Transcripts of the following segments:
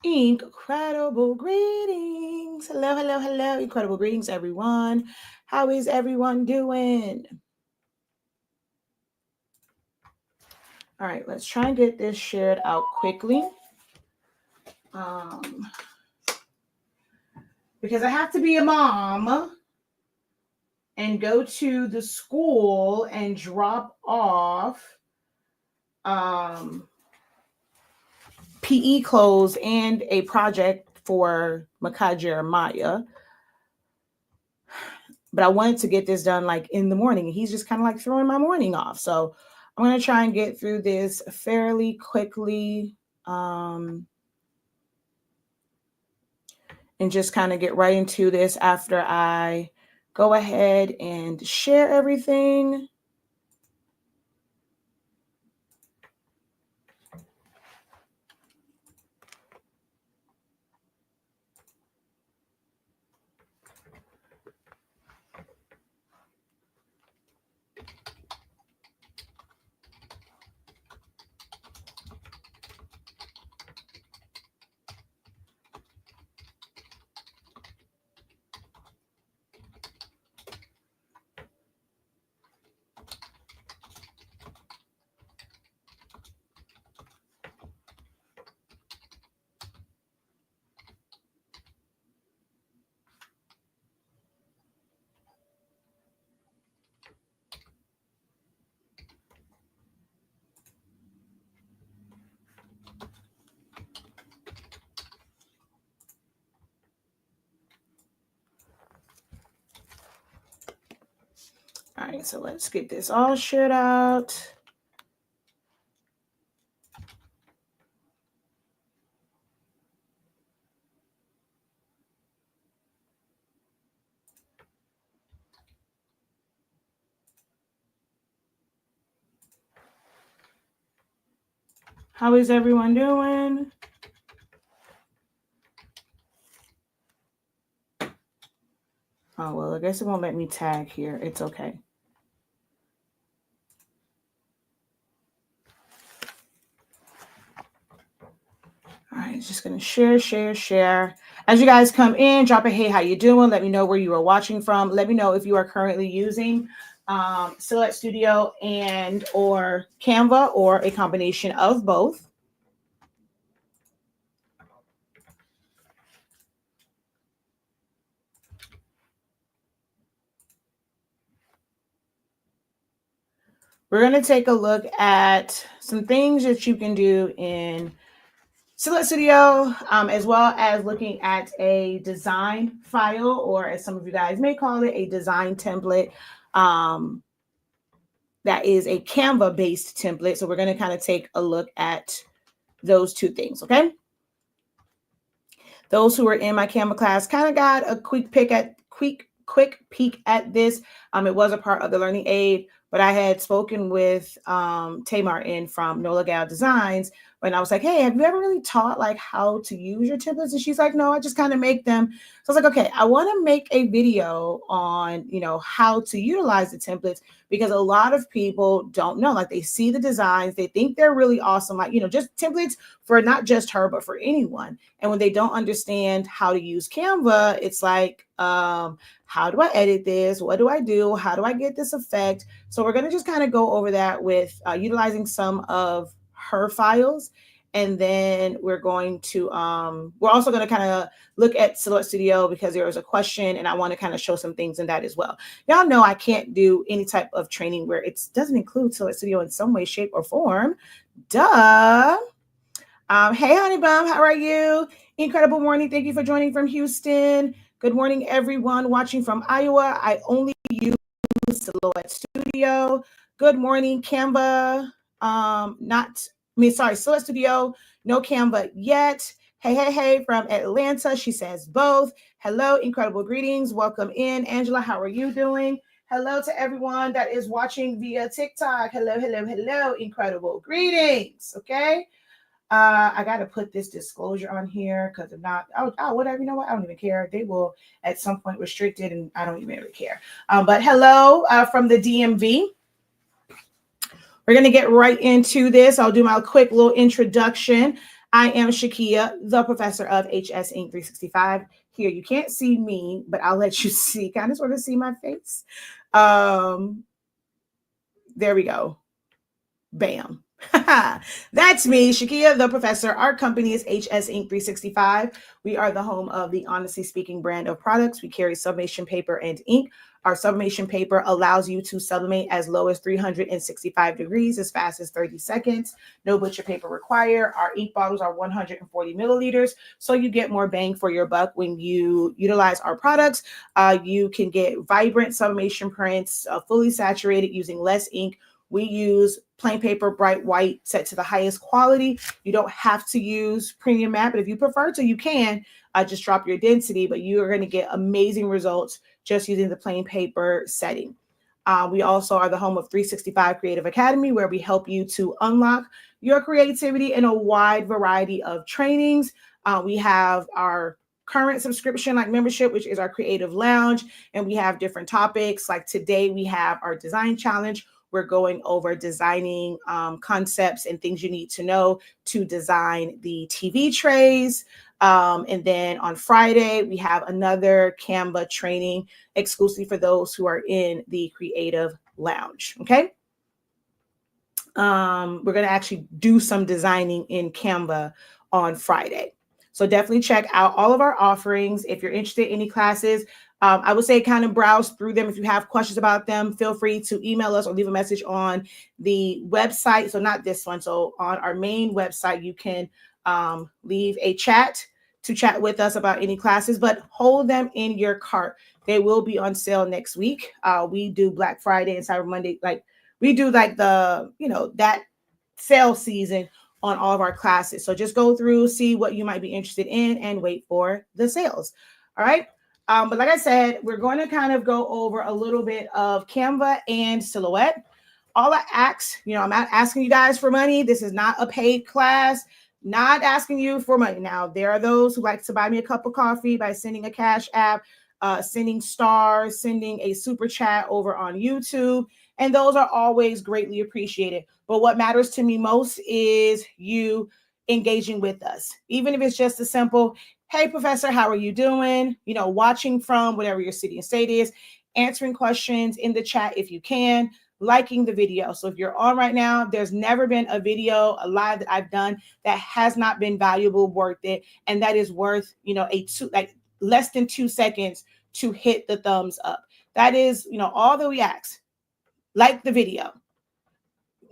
Incredible greetings. Hello, hello, hello. Incredible greetings, everyone. How is everyone doing? All right, let's try and get this shared out quickly. Because I have to be a mom and go to the school and drop off PE clothes and a project for Makai Jeremiah. But I wanted to get this done like in the morning. He's just kind of like throwing my morning off. So I'm going to try and get through this fairly quickly and just kind of get right into this after I go ahead and share everything. All right, so let's get this all shared out. How is everyone doing? Oh, well, I guess it won't let me tag here. It's okay. All right, just going to share. As you guys come in, drop a hey, how you doing? Let me know where you are watching from. Let me know if you are currently using Silhouette Studio and or Canva or a combination of both. We're going to take a look at some things that you can do in Silhouette Studio, as well as looking at a design file, or as some of you guys may call it, a design template. That is a Canva-based template. So we're going to kind of take a look at those two things, okay? Those who are in my Canva class kind of got a quick peek at this. It was a part of the learning aid, but I had spoken with Tay Martin from Nola Gal Designs, and I was like, hey, have you ever really taught like how to use your templates? And she's like, no, I just kind of make them. So I was like, okay, I want to make a video on, how to utilize the templates, because a lot of people don't know, like they see the designs, they think they're really awesome. Like, just templates for not just her, but for anyone. And when they don't understand how to use Canva, it's like, how do I edit this? What do I do? How do I get this effect? So we're going to just kind of go over that with utilizing some of her files. And then we're going to, we're also going to kind of look at Silhouette Studio, because there was a question and I want to kind of show some things in that as well. Y'all know I can't do any type of training where it doesn't include Silhouette Studio in some way, shape, or form. Duh. Hey, Honey Bum, how are you? Incredible morning. Thank you for joining from Houston. Good morning, everyone watching from Iowa. I only use Silhouette Studio. Good morning, Canva. Silhouette Studio, no Canva yet. Hey, from Atlanta. She says both. Hello, incredible greetings. Welcome in. Angela, how are you doing? Hello to everyone that is watching via TikTok. Hello. Incredible greetings. Okay. I got to put this disclosure on here, because if not, whatever, you know what? I don't even care. They will at some point restrict it, and I don't even really care. But hello from the DMV. We're going to get right into this. I'll do my quick little introduction. I am Shakia, the professor of HS Inc. 365. Here, you can't see me, but I'll let you see, kind of sort of see my face. There we go. Bam. That's me, Shakia, the professor. Our company is HS Inc. 365. We are the home of the Honestly Speaking brand of products. We carry sublimation paper and ink. Our sublimation paper allows you to sublimate as low as 365 degrees as fast as 30 seconds. No butcher paper required. Our ink bottles are 140 milliliters, so you get more bang for your buck when you utilize our products. You can get vibrant sublimation prints, fully saturated using less ink. We use plain paper, bright white, set to the highest quality. You don't have to use premium matte, but if you prefer to, you can just drop your density, but you are going to get amazing results just using the plain paper setting. We also are the home of 365 Creative Academy, where we help you to unlock your creativity in a wide variety of trainings. We have our current subscription like membership, which is our creative lounge, and we have different topics. Like today, we have our design challenge. We're going over designing concepts and things you need to know to design the TV trays. And then on Friday, we have another Canva training exclusively for those who are in the creative lounge. Okay. We're going to actually do some designing in Canva on Friday. So definitely check out all of our offerings. If you're interested in any classes, I would say kind of browse through them. If you have questions about them, feel free to email us or leave a message on the website. So not this one. So on our main website, you can leave a chat to chat with us about any classes, but hold them in your cart. They will be on sale next week. We do Black Friday and Cyber Monday. Like we do like the, that sale season on all of our classes. So just go through, see what you might be interested in, and wait for the sales. All right. But like I said, we're going to kind of go over a little bit of Canva and Silhouette. All I ask, I'm not asking you guys for money. This is not a paid class, not asking you for money. Now, there are those who like to buy me a cup of coffee by sending a Cash App, sending stars, sending a super chat over on YouTube. And those are always greatly appreciated. But what matters to me most is you engaging with us, even if it's just a simple, hey, professor, how are you doing? Watching from whatever your city and state is, answering questions in the chat if you can, liking the video. So if you're on right now, there's never been a video, a live that I've done that has not been valuable, worth it. And that is worth, less than 2 seconds to hit the thumbs up. That is, all that we ask. Like the video.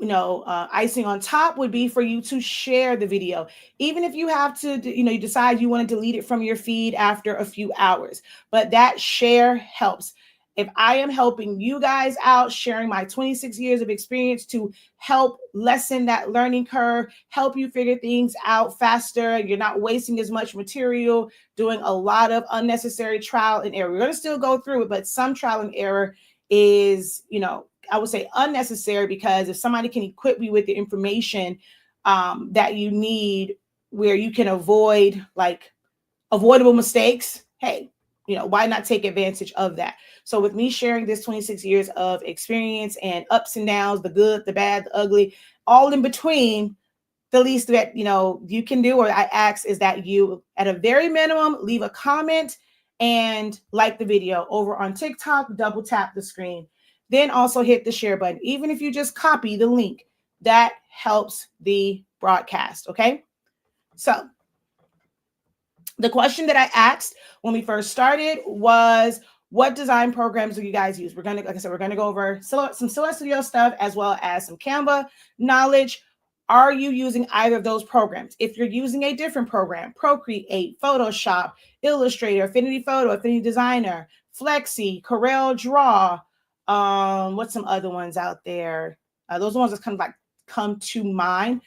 Icing on top would be for you to share the video. Even if you have to, you decide you want to delete it from your feed after a few hours, but that share helps. If I am helping you guys out, sharing my 26 years of experience to help lessen that learning curve, help you figure things out faster, you're not wasting as much material, doing a lot of unnecessary trial and error. We're going to still go through it, but some trial and error is, I would say unnecessary, because if somebody can equip you with the information that you need, where you can avoid like avoidable mistakes, hey, why not take advantage of that? So with me sharing this 26 years of experience and ups and downs, the good, the bad, the ugly, all in between, the least that, you can do, or I ask, is that you, at a very minimum, leave a comment and like the video over on TikTok, double tap the screen. Then also hit the share button. Even if you just copy the link, that helps the broadcast. Okay. So the question that I asked when we first started was, what design programs do you guys use? We're going to, like I said, we're going to go over some Silhouette Studio stuff as well as some Canva knowledge. Are you using either of those programs? If you're using a different program, Procreate, Photoshop, Illustrator, Affinity Photo, Affinity Designer, Flexi, Corel Draw, what's some other ones out there? Those are ones that kind of like come to mind.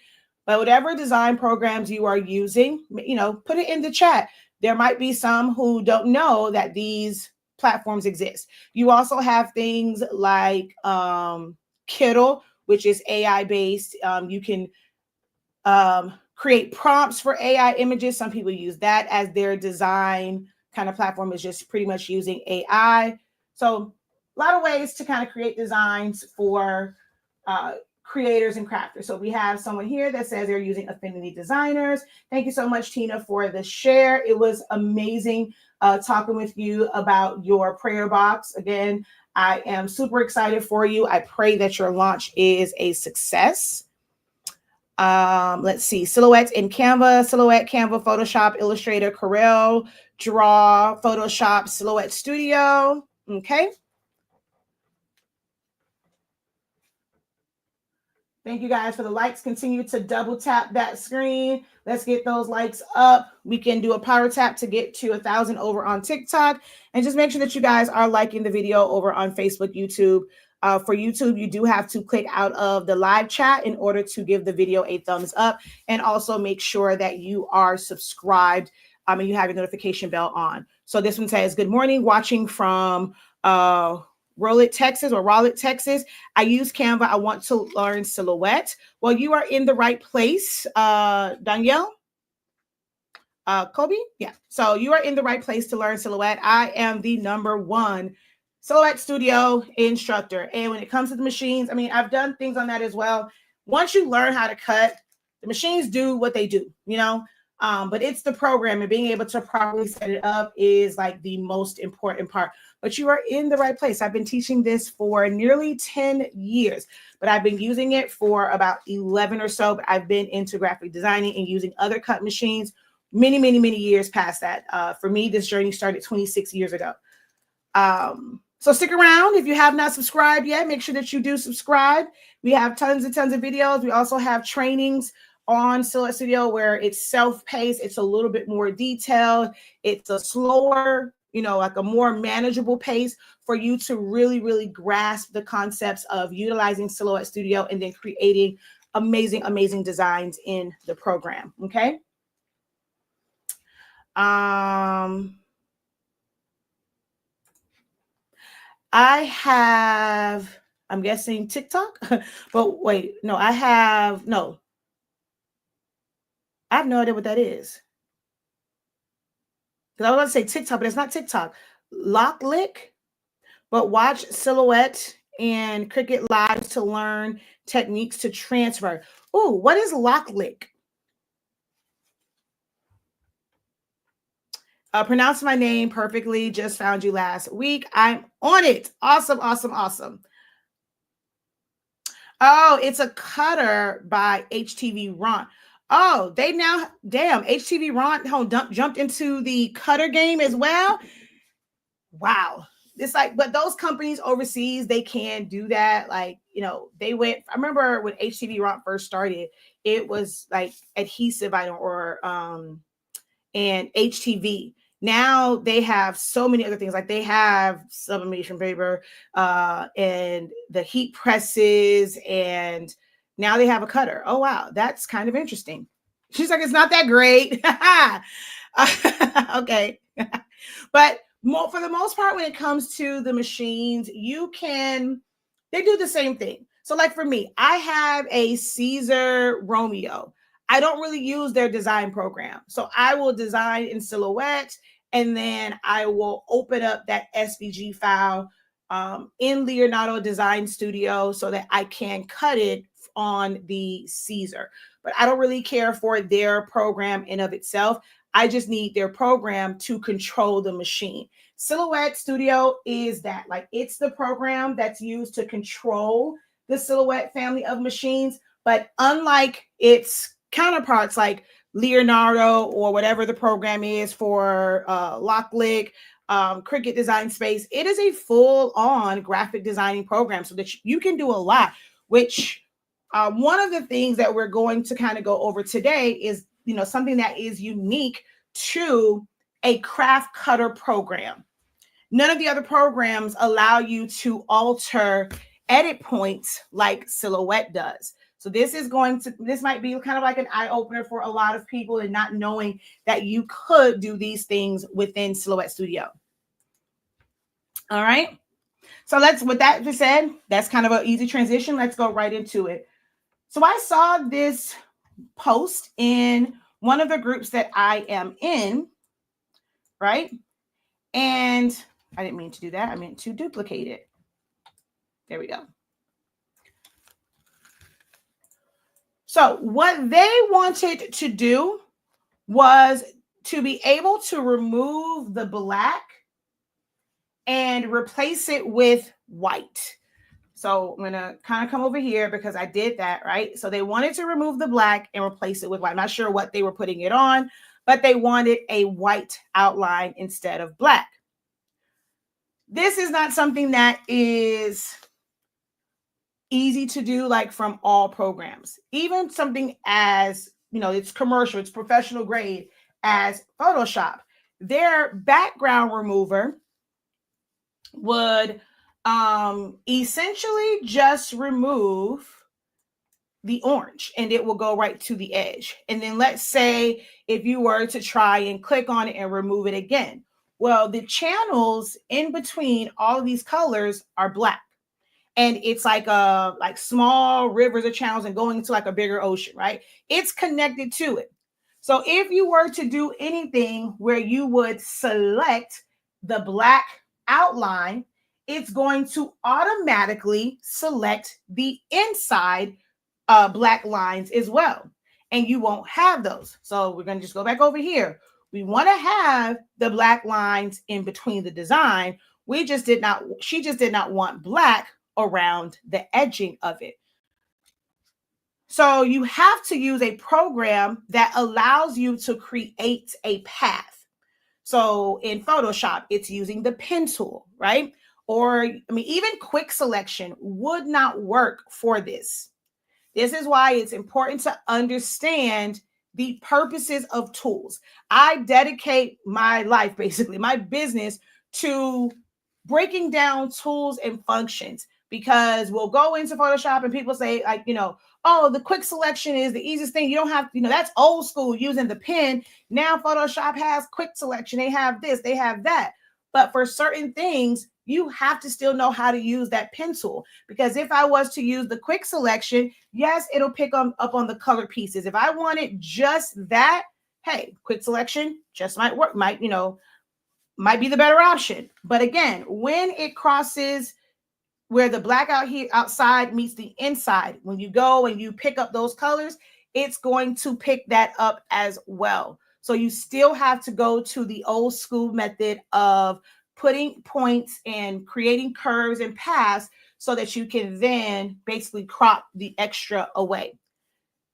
But whatever design programs you are using, put it in the chat. There might be some who don't know that these platforms exist. You also have things like Kittl, which is AI based. You can create prompts for AI images. Some people use that as their design kind of platform, is just pretty much using AI. So a lot of ways to kind of create designs for creators and crafters. So we have someone here that says they're using Affinity Designers. Thank you so much, Tina, for the share. It was amazing talking with you about your prayer box. Again, I am super excited for you. I pray that your launch is a success. Let's see, silhouettes in Canva, Silhouette, Canva, Photoshop, Illustrator, Corel, Draw, Photoshop, Silhouette Studio. Okay. Thank you guys for the likes. Continue to double tap that screen. Let's get those likes up. We can do a power tap to get to 1,000 over on TikTok. And just make sure that you guys are liking the video over on Facebook, YouTube. For YouTube, you do have to click out of the live chat in order to give the video a thumbs up. And also make sure that you are subscribed and you have your notification bell on. So this one says, good morning, watching from Rowlett, Texas. I use Canva. I want to learn Silhouette. Well, you are in the right place, Danielle. Kobe? Yeah. So you are in the right place to learn Silhouette. I am the #1 Silhouette Studio instructor. And when it comes to the machines, I mean, I've done things on that as well. Once you learn how to cut, the machines do what they do, you know? But it's the program and being able to properly set it up is like the most important part. But you are in the right place. I've been teaching this for nearly 10 years, but I've been using it for about 11 or so. But I've been into graphic designing and using other cut machines many, many, many years past that. For me, this journey started 26 years ago. So stick around. If you have not subscribed yet, make sure that you do subscribe. We have tons and tons of videos. We also have trainings on Silhouette Studio where it's self-paced. It's a little bit more detailed. It's a slower, you know, like a more manageable pace for you to really, really grasp the concepts of utilizing Silhouette Studio and then creating amazing, amazing designs in the program. Okay. I have, I'm guessing TikTok, but wait, no, I have no idea what that is. Because I was going to say TikTok, but it's not TikTok. Locklick, but watch Silhouette and Cricut Live to learn techniques to transfer. Oh, what is Locklick? Pronounce my name perfectly. Just found you last week. I'm on it. Awesome, awesome, awesome. Oh, it's a cutter by HTV Ron. Oh, they now, damn, HTV Ron jumped into the cutter game as well. Wow. It's like, but those companies overseas, they can do that. Like, you know, they went, I remember when HTV Ron first started, it was like adhesive item and HTV. Now they have so many other things. Like they have sublimation paper and the heat presses, and now they have a cutter. Oh, wow. That's kind of interesting. She's like, it's not that great. Okay. But for the most part, when it comes to the machines, they do the same thing. So like for me, I have a Caesar Romeo. I don't really use their design program. So I will design in Silhouette, and then I will open up that SVG file in Leonardo Design Studio so that I can cut it on the Caesar. But I don't really care for their program in of itself. I just need their program to control the machine. Silhouette Studio is that. Like, it's the program that's used to control the Silhouette family of machines. But unlike its counterparts like Leonardo or whatever the program is for Locklick, Cricut Design Space, it is a full-on graphic designing program so that you can do a lot, which one of the things that we're going to kind of go over today is, you know, something that is unique to a craft cutter program. None of the other programs allow you to alter edit points like Silhouette does. So this might be kind of like an eye opener for a lot of people and not knowing that you could do these things within Silhouette Studio. All right. So with that being said, that's kind of an easy transition. Let's go right into it. So I saw this post in one of the groups that I am in, right? And I didn't mean to do that. I meant to duplicate it. There we go. So what they wanted to do was to be able to remove the black and replace it with white. So I'm going to kind of come over here because I did that, right? So they wanted to remove the black and replace it with white. I'm not sure what they were putting it on, but they wanted a white outline instead of black. This is not something that is easy to do, like from all programs. Even something as, it's commercial, it's professional grade as Photoshop. Their background remover would essentially just remove the orange and it will go right to the edge. And then let's say if you were to try and click on it and remove it again. Well, the channels in between all of these colors are black. And it's like small rivers or channels and going into like a bigger ocean, right? It's connected to it. So if you were to do anything where you would select the black outline, it's going to automatically select the inside black lines as well. And you won't have those. So we're going to just go back over here. We want to have the black lines in between the design. She just did not want black around the edging of it. So you have to use a program that allows you to create a path. So in Photoshop, it's using the pen tool, right? Or, even quick selection would not work for this. This is why it's important to understand the purposes of tools. I dedicate my life, basically, my business, to breaking down tools and functions, because we'll go into Photoshop and people say, like, oh, the quick selection is the easiest thing. You don't have, that's old school using the pen. Now Photoshop has quick selection. They have this, they have that. But for certain things, you have to still know how to use that pen tool. Because if I was to use the quick selection, yes, it'll pick up on the colored pieces. If I wanted just that, hey, quick selection just might work, might be the better option. But again, when it crosses where the black outside meets the inside, when you go and you pick up those colors, it's going to pick that up as well. So you still have to go to the old school method of putting points and creating curves and paths so that you can then basically crop the extra away.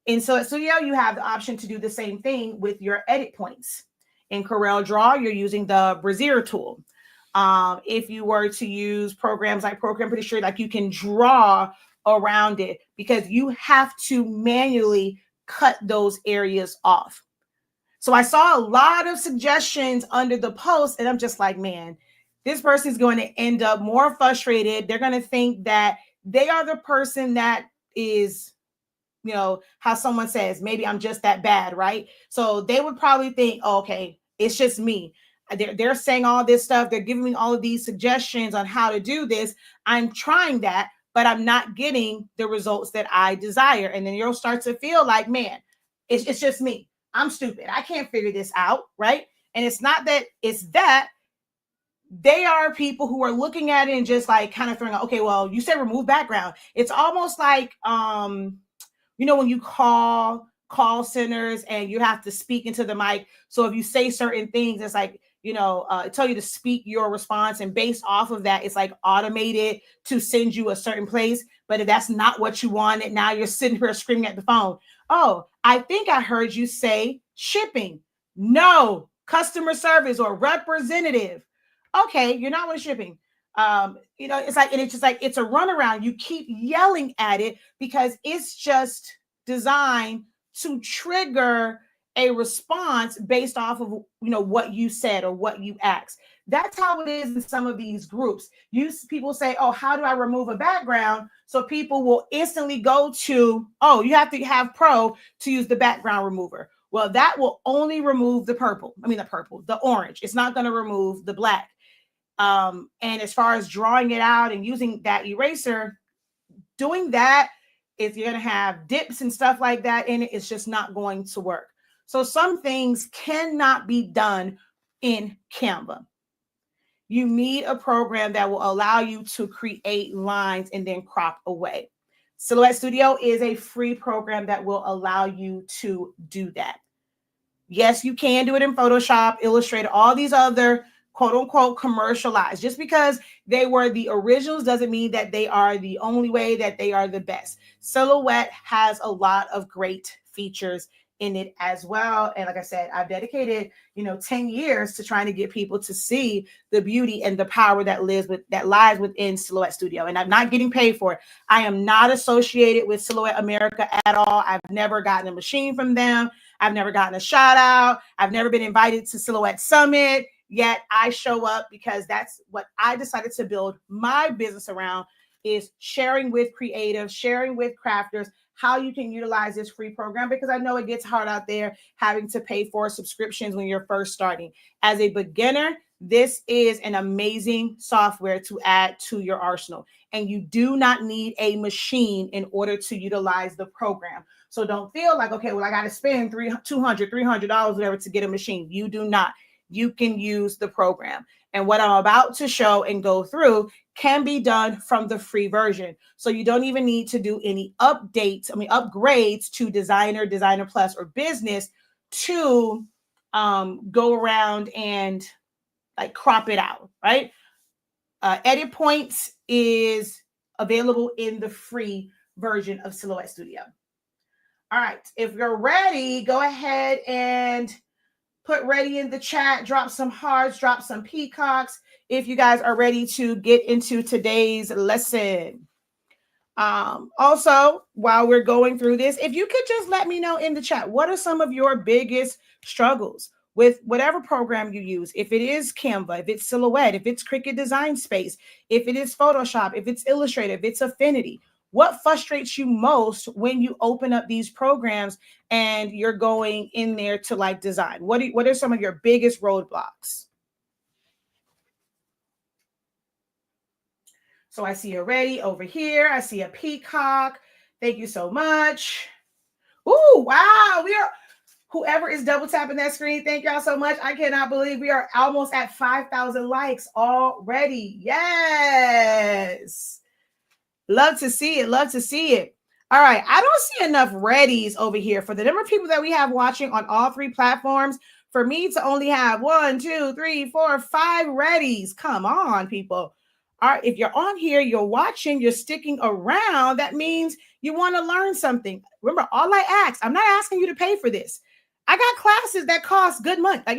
In Silhouette Studio, you have the option to do the same thing with your edit points. In Corel Draw, you're using the Bezier tool. If you were to use programs like Program Pretty Sure, like you can draw around it because you have to manually cut those areas off. So I saw a lot of suggestions under the post and I'm just like, man, this person is going to end up more frustrated. They're going to think that they are the person that is, how someone says, maybe I'm just that bad, right? So they would probably think, oh, okay, it's just me. They're saying all this stuff. They're giving me all of these suggestions on how to do this. I'm trying that, but I'm not getting the results that I desire. And then you'll start to feel like, man, it's just me. I'm stupid. I can't figure this out, right? And it's not that, it's that they are people who are looking at it and just like kind of throwing out, okay, well, you said remove background. It's almost like, when you call centers and you have to speak into the mic. So if you say certain things, it's like, tell you to speak your response. And based off of that, it's like automated to send you a certain place. But if that's not what you wanted, now you're sitting here screaming at the phone. Oh, I think I heard you say shipping. No, customer service or representative. Okay, you're not with shipping. It's like, and it's just like, it's a runaround. You keep yelling at it because it's just designed to trigger a response based off of, what you said or what you asked. That's how it is in some of these groups. People say, oh, how do I remove a background? So people will instantly go to, oh, you have to have Pro to use the background remover. Well, that will only remove the orange. It's not going to remove the black. And as far as drawing it out and using that eraser, doing that, if you're going to have dips and stuff like that in it, it's just not going to work. So some things cannot be done in Canva. You need a program that will allow you to create lines and then crop away. Silhouette Studio is a free program that will allow you to do that. Yes, you can do it in Photoshop, Illustrator, all these other quote unquote commercialized. Just because they were the originals doesn't mean that they are the only way, that they are the best. Silhouette has a lot of great features in it as well. And like I said, I've dedicated, 10 years to trying to get people to see the beauty and the power that lies within Silhouette Studio. And I'm not getting paid for it. I am not associated with Silhouette America at all. I've never gotten a machine from them. I've never gotten a shout out. I've never been invited to Silhouette Summit. Yet I show up because that's what I decided to build my business around, is sharing with creatives, sharing with crafters how you can utilize this free program, because I know it gets hard out there having to pay for subscriptions when you're first starting. As a beginner, this is an amazing software to add to your arsenal. And you do not need a machine in order to utilize the program. So don't feel like, okay, well, I got to spend $200, $300, whatever, to get a machine. You do not. You can use the program. And what I'm about to show and go through can be done from the free version. So you don't even need to do any upgrades to Designer, Designer Plus, or Business to go around and like crop it out, right? Edit points is available in the free version of Silhouette Studio. All right, if you're ready, go ahead and put ready in the chat, drop some hearts, drop some peacocks if you guys are ready to get into today's lesson. Also, while we're going through this, if you could just let me know in the chat, what are some of your biggest struggles with whatever program you use? If it is Canva, if it's Silhouette, if it's Cricut Design Space, if it is Photoshop, if it's Illustrator, if it's Affinity, what frustrates you most when you open up these programs and you're going in there to like design? What are some of your biggest roadblocks? So I see already over here. I see a peacock. Thank you so much. Ooh, wow. Whoever is double tapping that screen, thank y'all so much. I cannot believe we are almost at 5,000 likes already. Yes. Love to see it. Love to see it. All right. I don't see enough readies over here for the number of people that we have watching on all three platforms. For me to only have 1, 2, 3, 4, 5 readies. Come on, people. All right. If you're on here, you're watching, you're sticking around, that means you want to learn something. Remember, all I ask, I'm not asking you to pay for this. I got classes that cost good money. Like,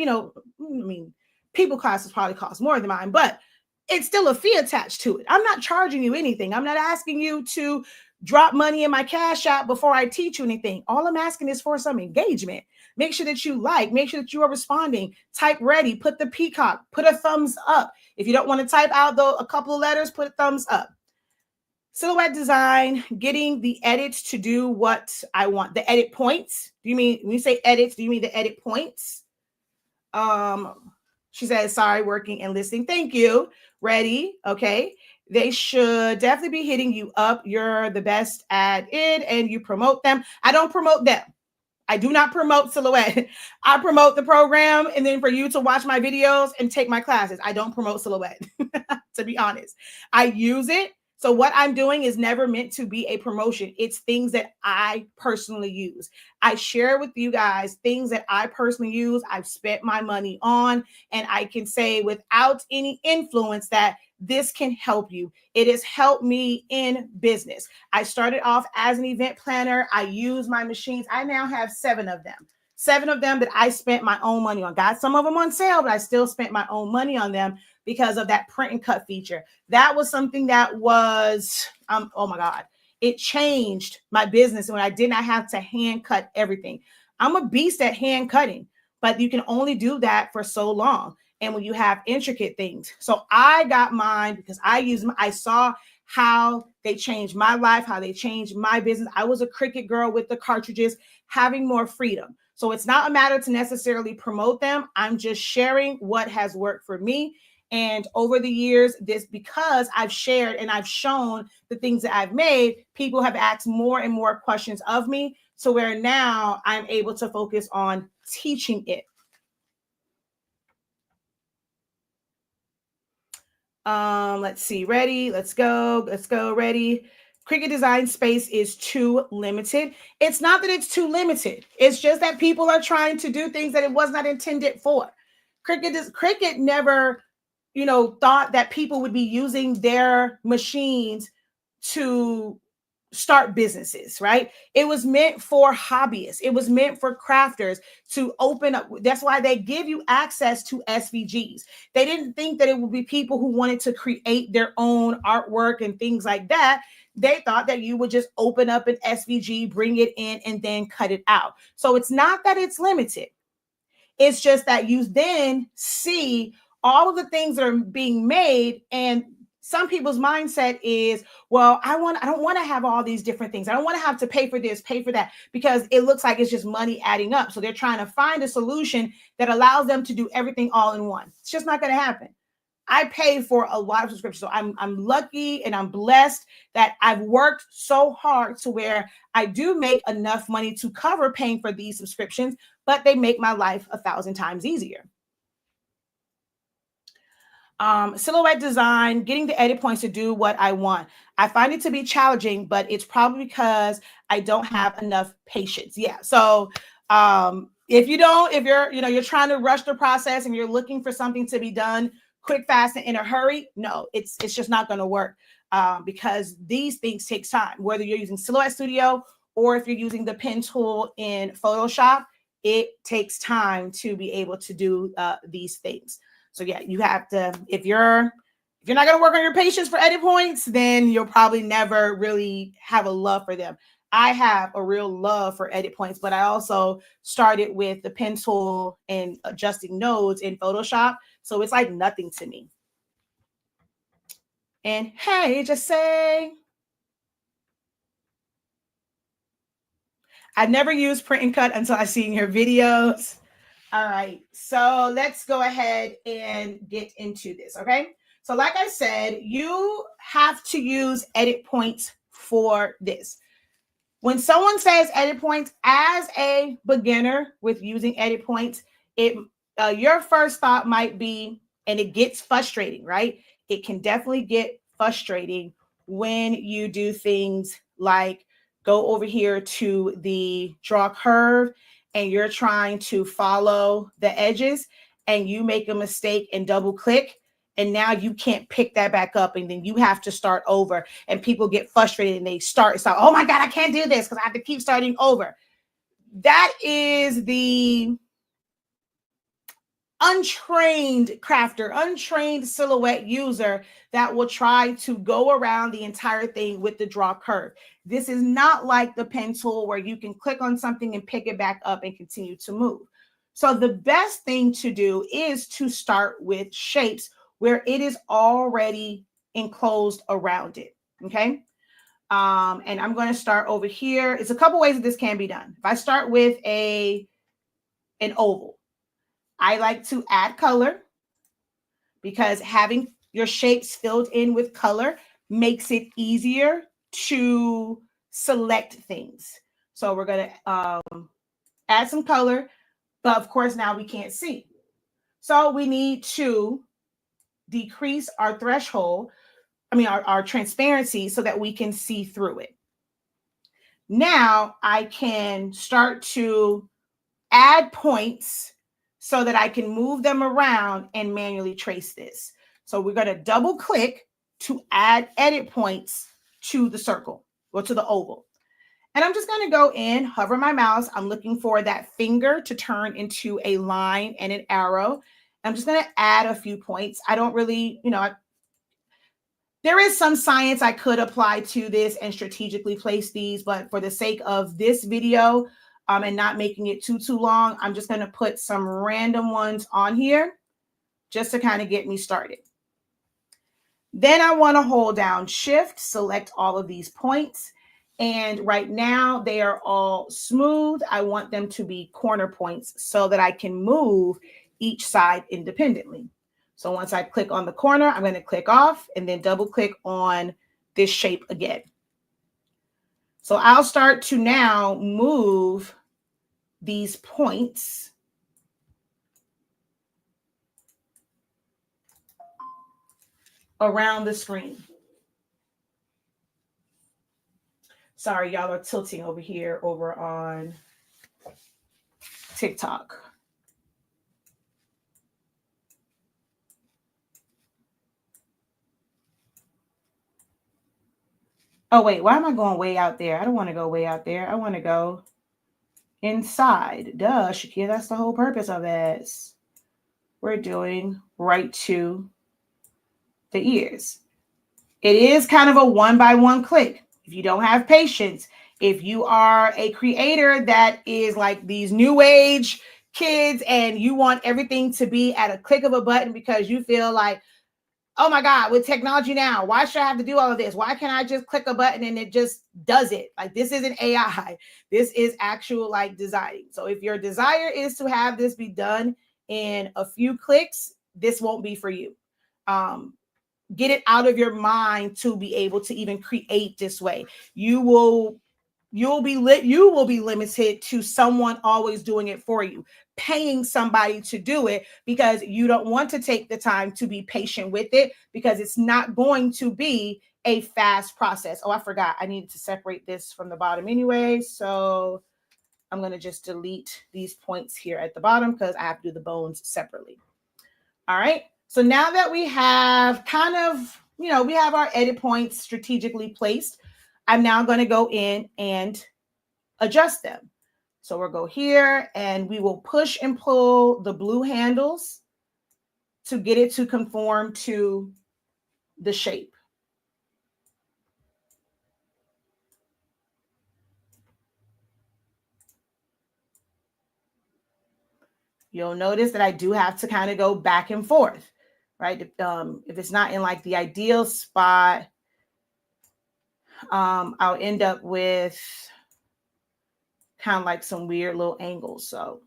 people classes probably cost more than mine, but it's still a fee attached to it. I'm not charging you anything. I'm not asking you to drop money in my Cash App before I teach you anything. All I'm asking is for some engagement. Make sure that you make sure that you are responding. Type ready, put the peacock, put a thumbs up. If you don't want to type out a couple of letters, put a thumbs up. Silhouette design, getting the edits to do what I want. The edit points. Do you mean, when you say edits, do you mean the edit points? She says, sorry, working and listening. Thank you. Ready. Okay. They should definitely be hitting you up. You're the best at it and you promote them. I don't promote them. I do not promote Silhouette. I promote the program, and then for you to watch my videos and take my classes. I don't promote Silhouette, to be honest. I use it. So what I'm doing is never meant to be a promotion. It's things that I personally use. I share with you guys things that I personally use, I've spent my money on, and I can say without any influence that this can help you. It has helped me in business. I started off as an event planner. I use my machines. I now have 7 of them. 7 of them that I spent my own money on. Got some of them on sale, but I still spent my own money on them because of that print and cut feature. That was something that was, oh my God, it changed my business when I did not have to hand cut everything. I'm a beast at hand cutting, but you can only do that for so long. And when you have intricate things. So I got mine because I saw how they changed my life, how they changed my business. I was a Cricut girl with the cartridges, having more freedom. So it's not a matter to necessarily promote them. I'm just sharing what has worked for me. And over the years, because I've shared and I've shown the things that I've made, people have asked more and more questions of me. So where now I'm able to focus on teaching it. Let's see. Ready? Let's go. Ready. Cricut design space is too limited. It's not that it's too limited. It's just that people are trying to do things that it was not intended for. Cricut never, thought that people would be using their machines to start businesses, right? It was meant for hobbyists. It was meant for crafters to open up. That's why they give you access to SVGs. They didn't think that it would be people who wanted to create their own artwork and things like that. They thought that you would just open up an SVG, bring it in, and then cut it out. So it's not that it's limited. It's just that you then see all of the things that are being made, and some people's mindset is, well, I don't want to have all these different things. I don't want to have to pay for this, pay for that, because it looks like it's just money adding up. So they're trying to find a solution that allows them to do everything all in one. It's just not going to happen. I pay for a lot of subscriptions. So I'm lucky and I'm blessed that I've worked so hard to where I do make enough money to cover paying for these subscriptions, but they make my life 1,000 times easier. Silhouette design, getting the edit points to do what I want. I find it to be challenging, but it's probably because I don't have enough patience. Yeah. So if you're trying to rush the process and you're looking for something to be done quick, fast, and in a hurry, no, it's just not going to work because these things take time. Whether you're using Silhouette Studio or if you're using the pen tool in Photoshop, it takes time to be able to do these things. So yeah, you have to, if you're not going to work on your patience for edit points, then you'll probably never really have a love for them. I have a real love for edit points, but I also started with the pen tool and adjusting nodes in Photoshop. So it's like nothing to me. And hey, just say, I've never used print and cut until I've seen your videos. All right, so let's go ahead and get into this, okay? So like I said, you have to use edit points for this. When someone says edit points, as a beginner with using edit points, your first thought might be, and it gets frustrating, right? It can definitely get frustrating when you do things like go over here to the draw curve and you're trying to follow the edges and you make a mistake and double click. And now you can't pick that back up. And then you have to start over and people get frustrated and they start, oh my God, I can't do this because I have to keep starting over. That is the untrained crafter, untrained silhouette user that will try to go around the entire thing with the draw curve. This is not like the pen tool where you can click on something and pick it back up and continue to move. So the best thing to do is to start with shapes where it is already enclosed around it. Okay. And I'm going to start over here. It's a couple ways that this can be done. If I start with an oval, I like to add color because having your shapes filled in with color makes it easier to select things. So we're going to add some color, but of course now we can't see. So we need to decrease our threshold, our transparency so that we can see through it. Now I can start to add points so that I can move them around and manually trace this. So we're going to double click to add edit points to the circle or to the oval. And I'm just going to go in, hover my mouse. I'm looking for that finger to turn into a line and an arrow. I'm just going to add a few points. I don't really, there is some science I could apply to this and strategically place these, but for the sake of this video and not making it too long, I'm just going to put some random ones on here just to kind of get me started. Then I want to hold down Shift, select all of these points. And right now they are all smooth. I want them to be corner points so that I can move each side independently. So once I click on the corner, I'm going to click off and then double click on this shape again. So I'll start to now move these points around the screen. Sorry, y'all are tilting over here over on TikTok. Oh, wait, why am I going way out there? I don't want to go way out there. I want to go inside. Duh, Shakia, that's the whole purpose of this. We're doing right to the ears. It is kind of a one by one click. If you don't have patience, if you are a creator that is like these new age kids and you want everything to be at a click of a button because you feel like, oh my God, with technology now, why should I have to do all of this? Why can't I just click a button and it just does it? Like, this isn't AI. This is actual like designing. So if your desire is to have this be done in a few clicks, this won't be for you. Get it out of your mind to be able to even create this way. You will be limited to someone always doing it for you, paying somebody to do it because you don't want to take the time to be patient with it because it's not going to be a fast process. Oh, I forgot. I needed to separate this from the bottom anyway. So I'm going to just delete these points here at the bottom because I have to do the bones separately. All right. So now that we have kind of, we have our edit points strategically placed, I'm now going to go in and adjust them. So we'll go here and we will push and pull the blue handles to get it to conform to the shape. You'll notice that I do have to kind of go back and forth, right? If it's not in like the ideal spot, I'll end up with kind of like some weird little angles. So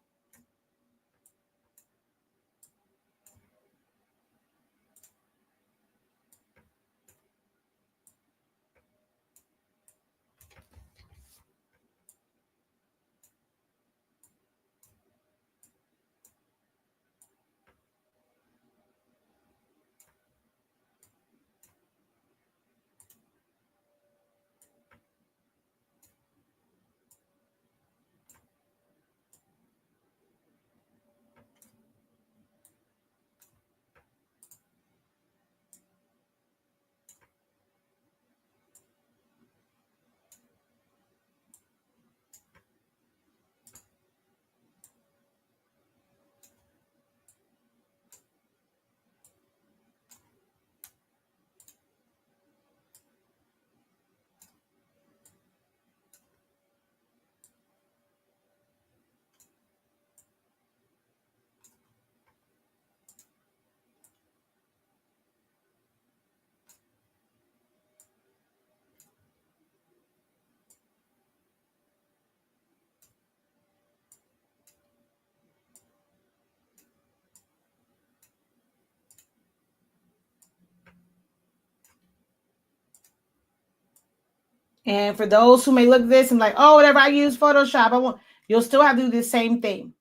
and for those who may look at this and like, oh, whatever, I use Photoshop, you'll still have to do the same thing.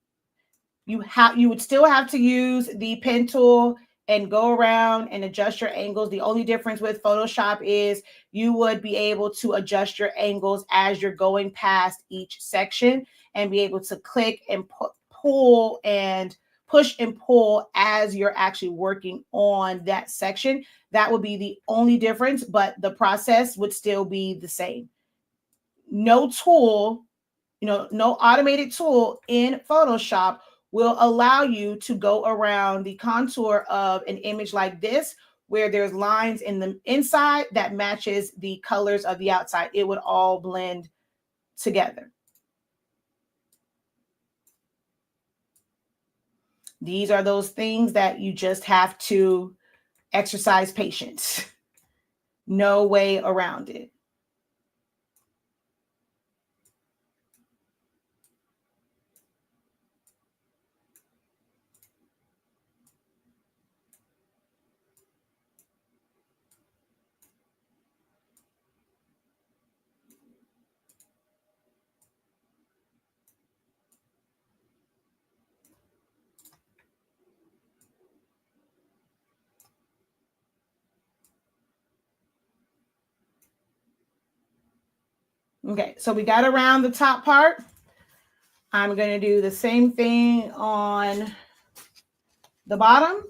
You would still have to use the pen tool and go around and adjust your angles. The only difference with Photoshop is you would be able to adjust your angles as you're going past each section and be able to click and pull and push and pull as you're actually working on that section. That would be the only difference, but the process would still be the same. No tool, no automated tool in Photoshop will allow you to go around the contour of an image like this, where there's lines in the inside that matches the colors of the outside. It would all blend together. These are those things that you just have to exercise patience. No way around it. Okay, so we got around the top part. I'm going to do the same thing on the bottom.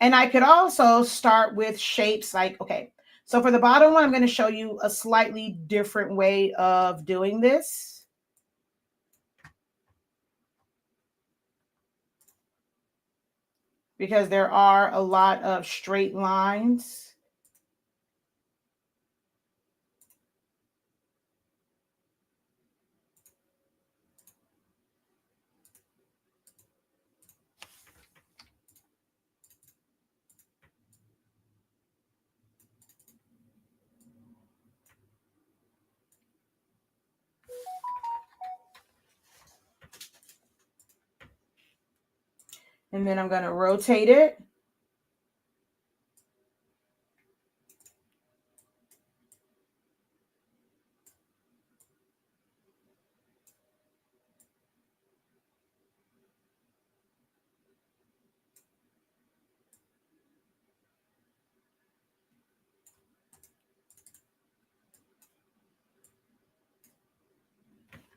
And I could also start with shapes like, okay, so for the bottom one, I'm going to show you a slightly different way of doing this. Because there are a lot of straight lines. And then I'm going to rotate it.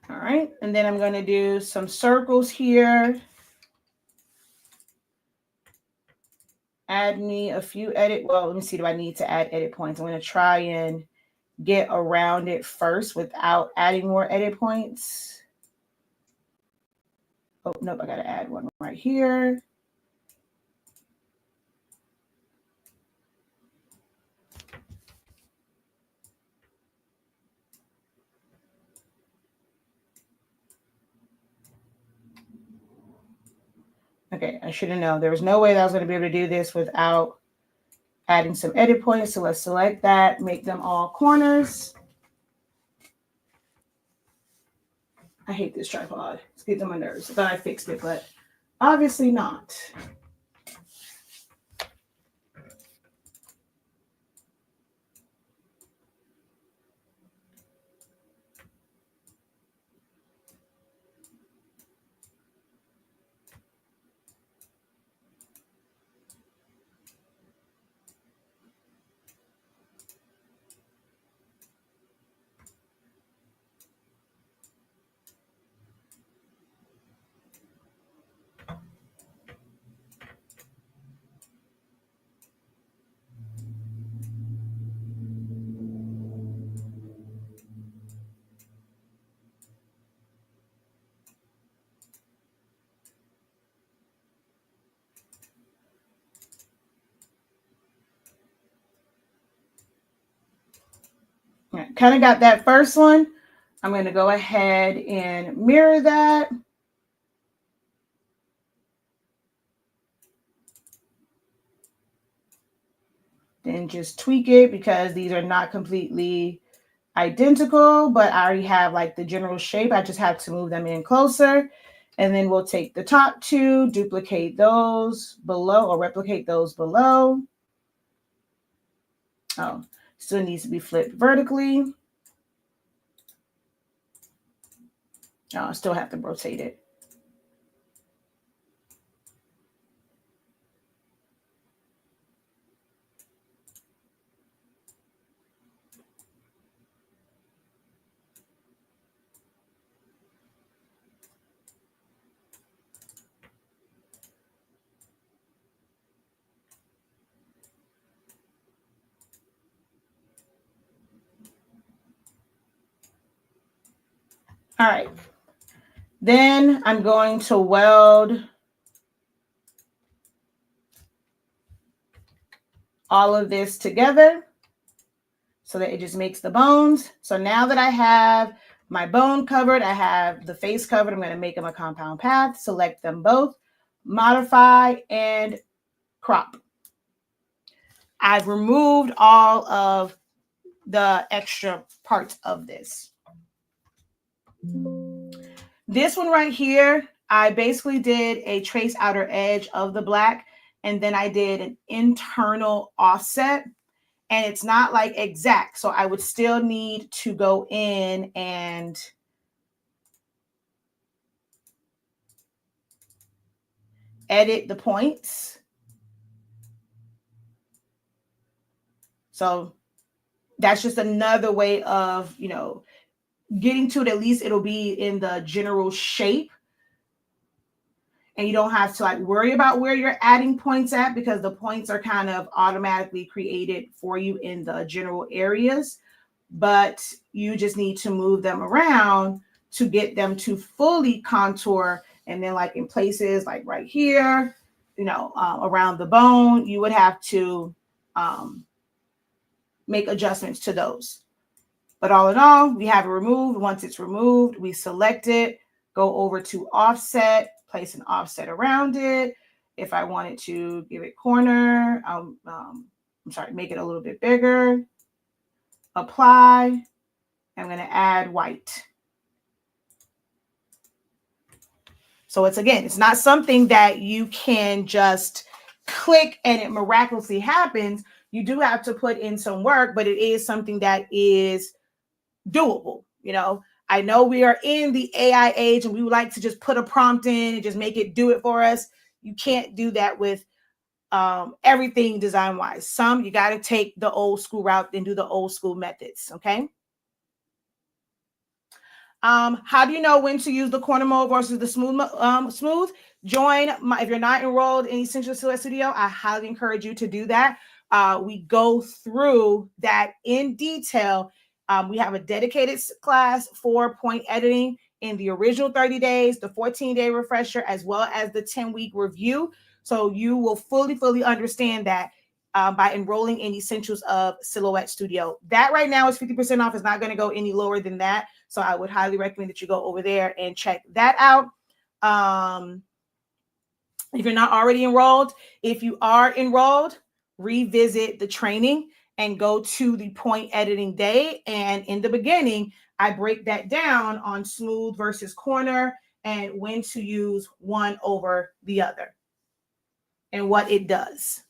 All right, and then I'm going to do some circles here. Add me a few well, let me see, do I need to add edit points? I'm going to try and get around it first without adding more edit points. Oh, nope, I got to add one right here. Okay, I should have known. There was no way that I was going to be able to do this without adding some edit points. So let's select that, make them all corners. I hate this tripod. It's getting on my nerves. I thought I fixed it, but obviously not. All right, kind of got that first one. I'm going to go ahead and mirror that. Then just tweak it because these are not completely identical, but I already have like the general shape. I just have to move them in closer. And then we'll take the top two, duplicate those below or replicate those below. Oh, still needs to be flipped vertically. Oh, I still have to rotate it. All right. Then I'm going to weld all of this together so that it just makes the bones. So now that I have my bone covered, I have the face covered, I'm going to make them a compound path, select them both, modify, and crop. I've removed all of the extra parts of this. This one right here, I basically did a trace outer edge of the black, and then I did an internal offset, and it's not like exact. So I would still need to go in and edit the points. So that's just another way of, getting to it, at least it'll be in the general shape. And you don't have to like worry about where you're adding points at, because the points are kind of automatically created for you in the general areas. But you just need to move them around to get them to fully contour. And then like in places like right here, around the bone, you would have to make adjustments to those. But all in all, we have it removed. Once it's removed, we select it, go over to offset, place an offset around it. If I wanted to give it corner, make it a little bit bigger. Apply. I'm going to add white. So it's not something that you can just click and it miraculously happens. You do have to put in some work, but it is something that is doable. I know we are in the AI age and we would like to just put a prompt in and just make it do it for us. You can't do that with everything design wise. You got to take the old school route and do the old school methods. Okay. How do you know when to use the corner mode versus the smooth? If you're not enrolled in Essential Silhouette Studio, I highly encourage you to do that. We go through that in detail. We have a dedicated class for point editing in the original 30 days, the 14-day refresher, as well as the 10-week review. So you will fully understand that by enrolling in Essentials of Silhouette Studio. That right now is 50% off. It's not going to go any lower than that. So I would highly recommend that you go over there and check that out. If you're not already enrolled, if you are enrolled, revisit the training and go to the point editing day. And in the beginning, I break that down on smooth versus corner and when to use one over the other and what it does.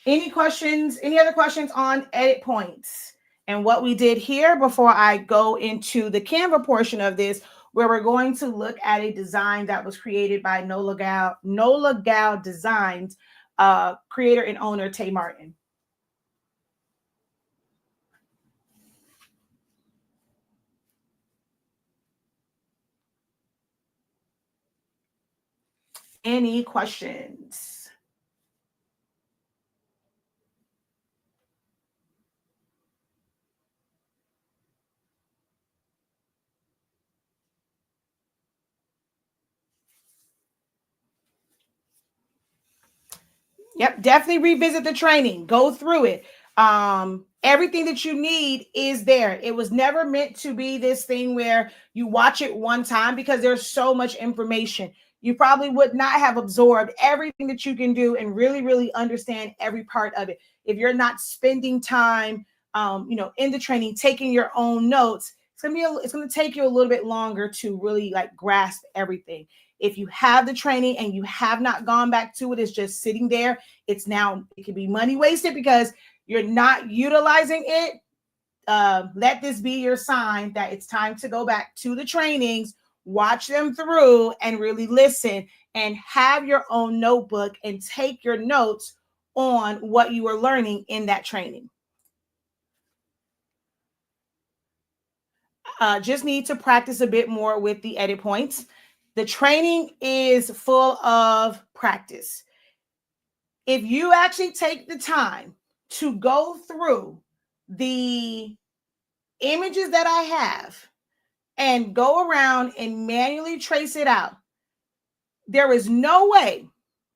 Any other questions on edit points and what we did here before I go into the Canva portion of this, where we're going to look at a design that was created by Nola Gal Designs, creator and owner Tay Martin. Any questions? Yep, definitely revisit the training. Go through it. Everything that you need is there. It was never meant to be this thing where you watch it one time, because there's so much information. You probably would not have absorbed everything that you can do and really understand every part of it if you're not spending time, in the training, taking your own notes. It's going to take you a little bit longer to really like grasp everything. If you have the training and you have not gone back to it, it's just sitting there. It could be money wasted because you're not utilizing it. Let this be your sign that it's time to go back to the trainings, watch them through, and really listen and have your own notebook and take your notes on what you are learning in that training. Just need to practice a bit more with the edit points. The training is full of practice. If you actually take the time to go through the images that I have and go around and manually trace it out, there is no way,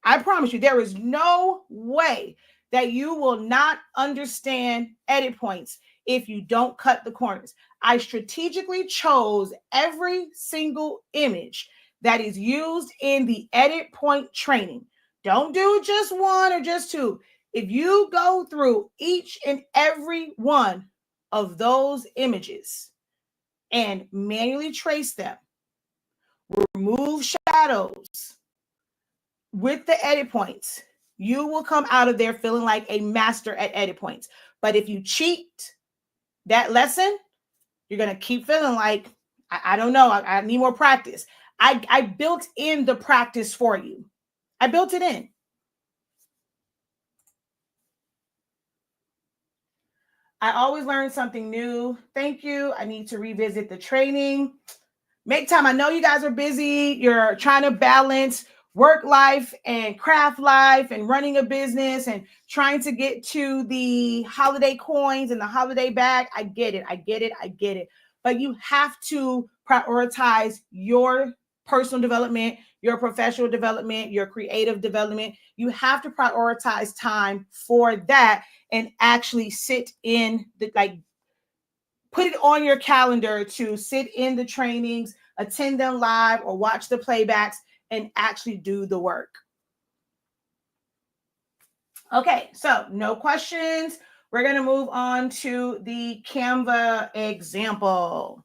I promise you, there is no way that you will not understand edit points if you don't cut the corners. I strategically chose every single image that is used in the edit point training. Don't do just one or just two. If you go through each and every one of those images and manually trace them, remove shadows with the edit points, you will come out of there feeling like a master at edit points. But if you cheat that lesson, you're going to keep feeling like, I don't know, I need more practice. I built in the practice for you. I built it in. I always learn something new. Thank you. I need to revisit the training. Make time. I know you guys are busy. You're trying to balance work life and craft life and running a business and trying to get to the holiday coins and the holiday bag. I get it. I get it. I get it. But you have to prioritize your personal development, your professional development, your creative development. You have to prioritize time for that and actually sit in the, like, put it on your calendar to sit in the trainings, attend them live, or watch the playbacks and actually do the work. Okay, so no questions. We're going to move on to the Canva example.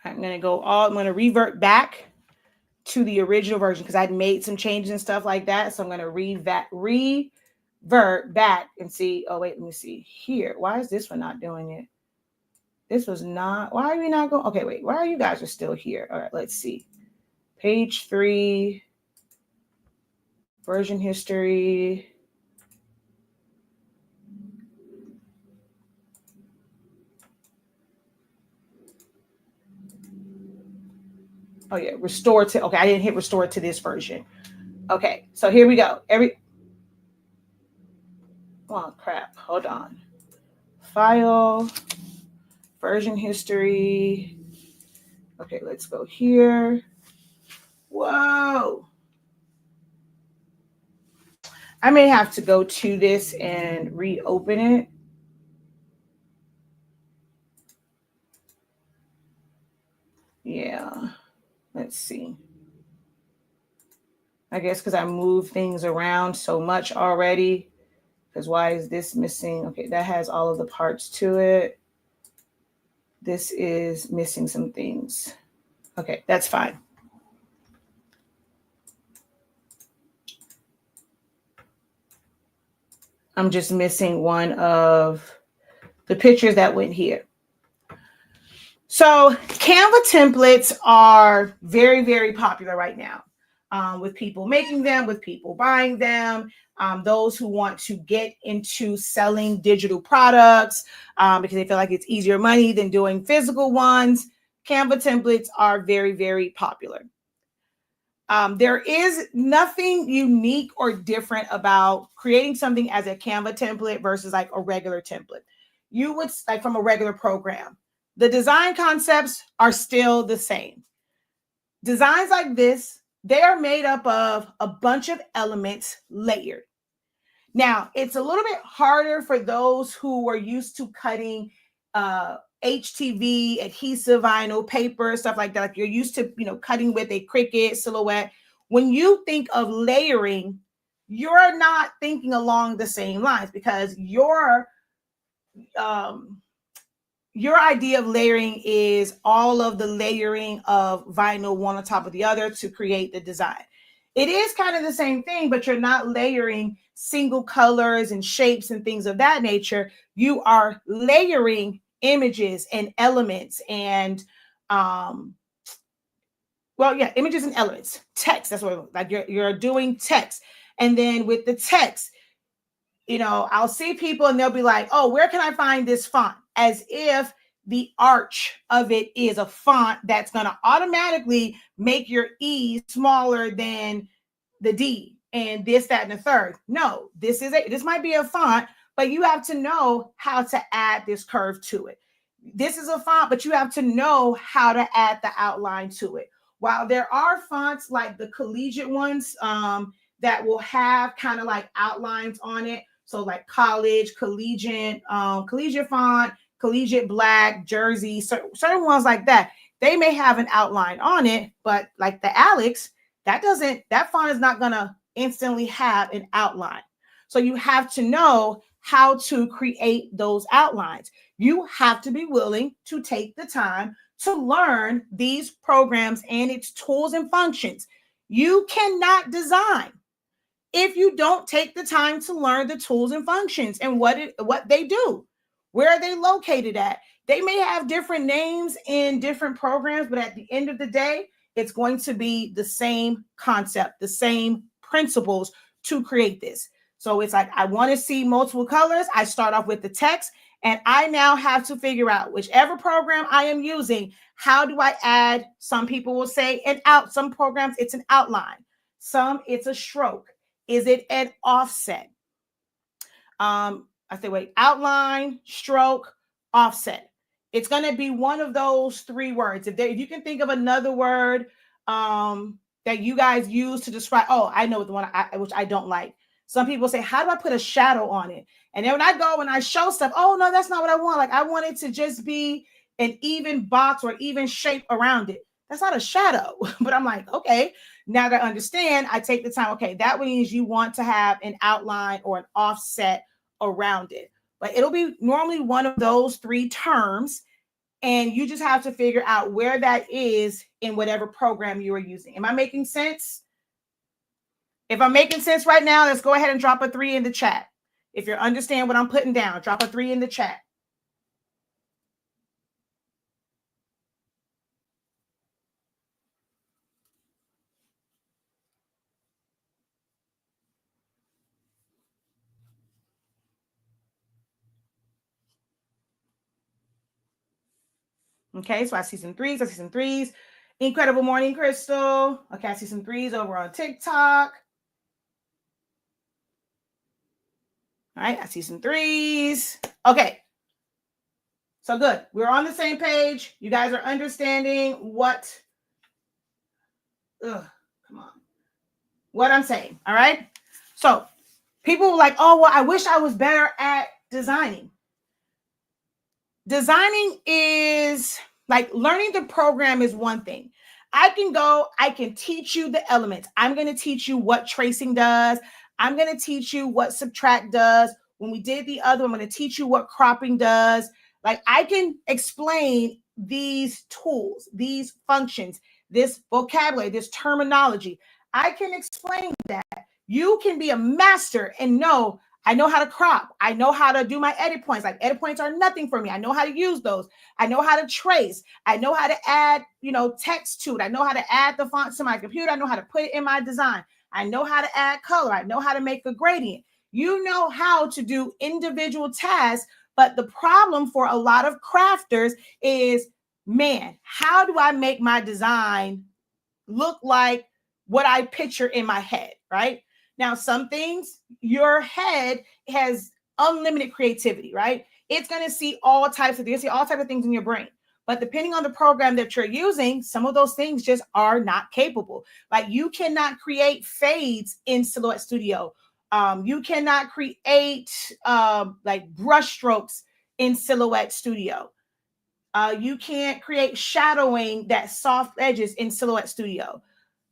I'm going to revert back to the original version because I'd made some changes and stuff like that. So I'm going to revert back and see. Oh, wait, let me see here. Why is this one not doing it? This was not, why are we not going? Okay, wait, why are you guys are still here? All right, let's see. Page 3, version history. Oh yeah, restore to, okay, I didn't hit restore to this version. Okay, so here we go. Oh crap, hold on. File, version history. Okay, let's go here. Whoa. I may have to go to this and reopen it. Yeah, let's see. I guess because I moved things around so much already. Because why is this missing? Okay, that has all of the parts to it. This is missing some things. Okay, that's fine. I'm just missing one of the pictures that went here. So Canva templates are very, very popular right now, with people making them, with people buying them, those who want to get into selling digital products because they feel like it's easier money than doing physical ones. Canva templates are very, very popular. There is nothing unique or different about creating something as a Canva template versus like a regular template. You would, like, from a regular program, the design concepts are still the same. Designs like this, they are made up of a bunch of elements layered. Now, it's a little bit harder for those who are used to cutting HTV, adhesive vinyl, paper, stuff like that. Like you're used to, cutting with a Cricut silhouette. When you think of layering, you're not thinking along the same lines because your idea of layering is all of the layering of vinyl one on top of the other to create the design. It is kind of the same thing, but you're not layering single colors and shapes and things of that nature. You are layering images and elements and images and elements. Text, that's what, like, you're doing text. And then with the text, I'll see people and they'll be like, oh, where can I find this font? As if the arch of it is a font that's going to automatically make your E smaller than the D and this, that, and the third. No, this might be a font, but you have to know how to add this curve to it. This is a font, but you have to know how to add the outline to it. While there are fonts like the collegiate ones that will have kind of like outlines on it, so like college, collegiate font, collegiate black, Jersey, certain ones like that, they may have an outline on it, but like the Alex, that font is not going to instantly have an outline. So you have to know how to create those outlines. You have to be willing to take the time to learn these programs and its tools and functions. You cannot design if you don't take the time to learn the tools and functions and what they do. Where are they located at? They may have different names in different programs, but at the end of the day, it's going to be the same concept, the same principles to create this. So it's like, I want to see multiple colors. I start off with the text, and I now have to figure out whichever program I am using, how do I add? Some people will say some programs, it's an outline. Some, it's a stroke. Is it an offset? Outline, stroke, offset. It's going to be one of those three words. If you can think of another word that you guys use to describe, I know the one which I don't like. Some people say, how do I put a shadow on it? And then when I go and I show stuff, oh no, that's not what I want. Like, I want it to just be an even box or even shape around it. That's not a shadow. But I'm like, okay, now that I understand, I take the time. Okay, that means you want to have an outline or an offset around it. But it'll be normally one of those three terms. And you just have to figure out where that is in whatever program you are using. Am I making sense? If I'm making sense right now, let's go ahead and drop a 3 in the chat. If you understand what I'm putting down, drop a 3 in the chat. Okay, so I see some threes. Incredible morning, Crystal. Okay, I see some threes over on TikTok. All right, I see some threes. Okay, so good. We're on the same page. You guys are understanding what I'm saying. All right. So people were like, oh, well, I wish I was better at designing. Designing is like learning the program is one thing. I can teach you the elements. I'm going to teach you what tracing does. I'm going to teach you what subtract does. When we did the other, I'm going to teach you what cropping does. Like, I can explain these tools, these functions, this vocabulary, this terminology. I can explain that. You can be a master and know, I know how to crop. I know how to do my edit points. Like, edit points are nothing for me. I know how to use those. I know how to trace. I know how to add, text to it. I know how to add the fonts to my computer. I know how to put it in my design. I know how to add color. I know how to make a gradient. You know how to do individual tasks. But the problem for a lot of crafters is, man, how do I make my design look like what I picture in my head, right? Now, some things, your head has unlimited creativity, right? It's going to see all types of things in your brain. But depending on the program that you're using, some of those things just are not capable. Like, you cannot create fades in Silhouette Studio. You cannot create like brush strokes in Silhouette Studio. You can't create shadowing, that soft edges in Silhouette Studio.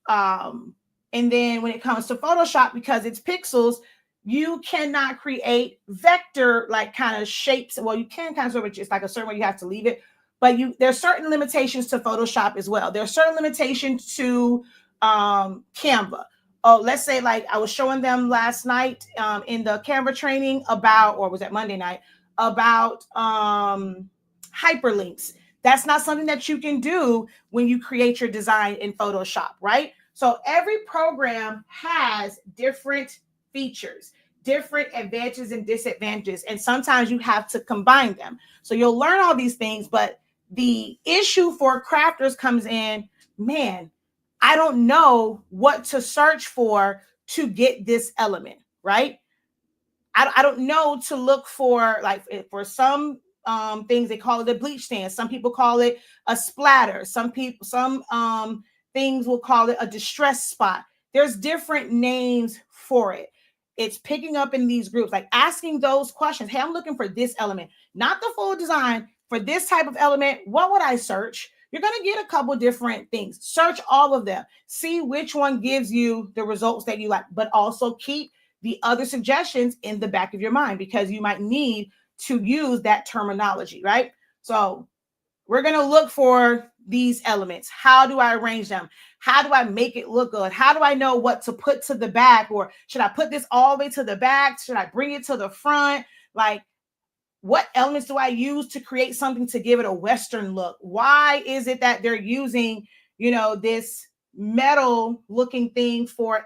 And then when it comes to Photoshop, because it's pixels, you cannot create vector like kind of shapes. Well, you can kind of sort of, just like a certain way you have to leave it, but there's certain limitations to Photoshop as well. There's certain limitations to Canva. Oh, let's say, like I was showing them last night in the Canva training about, or was that Monday night, about hyperlinks. That's not something that you can do when you create your design in Photoshop, right? So every program has different features, different advantages and disadvantages, and sometimes you have to combine them. So you'll learn all these things, but the issue for crafters comes in, man, I don't know what to search for to get this element, right? I don't know to look for, like, for some things, they call it a bleach stand. Some people call it a splatter. Some things will call it a distress spot. There's different names for it. It's picking up in these groups, like asking those questions. Hey, I'm looking for this element, not the full design. For this type of element, what would I search? You're going to get a couple different things. Search all of them. See which one gives you the results that you like, but also keep the other suggestions in the back of your mind, because you might need to use that terminology, right? So we're going to look for these elements. How do I arrange them? How do I make it look good? How do I know what to put to the back? Or should I put this all the way to the back? Should I bring it to the front? Like, what elements do I use to create something to give it a Western look? Why is it that they're using, this metal looking thing for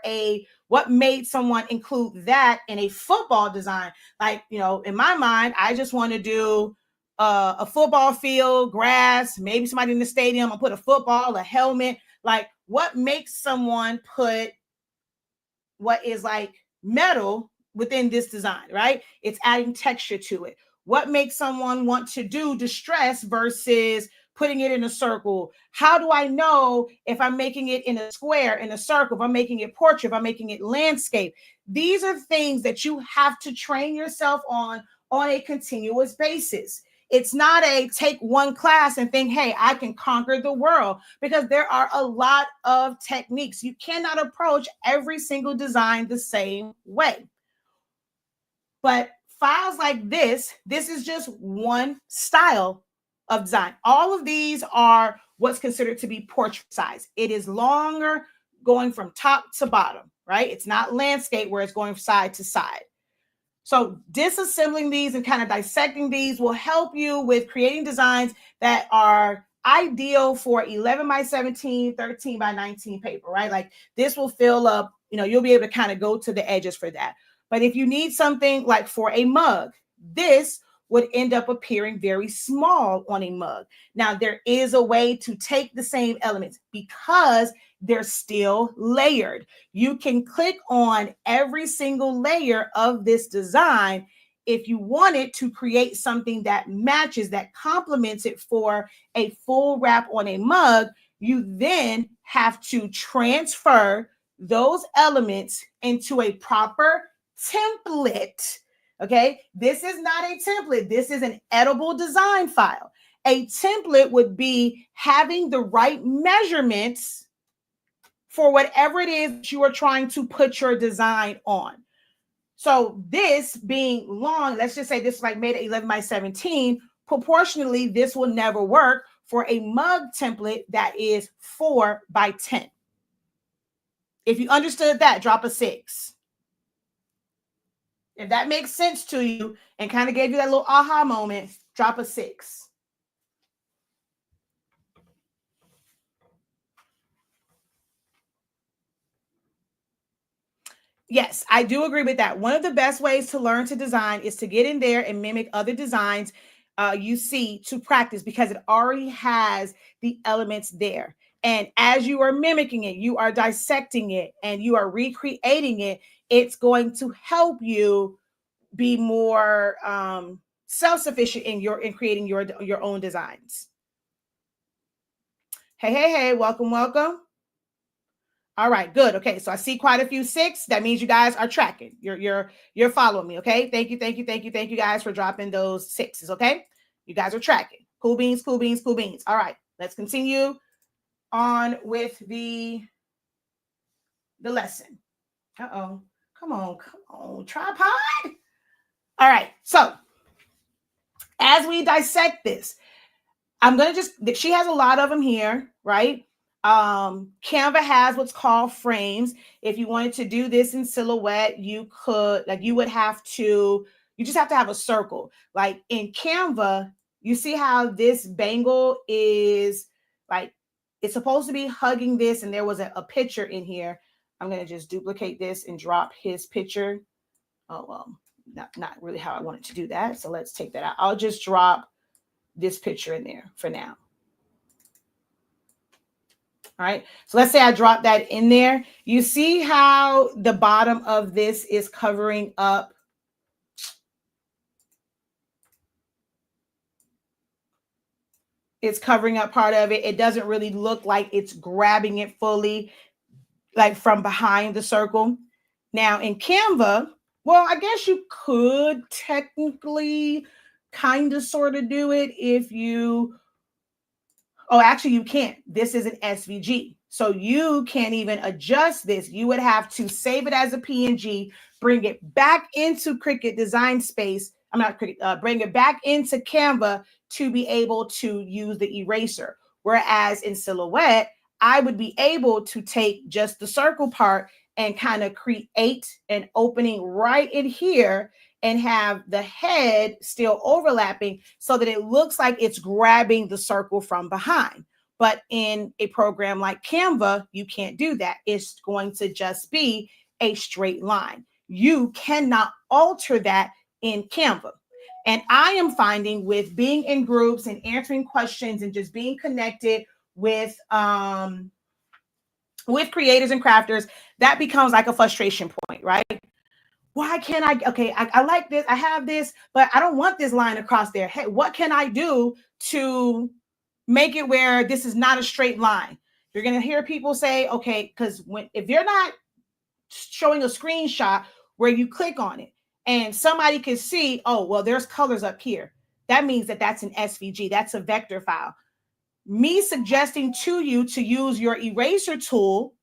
what made someone include that in a football design? Like, in my mind, I just want to do a football field, grass, maybe somebody in the stadium. I'll put a football, a helmet. Like, what makes someone put what is like metal within this design, right? It's adding texture to it. What makes someone want to do distress versus putting it in a circle? How do I know if I'm making it in a square, in a circle, if I'm making it portrait, if I'm making it landscape? These are things that you have to train yourself on a continuous basis. It's not a take one class and think, hey, I can conquer the world, because there are a lot of techniques. You cannot approach every single design the same way. But files like this is just one style of design. All of these are what's considered to be portrait size. It is longer going from top to bottom, right? It's not landscape where it's going side to side. So disassembling these and kind of dissecting these will help you with creating designs that are ideal for 11 by 17, 13 by 19 paper, right? Like this will fill up, you'll be able to kind of go to the edges for that. But if you need something like for a mug, this would end up appearing very small on a mug. Now, there is a way to take the same elements because they're still layered. You can click on every single layer of this design if you wanted to create something that matches, that complements it for a full wrap on a mug. You then have to transfer those elements into a proper template. Okay, this is not a template. This is an editable design file. A template would be having the right measurements for whatever it is that you are trying to put your design on. So this being long, let's just say this is like made at 11 by 17, proportionally, this will never work for a mug template that is 4 by 10. If you understood that, drop a 6. If that makes sense to you and kind of gave you that little aha moment, drop a 6. Yes, I do agree with that. One of the best ways to learn to design is to get in there and mimic other designs you see to practice, because it already has the elements there. And as you are mimicking it, you are dissecting it and you are recreating it. It's going to help you be more self-sufficient in creating your own designs. Hey, welcome. All right, good. Okay, so I see quite a few 6. That means you guys are tracking. You're following me. Okay, thank you guys for dropping those 6s. Okay, you guys are tracking. Cool beans. All right, let's continue on with the lesson. Come on, tripod. All right, so as we dissect this, I'm going to she has a lot of them here, right? Canva has what's called frames. If you wanted to do this in silhouette, you could, you just have to have a circle. Like in Canva, you see how this bangle is like, it's supposed to be hugging this, and there was a picture in here. I'm going to just duplicate this and drop his picture. Oh, well, not really how I wanted to do that. So let's take that out. I'll just drop this picture in there for now. All right, so let's say I drop that in there. You see how the bottom of this is covering up. It's covering up part of it. It doesn't really look like it's grabbing it fully, like from behind the circle. Now in Canva, well, I guess you could technically kind of sort of do it if you, oh, actually you can't. This is an SVG. So you can't even adjust this. You would have to save it as a PNG, bring it back into Cricut Design Space. I'm not Cricut, bring it back into Canva to be able to use the eraser. Whereas in Silhouette, I would be able to take just the circle part and kind of create an opening right in here and have the head still overlapping so that it looks like it's grabbing the circle from behind. But in a program like Canva, you can't do that. It's going to just be a straight line. You cannot alter that in Canva. And I am finding with being in groups and answering questions and just being connected with creators and crafters, that becomes like a frustration point, right? Why can't I like this, I have this, but I don't want this line across there. Hey, what can I do to make it where this is not a straight line? You're going to hear people say, okay, because if you're not showing a screenshot where you click on it and somebody can see, oh, well, there's colors up here. That means that that's an SVG. That's a vector file. Me suggesting to you to use your eraser tool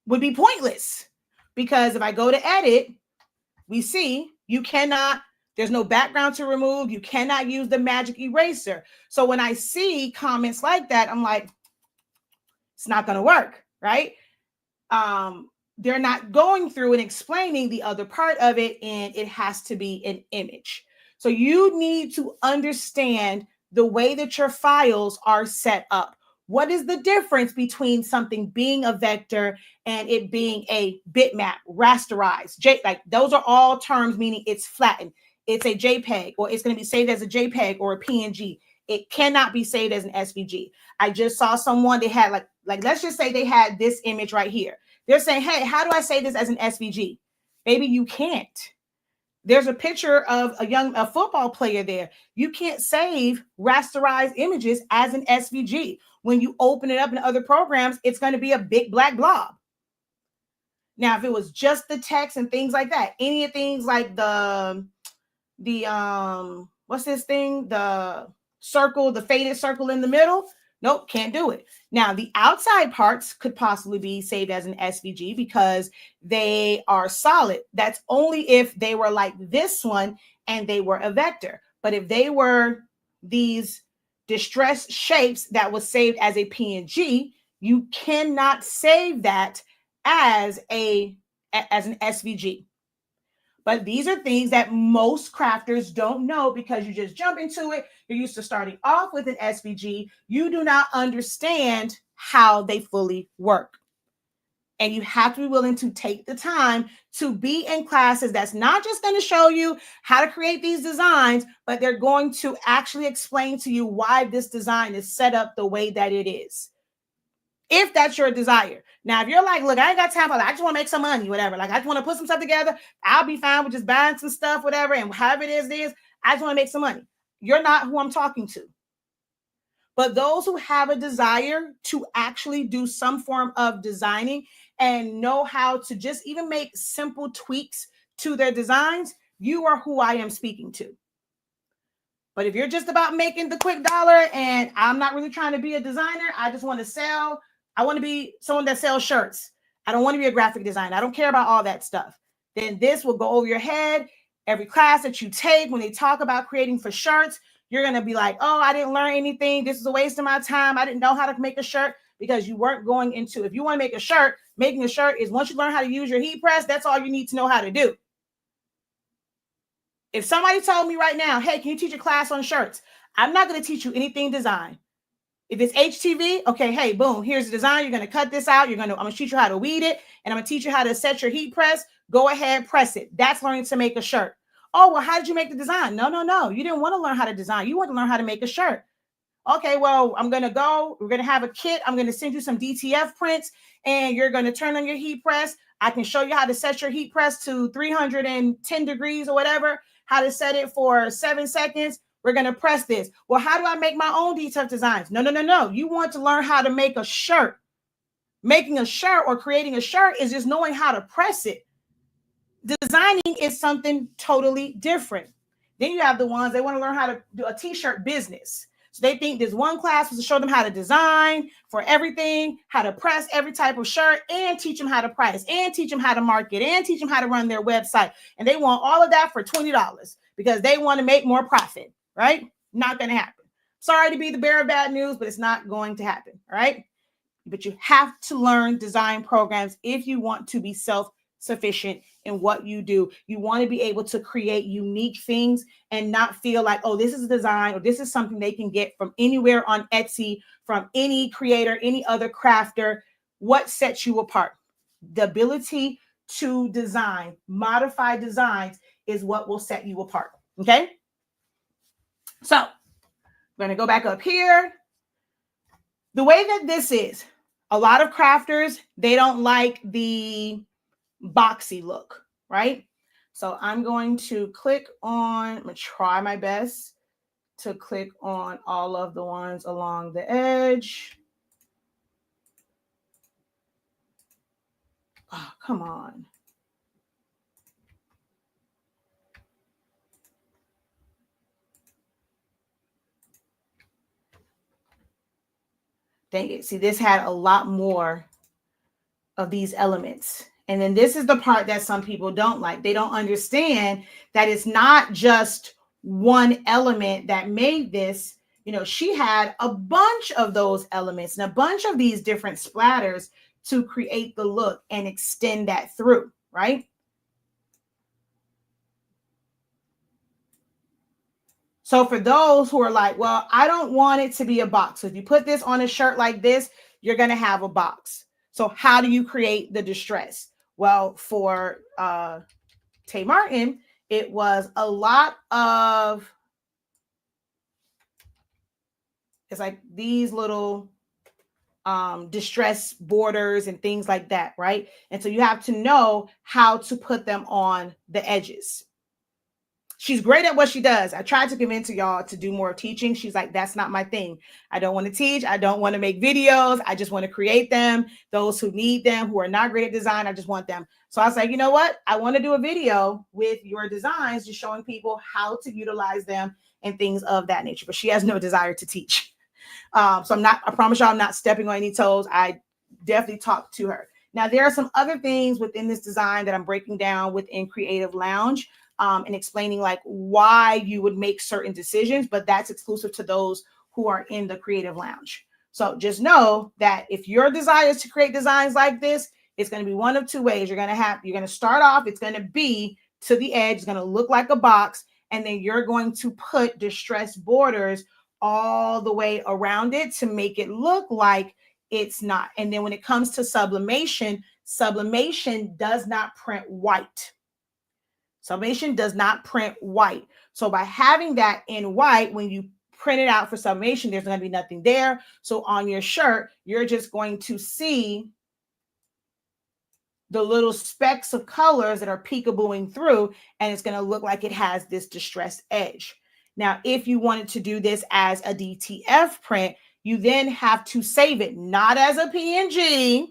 would be pointless, because if I go to edit, we see you cannot, there's no background to remove. You cannot use the magic eraser. So when I see comments like that, I'm like, it's not going to work, right? They're not going through and explaining the other part of it, and it has to be an image. So you need to understand the way that your files are set up. What is the difference between something being a vector and it being a bitmap, rasterized? Like those are all terms meaning it's flattened. It's a JPEG, or it's going to be saved as a JPEG or a PNG. It cannot be saved as an SVG. I just saw someone, they had like let's just say they had this image right here. They're saying, hey, how do I save this as an SVG? Maybe you can't. There's a picture of a football player there. You can't save rasterized images as an SVG. When you open it up in other programs, it's going to be a big black blob. Now, if it was just the text and things like that, any of things like the what's this thing? The circle, the faded circle in the middle. Nope, can't do it. Now, the outside parts could possibly be saved as an SVG because they are solid. That's only if they were like this one and they were a vector. But if they were these distressed shapes that was saved as a PNG, you cannot save that as an SVG. But these are things that most crafters don't know because you just jump into it. You're used to starting off with an SVG. You do not understand how they fully work. And you have to be willing to take the time to be in classes that's not just going to show you how to create these designs, but they're going to actually explain to you why this design is set up the way that it is. If that's your desire. Now, if you're like, look, I ain't got time for that. I just want to make some money, whatever. Like, I just want to put some stuff together. I'll be fine with just buying some stuff, whatever. And however it is, I just want to make some money. You're not who I'm talking to. But those who have a desire to actually do some form of designing and know how to just even make simple tweaks to their designs, you are who I am speaking to. But if you're just about making the quick dollar and I'm not really trying to be a designer, I just want to sell. I want to be someone that sells shirts. I don't want to be a graphic designer. I don't care about all that stuff. Then this will go over your head. Every class that you take, when they talk about creating for shirts, you're going to be like, oh, I didn't learn anything. This is a waste of my time. I didn't know how to make a shirt, because you weren't going into, if you want to make a shirt, making a shirt is once you learn how to use your heat press, that's all you need to know how to do. If somebody told me right now, hey, can you teach a class on shirts? I'm not going to teach you anything design. If it's HTV, okay, hey, boom, here's the design. You're going to cut this out. I'm going to teach you how to weed it, and I'm going to teach you how to set your heat press. Go ahead, press it. That's learning to make a shirt. Oh, well, how did you make the design? No. You didn't want to learn how to design. You want to learn how to make a shirt. Okay, well, we're going to have a kit. I'm going to send you some DTF prints, and you're going to turn on your heat press. I can show you how to set your heat press to 310 degrees or whatever, how to set it for 7 seconds. We're going to press this. Well, how do I make my own DTF designs? No. You want to learn how to make a shirt. Making a shirt or creating a shirt is just knowing how to press it. Designing is something totally different. Then you have the ones, they want to learn how to do a t-shirt business. So they think this one class was to show them how to design for everything, how to press every type of shirt, and teach them how to price, and teach them how to market, and teach them how to run their website. And they want all of that for $20 because they want to make more profit, right? Not going to happen. Sorry to be the bearer of bad news, but it's not going to happen, all right? But you have to learn design programs if you want to be self-sufficient in what you do. You want to be able to create unique things and not feel like, oh, this is a design or this is something they can get from anywhere on Etsy, from any creator, any other crafter. What sets you apart? The ability to design, modify designs is what will set you apart, okay? So I'm going to go back up here. The way that this is, a lot of crafters, they don't like the boxy look, right? So I'm going to click on, I'm going to try my best to click on all of the ones along the edge. Oh, come on. Dang it. See, this had a lot more of these elements. And then this is the part that some people don't like. They don't understand that it's not just one element that made this. You know, she had a bunch of those elements and a bunch of these different splatters to create the look and extend that through, right? So for those who are like, well, I don't want it to be a box. So if you put this on a shirt like this, you're going to have a box. So how do you create the distress? Well, for Tay Martin, it was a lot of, it's like these little distress borders and things like that, right? And so you have to know how to put them on the edges. She's great at what she does. I tried to convince y'all to do more teaching. She's like, that's not my thing. I don't want to teach. I don't want to make videos. I just want to create them. Those who need them, who are not great at design, I just want them. So I was like, you know what? I want to do a video with your designs, just showing people how to utilize them and things of that nature. But she has no desire to teach. So I promise y'all I'm not stepping on any toes. I definitely talked to her. Now, there are some other things within this design that I'm breaking down within Creative Lounge. And explaining like why you would make certain decisions, but that's exclusive to those who are in the Creative Lounge. So just know that if your desire is to create designs like this, it's going to be one of two ways. You're going to start off, it's going to be to the edge, it's going to look like a box, and then you're going to put distressed borders all the way around it to make it look like it's not. And then when it comes to sublimation, sublimation does not print white. Sublimation does not print white. So by having that in white, when you print it out for sublimation, there's going to be nothing there. So on your shirt, you're just going to see the little specks of colors that are peekabooing through, and it's going to look like it has this distressed edge. Now, if you wanted to do this as a DTF print, you then have to save it, not as a PNG,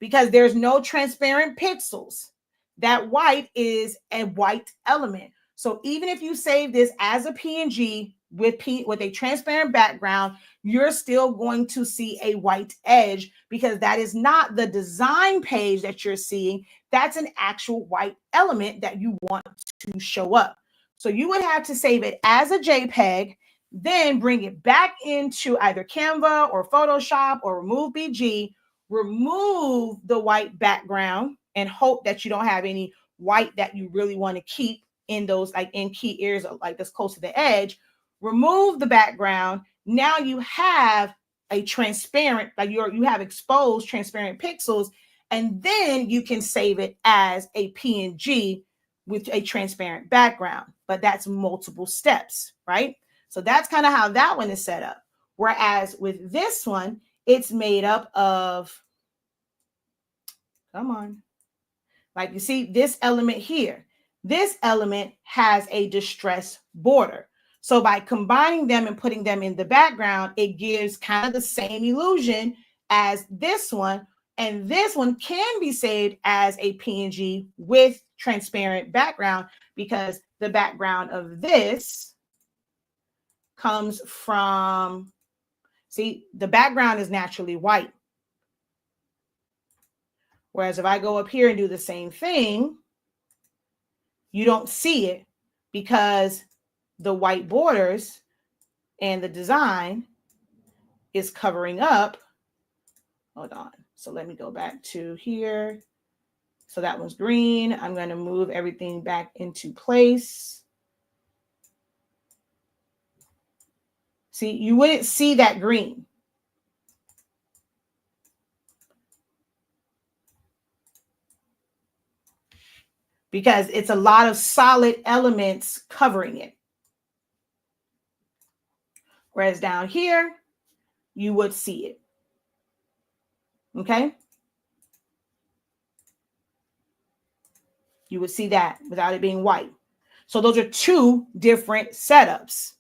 because there's no transparent pixels. That white is a white element. So even if you save this as a PNG with a transparent background, you're still going to see a white edge because that is not the design page that you're seeing. That's an actual white element that you want to show up. So you would have to save it as a JPEG, then bring it back into either Canva or Photoshop or Remove BG, remove the white background, and hope that you don't have any white that you really want to keep in those, like in key areas, like that's close to the edge. Remove the background. Now you have a transparent, like you have exposed transparent pixels, and then you can save it as a PNG with a transparent background. But that's multiple steps, right? So that's kind of how that one is set up. Whereas with this one, it's made up of, come on, like you see this element here. This element has a distress border. So by combining them and putting them in the background, it gives kind of the same illusion as this one. And this one can be saved as a PNG with transparent background because the background of this comes from, see, the background is naturally white. Whereas if I go up here and do the same thing, you don't see it because the white borders and the design is covering up. Hold on. So let me go back to here. So that one's green. I'm going to move everything back into place. See, you wouldn't see that green. Because it's a lot of solid elements covering it. Whereas down here, you would see it. Okay? You would see that without it being white. So those are two different setups.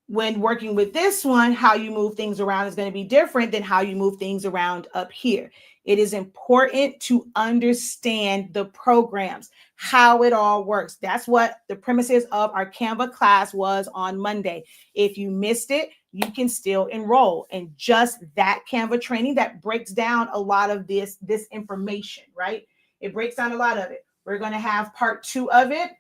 When working with this one, how you move things around is going to be different than how you move things around up here. It is important to understand the programs, how it all works. That's what the premises of our Canva class was on Monday. If you missed it, you can still enroll. And just that Canva training that breaks down a lot of this information, right? It breaks down a lot of it. We're going to have part 2 of it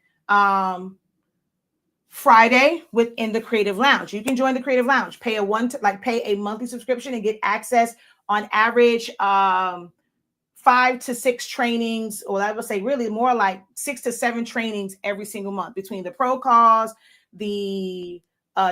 Friday within the Creative Lounge. You can join the Creative Lounge, pay a monthly subscription and get access on average 5 to 6 trainings, or I would say really more like 6 to 7 trainings every single month between the pro calls, the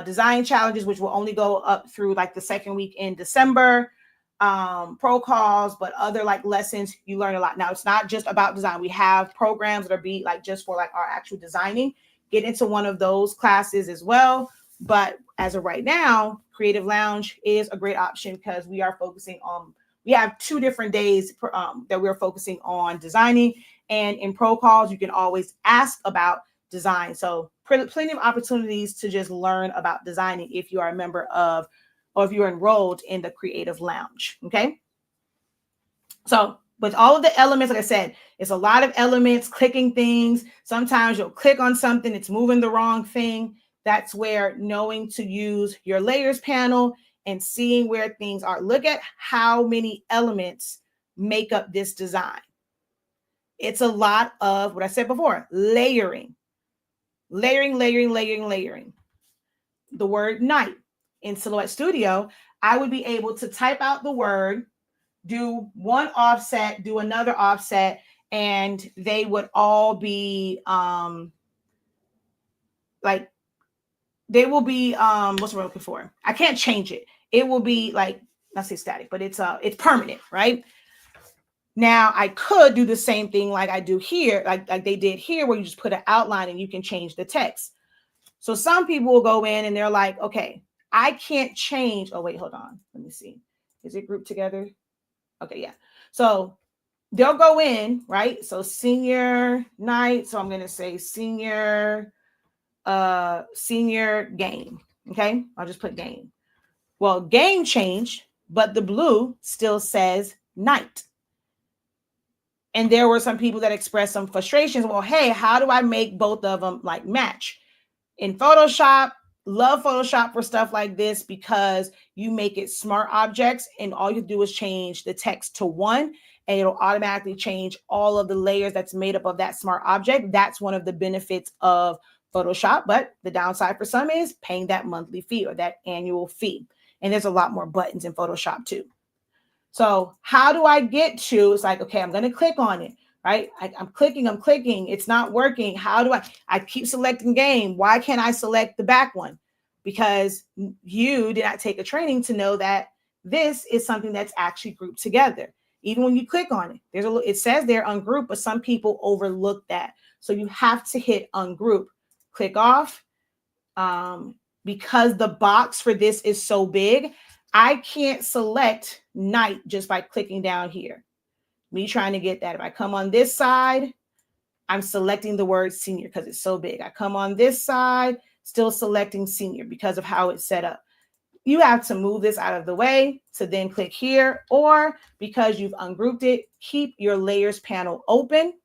design challenges, which will only go up through like the second week in December, pro calls, but other like lessons. You learn a lot. Now it's not just about design. We have programs that are like just for like our actual designing. Get into one of those classes as well. But as of right now, Creative Lounge is a great option because we are focusing on, we have 2 different days that we're focusing on designing. And in pro calls, you can always ask about design. So plenty of opportunities to just learn about designing if you are a member of, or if you're enrolled in the Creative Lounge. Okay. So with all of the elements, like I said, it's a lot of elements, clicking things. Sometimes you'll click on something, it's moving the wrong thing. That's where knowing to use your layers panel and seeing where things are. Look at how many elements make up this design. It's a lot of what I said before, layering. Layering. The word night. In Silhouette Studio, I would be able to type out the word, do one offset, do another offset, and they would all be like, they will be what's what I'm looking for? I can't change it. It will be like, not say static, but it's permanent, right? Now I could do the same thing like I do here, like they did here, where you just put an outline and you can change the text. So some people will go in and they're like, okay, I can't change. Oh, wait, hold on. Let me see. Is it grouped together? Okay, yeah. So they'll go in, right? So senior night. So I'm going to say senior game. Okay. I'll just put game. Well, game changed, but the blue still says night. And there were some people that expressed some frustrations. Well, hey, how do I make both of them like match? In Photoshop, love Photoshop for stuff like this because you make it smart objects and all you do is change the text to 1 and it'll automatically change all of the layers that's made up of that smart object. That's one of the benefits of Photoshop, but the downside for some is paying that monthly fee or that annual fee. And there's a lot more buttons in Photoshop too. So how do I get to, it's like, okay, I'm going to click on it. Right? I'm clicking. It's not working. How do I keep selecting game? Why can't I select the back one? Because you did not take a training to know that this is something that's actually grouped together. Even when you click on it, it says there ungroup, but some people overlook that. So you have to hit ungroup, click off. Because the box for this is so big, I can't select night just by clicking down here. Me trying to get that. If I come on this side, I'm selecting the word senior because it's so big. I come on this side, still selecting senior because of how it's set up. You have to move this out of the way to then click here, or because you've ungrouped it, keep your layers panel open.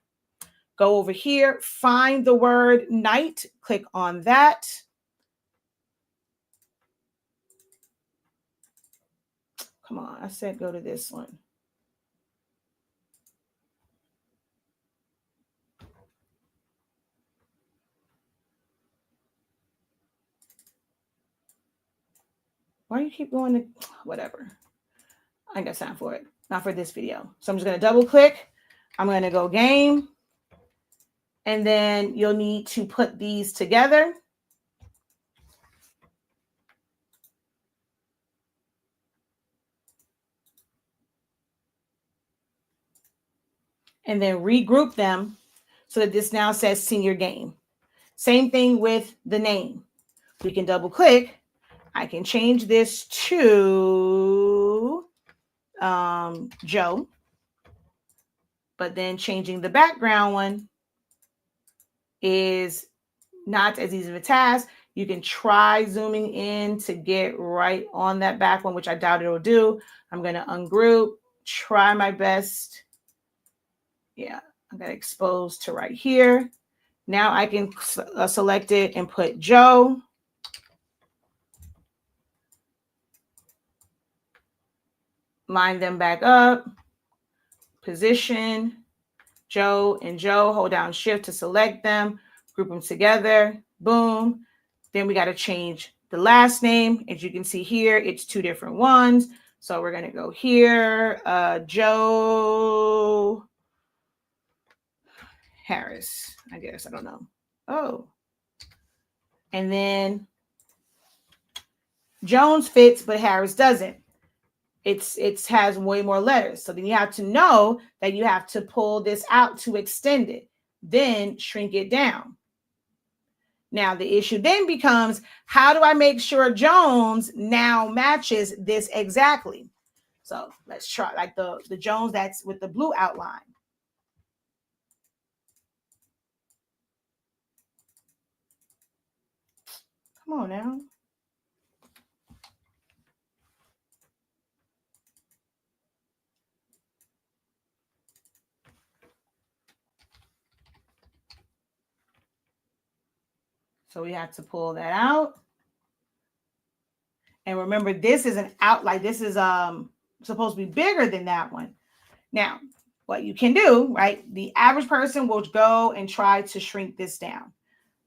Go over here, find the word night, click on that. Come on, I said go to this one. Why do you keep going to whatever? I ain't got time for it. Not for this video. So I'm just going to double click. I'm going to go game. And then you'll need to put these together. And then regroup them so that this now says senior game. Same thing with the name. We can double click. I can change this to Joe. But then changing the background one is not as easy of a task. You can try zooming in to get right on that back one, which I doubt it'll do. I'm going to ungroup, try my best. Yeah, I got exposed to right here. Now I can select it and put Joe. Line them back up. Position. Joe and Joe. Hold down Shift to select them. Group them together. Boom. Then we got to change the last name. As you can see here, it's two different ones. So we're going to go here. Joe Harris, I guess. I don't know. Oh. And then Jones fits, but Harris doesn't. It has way more letters. So then you have to know that you have to pull this out to extend it. Then shrink it down. Now the issue then becomes, how do I make sure Jones now matches this exactly? So let's try like the Jones that's with the blue outline. Come on now. So we have to pull that out. And remember, this is an outline. This is supposed to be bigger than that one. Now, what you can do, right? The average person will go and try to shrink this down.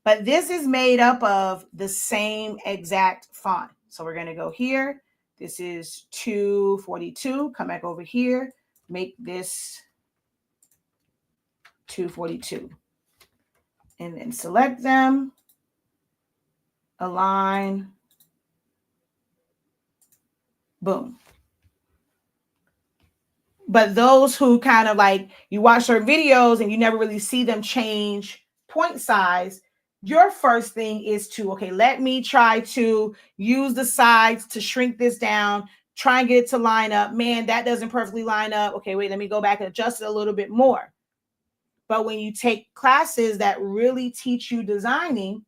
But this is made up of the same exact font. So we're going to go here. This is 242. Come back over here. Make this 242. And then select them. Align. Boom. But those who kind of like, you watch certain videos and you never really see them change point size, your first thing is to, okay, let me try to use the sides to shrink this down, try and get it to line up. Man, that doesn't perfectly line up. Okay, wait, let me go back and adjust it a little bit more. But when you take classes that really teach you designing,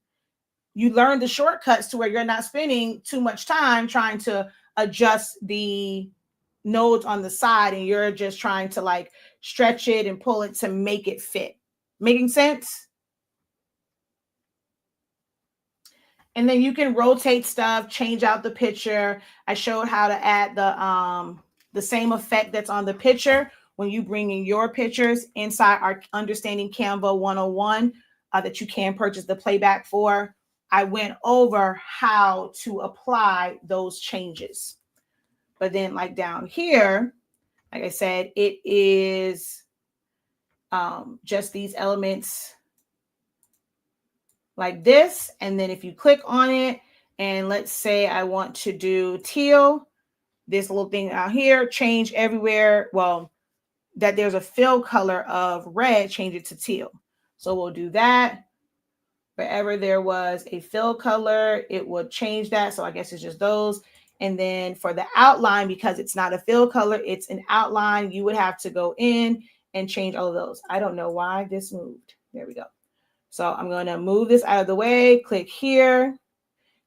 you learn the shortcuts to where you're not spending too much time trying to adjust the nodes on the side, and you're just trying to like stretch it and pull it to make it fit. Making sense? And then you can rotate stuff, change out the picture. I showed how to add the same effect that's on the picture when you bring in your pictures inside our Understanding Canva 101 that you can purchase the playback for. I went over how to apply those changes. But then like down here, like I said, it is just these elements like this. And then if you click on it, and let's say I want to do teal, this little thing out here, change everywhere. Well, that there's a fill color of red, change it to teal. So we'll do that. Wherever there was a fill color, it would change that. So I guess it's just those. And then for the outline, because it's not a fill color, it's an outline, you would have to go in and change all of those. I don't know why this moved. There we go. So I'm going to move this out of the way, click here.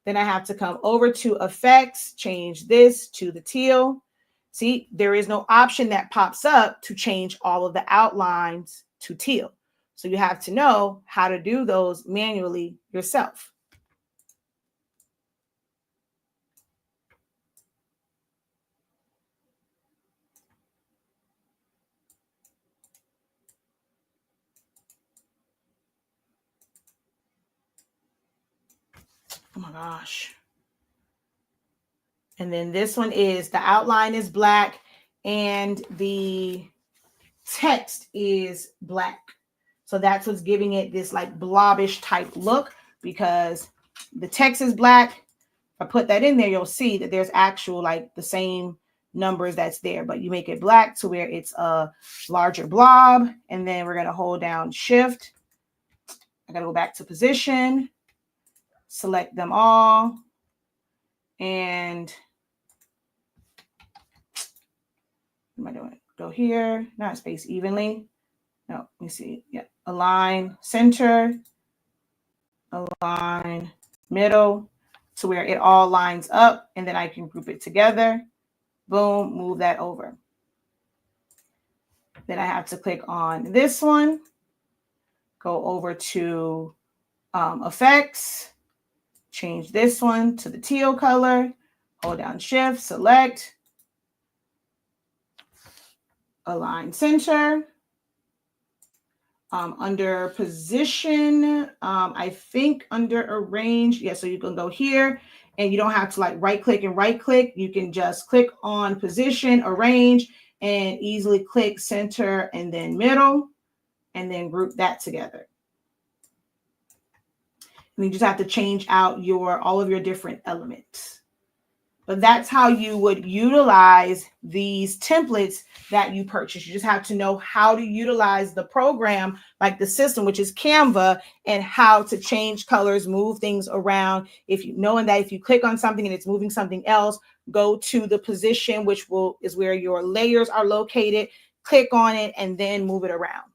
Then I have to come over to effects, change this to the teal. See, there is no option that pops up to change all of the outlines to teal. So you have to know how to do those manually yourself. my gosh. And then this one is, the outline is black and the text is black. So that's what's giving it this like blobbish type look, because the text is black. If I put that in there, you'll see that there's actual like the same numbers that's there, but you make it black to where it's a larger blob. And then we're going to hold down Shift. I got to go back to position, select them all, and what am I doing? Go here, not space evenly. No, let me see. Yeah, align center, align middle, to where it all lines up, and then I can group it together. Boom, move that over. Then I have to click on this one, go over to effects, change this one to the teal color, hold down Shift, select, align center. Under position, I think under arrange. Yeah, so you can go here and you don't have to like right click and right click. You can just click on position, arrange, and easily click center and then middle, and then group that together. And you just have to change out all of your different elements. But that's how you would utilize these templates that you purchase. You just have to know how to utilize the program, like the system, which is Canva, and how to change colors, move things around. Knowing that if you click on something and it's moving something else, go to the position, which is where your layers are located. Click on it and then move it around.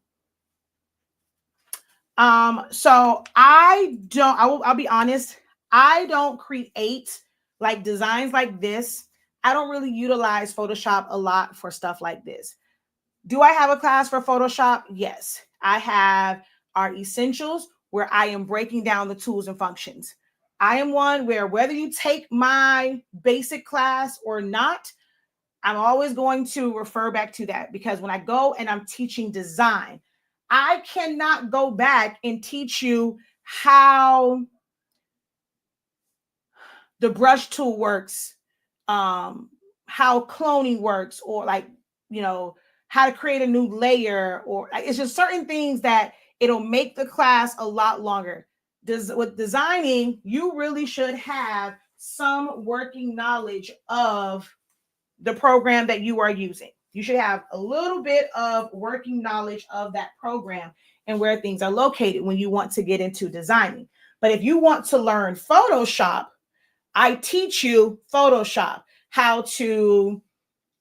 So I'll be honest, I don't create like designs like this. I don't really utilize Photoshop a lot for stuff like this. Do I have a class for Photoshop? Yes. I have our essentials where I am breaking down the tools and functions. I am one where whether you take my basic class or not, I'm always going to refer back to that, because when I go and I'm teaching design, I cannot go back and teach you how the brush tool works, how cloning works, or how to create a new layer, or it's just certain things that it'll make the class a lot longer. With designing, you really should have some working knowledge of the program that you are using. You should have a little bit of working knowledge of that program and where things are located when you want to get into designing. But if you want to learn Photoshop, I teach you Photoshop, how to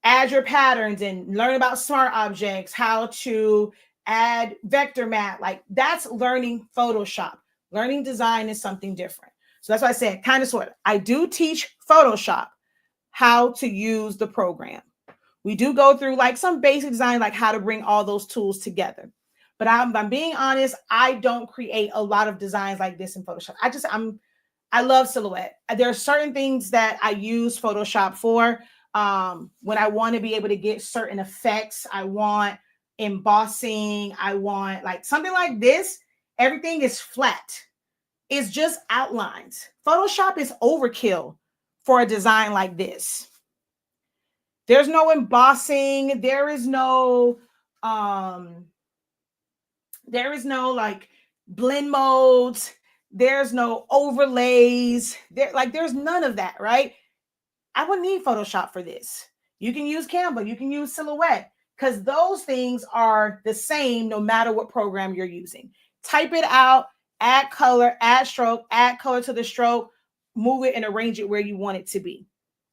add your patterns and learn about smart objects, how to add vector mat. Like, that's learning Photoshop. Learning design is something different. So that's why I said kind of sort of. I do teach Photoshop, how to use the program. We do go through like some basic design, like how to bring all those tools together. But I'm being honest, I don't create a lot of designs like this in Photoshop. I love silhouette. There are certain things that I use Photoshop for. When I want to be able to get certain effects, I want embossing, I want like something like this. Everything is flat. It's just outlines. Photoshop is overkill for a design like this. There's no embossing. There is no like blend modes. There's no overlays. There's none of that, right? I wouldn't need Photoshop for this. You can use Canva, you can use Silhouette, because those things are the same no matter what program you're using. Type it out, add color, add stroke, add color to the stroke, move it and arrange it where you want it to be.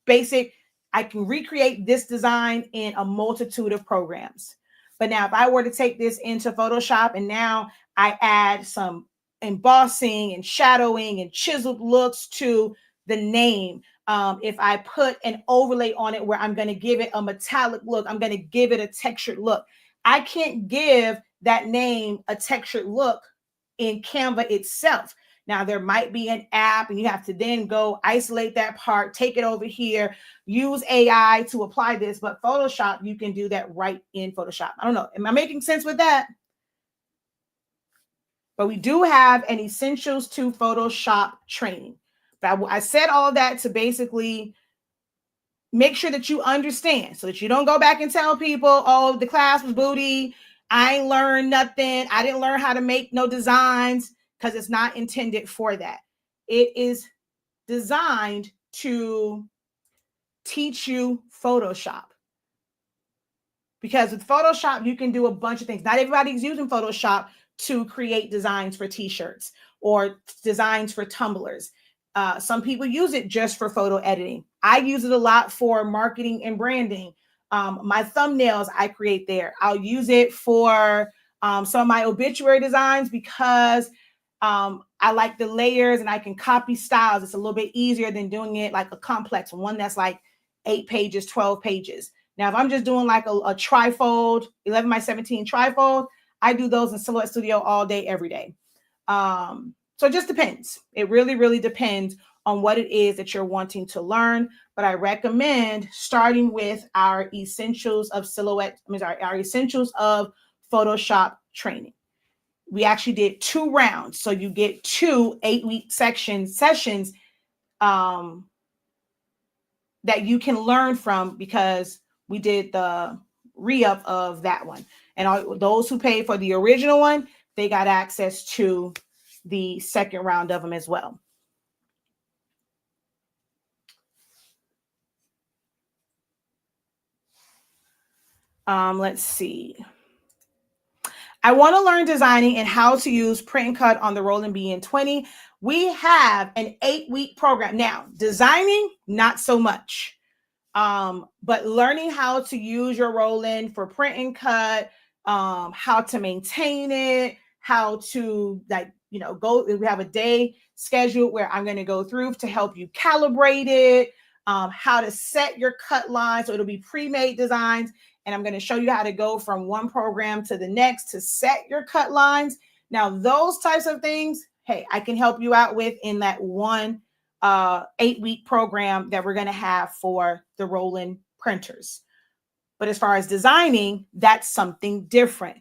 Basic. I can recreate this design in a multitude of programs. But now if I were to take this into Photoshop and now I add some embossing and shadowing and chiseled looks to the name, if I put an overlay on it where I'm going to give it a metallic look, I'm going to give it a textured look. I can't give that name a textured look in Canva itself. Now, there might be an app and you have to then go isolate that part, take it over here, use AI to apply this. But Photoshop, you can do that right in Photoshop. I don't know. Am I making sense with that? But we do have an Essentials to Photoshop training. But I said all of that to basically make sure that you understand so that you don't go back and tell people, oh, the class was booty. I ain't learned nothing. I didn't learn how to make no designs, because it's not intended for that. It is designed to teach you Photoshop. Because with Photoshop, you can do a bunch of things. Not everybody's using Photoshop to create designs for t-shirts or designs for tumblers. Some people use it just for photo editing. I use it a lot for marketing and branding. My thumbnails I create there. I'll use it for some of my obituary designs because I like the layers and I can copy styles. It's a little bit easier than doing it like a complex one that's like 8 pages, 12 pages. Now, if I'm just doing like a trifold, 11 by 17 trifold, I do those in Silhouette Studio all day, every day. So it just depends. It really, really depends on what it is that you're wanting to learn. But I recommend starting with our essentials of our essentials of Photoshop training. We actually did 2 rounds. So you get 2 8-week sessions that you can learn from, because we did the re-up of that one. And all those who paid for the original one, they got access to the second round of them as well. Let's see. I want to learn designing and how to use print and cut on the Roland BN20. We have an 8-week program. Now, designing, not so much. But learning how to use your Roland for print and cut, how to maintain it, how to go. We have a day schedule where I'm going to go through to help you calibrate it, how to set your cut line. So it'll be pre-made designs. And I'm going to show you how to go from one program to the next to set your cut lines. Now, those types of things, hey, I can help you out with in that one 8-week program that we're going to have for the Roland printers. But as far as designing, that's something different,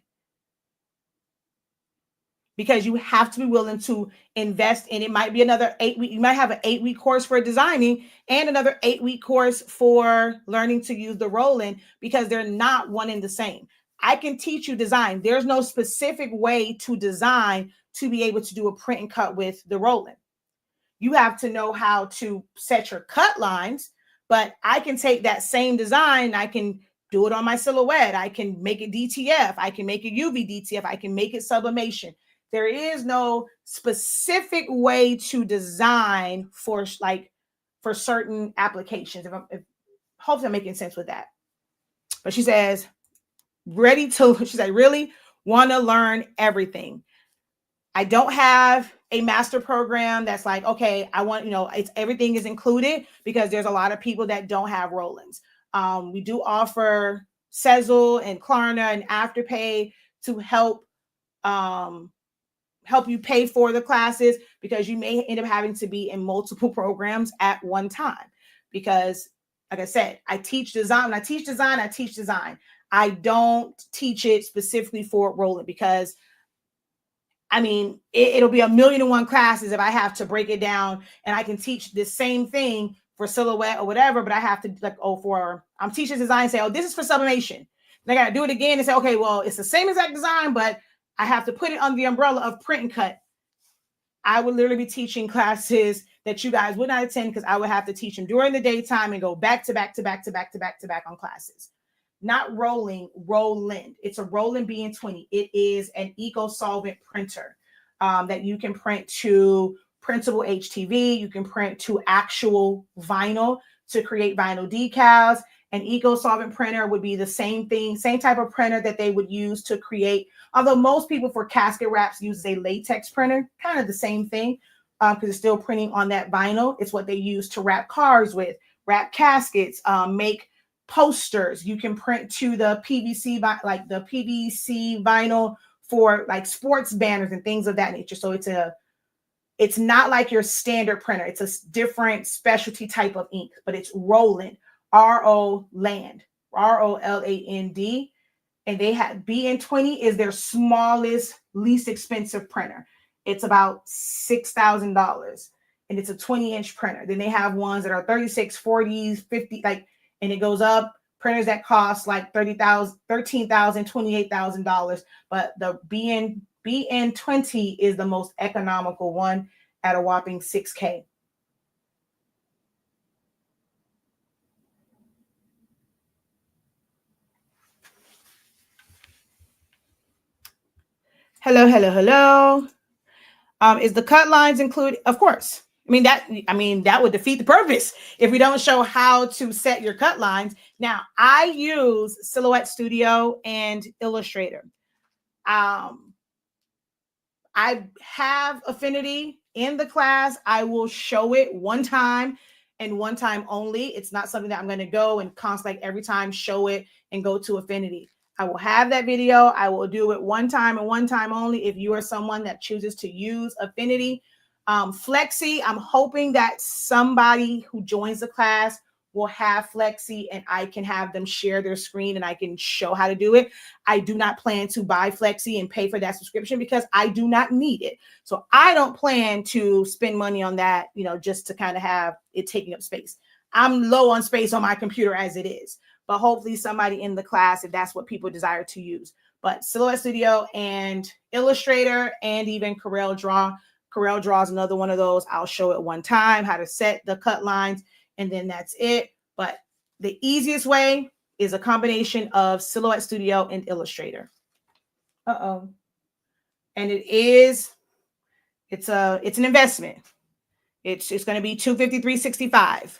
because you have to be willing to invest in it. Might be another 8-week. You might have an 8-week course for designing and another 8-week course for learning to use the Roland, because they're not one and the same. I can teach you design. There's no specific way to design to be able to do a print and cut with the Roland. You have to know how to set your cut lines, but I can take that same design. I can do it on my silhouette. I can make it DTF. I can make it UV DTF. I can make it sublimation. There is no specific way to design for certain applications. Hopefully I'm making sense with that. But she says, really want to learn everything. I don't have a master program that's like, okay, I want, it's everything is included, because there's a lot of people that don't have Rolands. We do offer Sezzle and Klarna and Afterpay to help you pay for the classes, because you may end up having to be in multiple programs at one time. Because, like I said, I teach design. When I teach design, I teach design. I don't teach it specifically for Roland, because it'll be 1,000,001 classes if I have to break it down, and I can teach the same thing for silhouette or whatever, but I have to I'm teaching design, say, this is for sublimation. Then I got to do it again and say, okay, well, it's the same exact design, but I have to put it under the umbrella of print and cut. I would literally be teaching classes that you guys would not attend, because I would have to teach them during the daytime and go back to back on classes. Not Roland. It's a Roland BN20. It is an eco-solvent printer that you can print to printable HTV. You can print to actual vinyl to create vinyl decals. An eco-solvent printer would be the same thing, same type of printer that they would use to create, although most people for casket wraps use a latex printer, kind of the same thing, because it's still printing on that vinyl. It's what they use to wrap cars with, wrap caskets, make posters. You can print to the PVC, like the PVC vinyl for like sports banners and things of that nature. So it's not like your standard printer. It's a different specialty type of ink, but it's Roland, Roland, ROLAND. And they have BN20 is their smallest, least expensive printer. It's about $6,000. and it's a 20-inch printer. Then they have ones that are 36, 40s, 50, like, and it goes up. Printers that cost like $13,000, $28,000. But the BN20 is the most economical one at a whopping $6K. Hello, hello, hello. Is the cut lines included? Of course. I mean, that would defeat the purpose if we don't show how to set your cut lines. Now, I use Silhouette Studio and Illustrator. I have Affinity in the class. I will show it one time and one time only. It's not something that I'm going to go and constantly every time show it and go to Affinity. I will have that video. I will do it one time and one time only. If you are someone that chooses to use Affinity, Flexi, I'm hoping that somebody who joins the class will have Flexi and I can have them share their screen and I can show how to do it. I do not plan to buy Flexi and pay for that subscription because I do not need it. So I don't plan to spend money on that, just to kind of have it taking up space. I'm low on space on my computer as it is, but hopefully somebody in the class, if that's what people desire to use. But Silhouette Studio and Illustrator and even Corel Draw. Corel Draw is another one of those. I'll show it one time, how to set the cut lines, and then that's it. But the easiest way is a combination of Silhouette Studio and Illustrator. And it's an investment. It's going to be $253.65.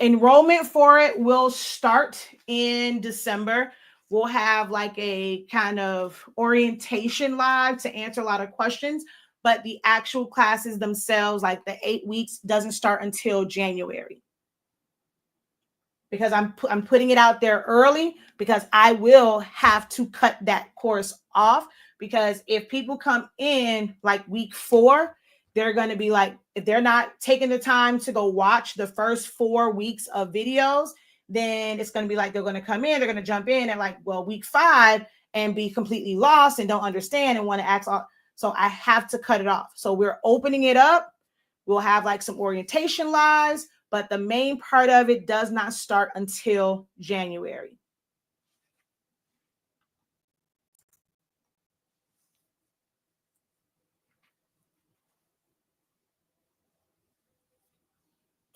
Enrollment for it will start in December. We'll have like a kind of orientation live to answer a lot of questions, but the actual classes themselves, like the 8 weeks, doesn't start until January. Because I'm putting it out there early because I will have to cut that course off, because if people come in like week 4, they're going to be like, if they're not taking the time to go watch the first 4 weeks of videos, then it's going to be like, they're going to come in, they're going to jump in and like, well, week 5 and be completely lost and don't understand and want to ask. So I have to cut it off. So we're opening it up. We'll have like some orientation lives, but the main part of it does not start until January.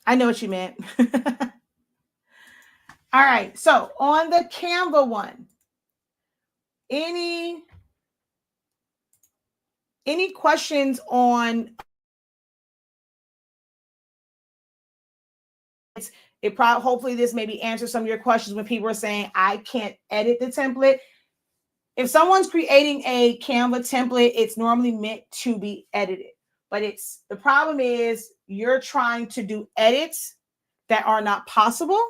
I know what you meant. All right. So on the Canva one, any questions on it? Hopefully this maybe answers some of your questions when people are saying, I can't edit the template. If someone's creating a Canva template, it's normally meant to be edited. But the problem is you're trying to do edits that are not possible,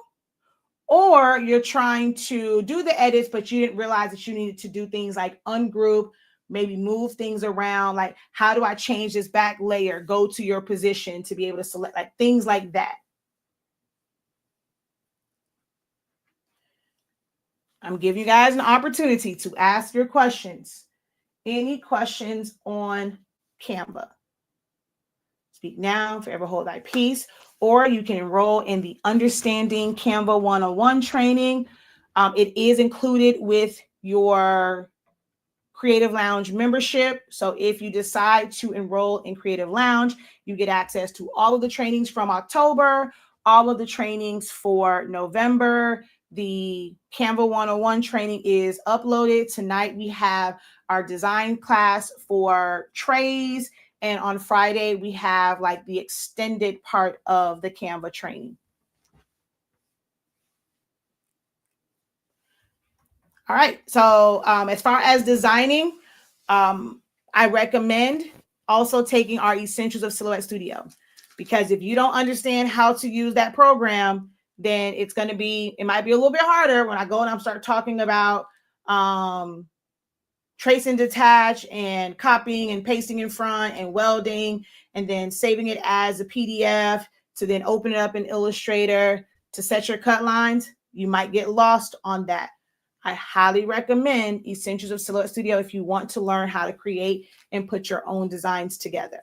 or you're trying to do the edits, but you didn't realize that you needed to do things like ungroup, maybe move things around. Like, how do I change this back layer? Go to your position to be able to select, like things like that. I'm giving you guys an opportunity to ask your questions. Any questions on Canva? Speak now, forever hold thy peace. Or you can enroll in the Understanding Canva 101 training. It is included with your Creative Lounge membership. So if you decide to enroll in Creative Lounge, you get access to all of the trainings from October, all of the trainings for November. The Canva 101 training is uploaded. Tonight we have our design class for trays. And on Friday, we have like the extended part of the Canva training. All right. So as far as designing, I recommend also taking our Essentials of Silhouette Studio, because if you don't understand how to use that program, then it might be a little bit harder when I go and I start talking about trace and detach and copying and pasting in front and welding and then saving it as a PDF to then open it up in Illustrator to set your cut lines. You might get lost on that. I highly recommend Essentials of Silhouette Studio if you want to learn how to create and put your own designs together.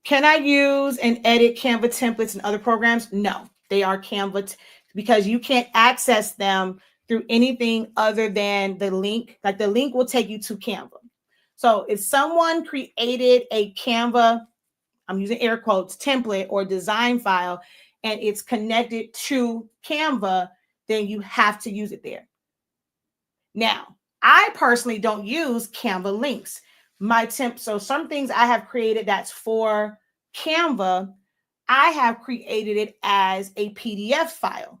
Can I use and edit Canva templates in other programs? No, they are Canva because you can't access them through anything other than the link. Like the link will take you to Canva. So if someone created a Canva, I'm using air quotes, template or design file, and it's connected to Canva, then you have to use it there. Now, I personally don't use Canva links. So some things I have created that's for Canva, I have created it as a PDF file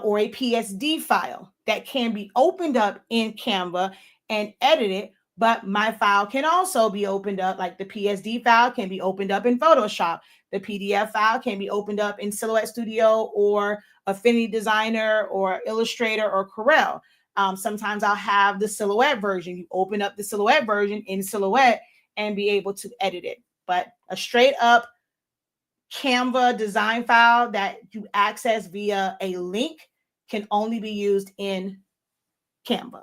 or a PSD file that can be opened up in Canva and edited. But my file can also be opened up, like the PSD file can be opened up in Photoshop. The PDF file can be opened up in Silhouette Studio or Affinity Designer or Illustrator or Corel. Sometimes I'll have the Silhouette version. You open up the Silhouette version in Silhouette and be able to edit it. But a straight up Canva design file that you access via a link can only be used in Canva.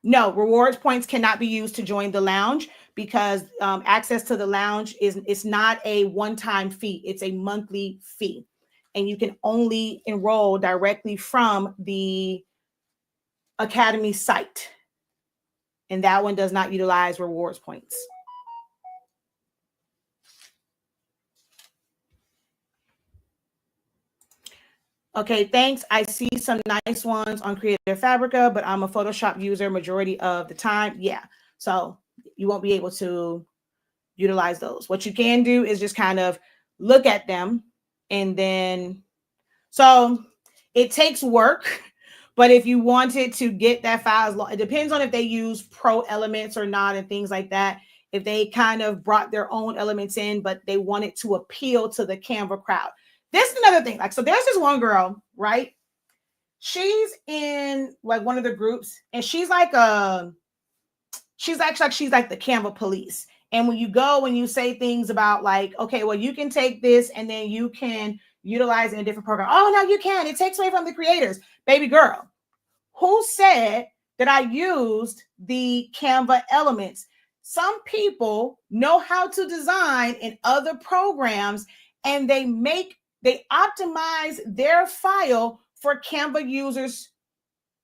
No, rewards points cannot be used to join the lounge because access to the lounge it's not a one-time fee. It's a monthly fee. And you can only enroll directly from the Academy site. And that one does not utilize rewards points. Okay, thanks. I see some nice ones on Creative Fabrica, but I'm a Photoshop user majority of the time. Yeah, so you won't be able to utilize those. What you can do is just kind of look at them and then, so it takes work, but if you wanted to get that file, it depends on if they use pro elements or not and things like that. If they kind of brought their own elements in, but they wanted to appeal to the Canva crowd. This is another thing. Like, so there's this one girl, right? She's in like one of the groups and she's like she's like the Canva police. And when you go and you say things about like, okay, well, you can take this and then you can utilize it in a different program. Oh, no, you can. It takes away from the creators. Baby girl, who said that I used the Canva elements? Some people know how to design in other programs and they optimize their file for Canva users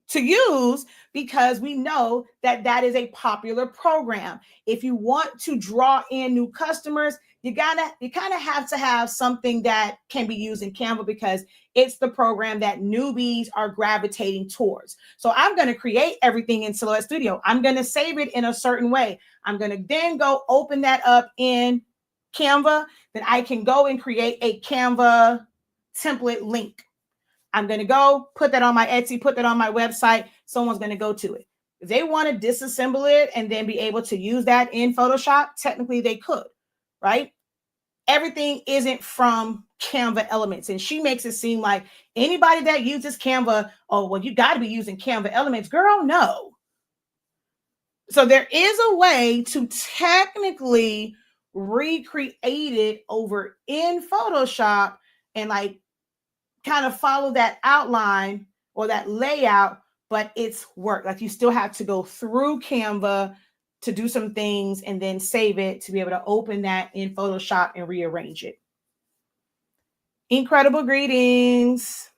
to use because we know that that is a popular program. If you want to draw in new customers, you kind of have to have something that can be used in Canva because it's the program that newbies are gravitating towards. So I'm going to create everything in Silhouette Studio. I'm going to save it in a certain way. I'm going to then go open that up in Canva. Then I can go and create a Canva template link. I'm going to go put that on my Etsy, put that on my website. Someone's going to go to it. If they want to disassemble it and then be able to use that in Photoshop, technically they could, right? Everything isn't from Canva elements. And she makes it seem like anybody that uses Canva, oh, well, you got to be using Canva elements. Girl, no. So there is a way to technically recreate it over in Photoshop and like kind of follow that outline or that layout, but it's work. Like you still have to go through Canva to do some things and then save it to be able to open that in Photoshop and rearrange it. Incredible greetings.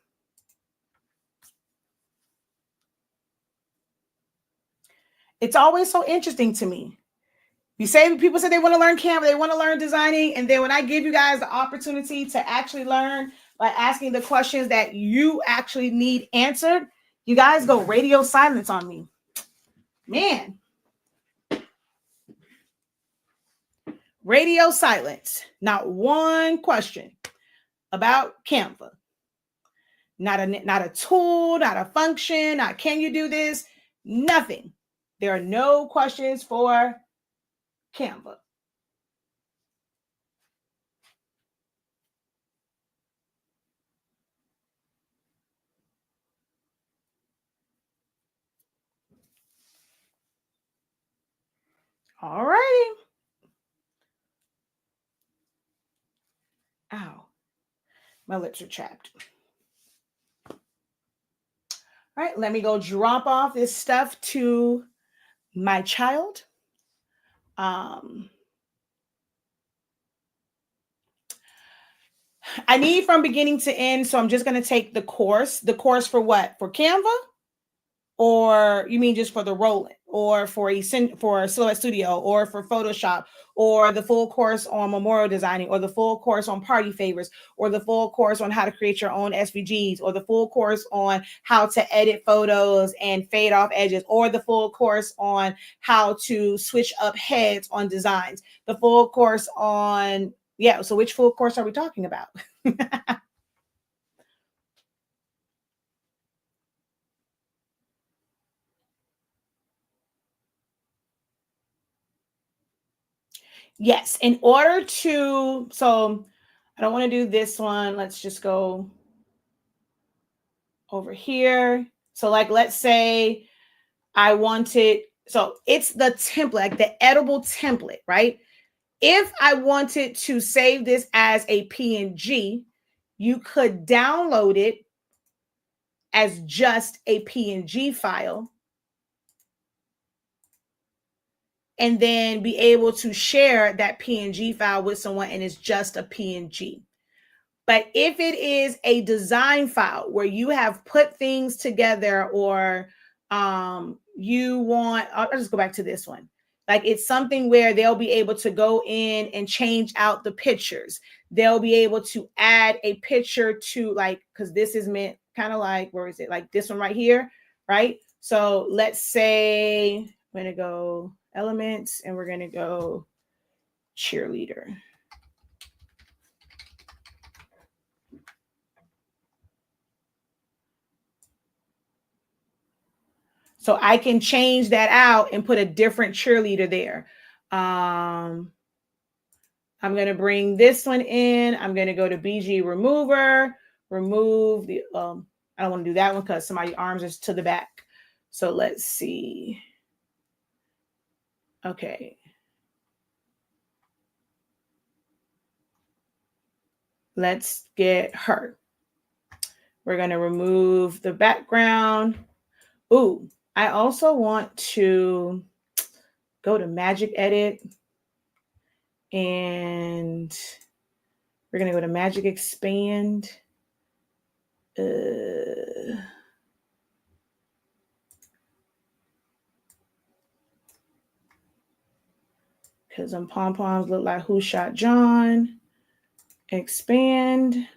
It's always so interesting to me. You say people say they want to learn Canva, they want to learn designing, and then when I give you guys the opportunity to actually learn by asking the questions that you actually need answered, you guys go radio silence on me. Man. Radio silence. Not one question about Canva. Not a tool, not a function, not can you do this? Nothing. There are no questions for Canva. All righty. Ow. My lips are chapped. All right, let me go drop off this stuff to my child. I need from beginning to end, so I'm just going to take the course. The course for what? For Canva? Or you mean just for the rolling, or for Silhouette Studio, or for Photoshop, or the full course on memorial designing, or the full course on party favors, or the full course on how to create your own SVGs, or the full course on how to edit photos and fade off edges, or the full course on how to switch up heads on designs, the full course on, yeah, so which full course are we talking about? Yes, in order to, so I don't want to do this one. Let's just go over here. So like, let's say I wanted, so it's the template, like the editable template, right? If I wanted to save this as a PNG, you could download it as just a PNG file and then be able to share that PNG file with someone and it's just a PNG. But if it is a design file where you have put things together, or you want, I'll just go back to this one. Like it's something where they'll be able to go in and change out the pictures. They'll be able to add a picture to, like, because this is meant kind of like, where is it? Like this one right here, right? So let's say I'm going to go elements and we're going to go cheerleader. So I can change that out and put a different cheerleader there. I'm going to bring this one in. I'm going to go to BG remover, remove the, I don't want to do that one because somebody's arms is to the back. So let's see. Okay. Let's get her. We're going to remove the background. Ooh, I also want to go to Magic Edit, and we're going to go to Magic Expand. Because them pom-poms look like Who Shot John. Expand.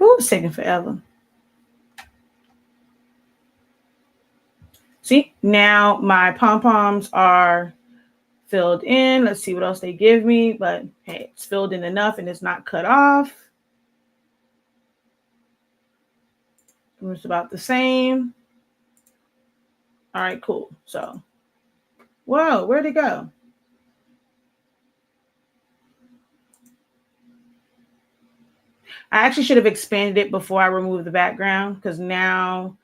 Ooh, it's taking forever. See, now my pom-poms are filled in. Let's see what else they give me. But hey, it's filled in enough and it's not cut off. It's about the same. All right, cool. So, whoa, where'd it go? I actually should have expanded it before I removed the background, because now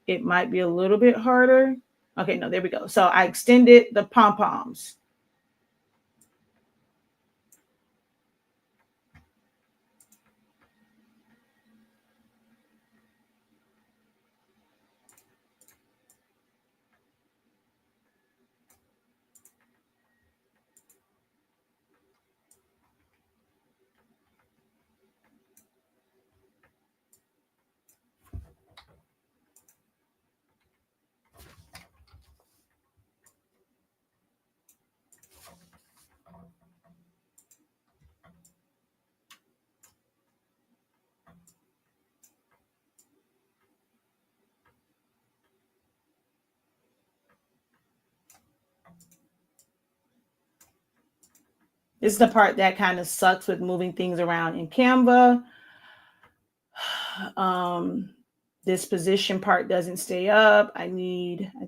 it might be a little bit harder. Okay, no, there we go. So I extended the pom-poms. This is the part that kind of sucks with moving things around in Canva. This position part doesn't stay up. I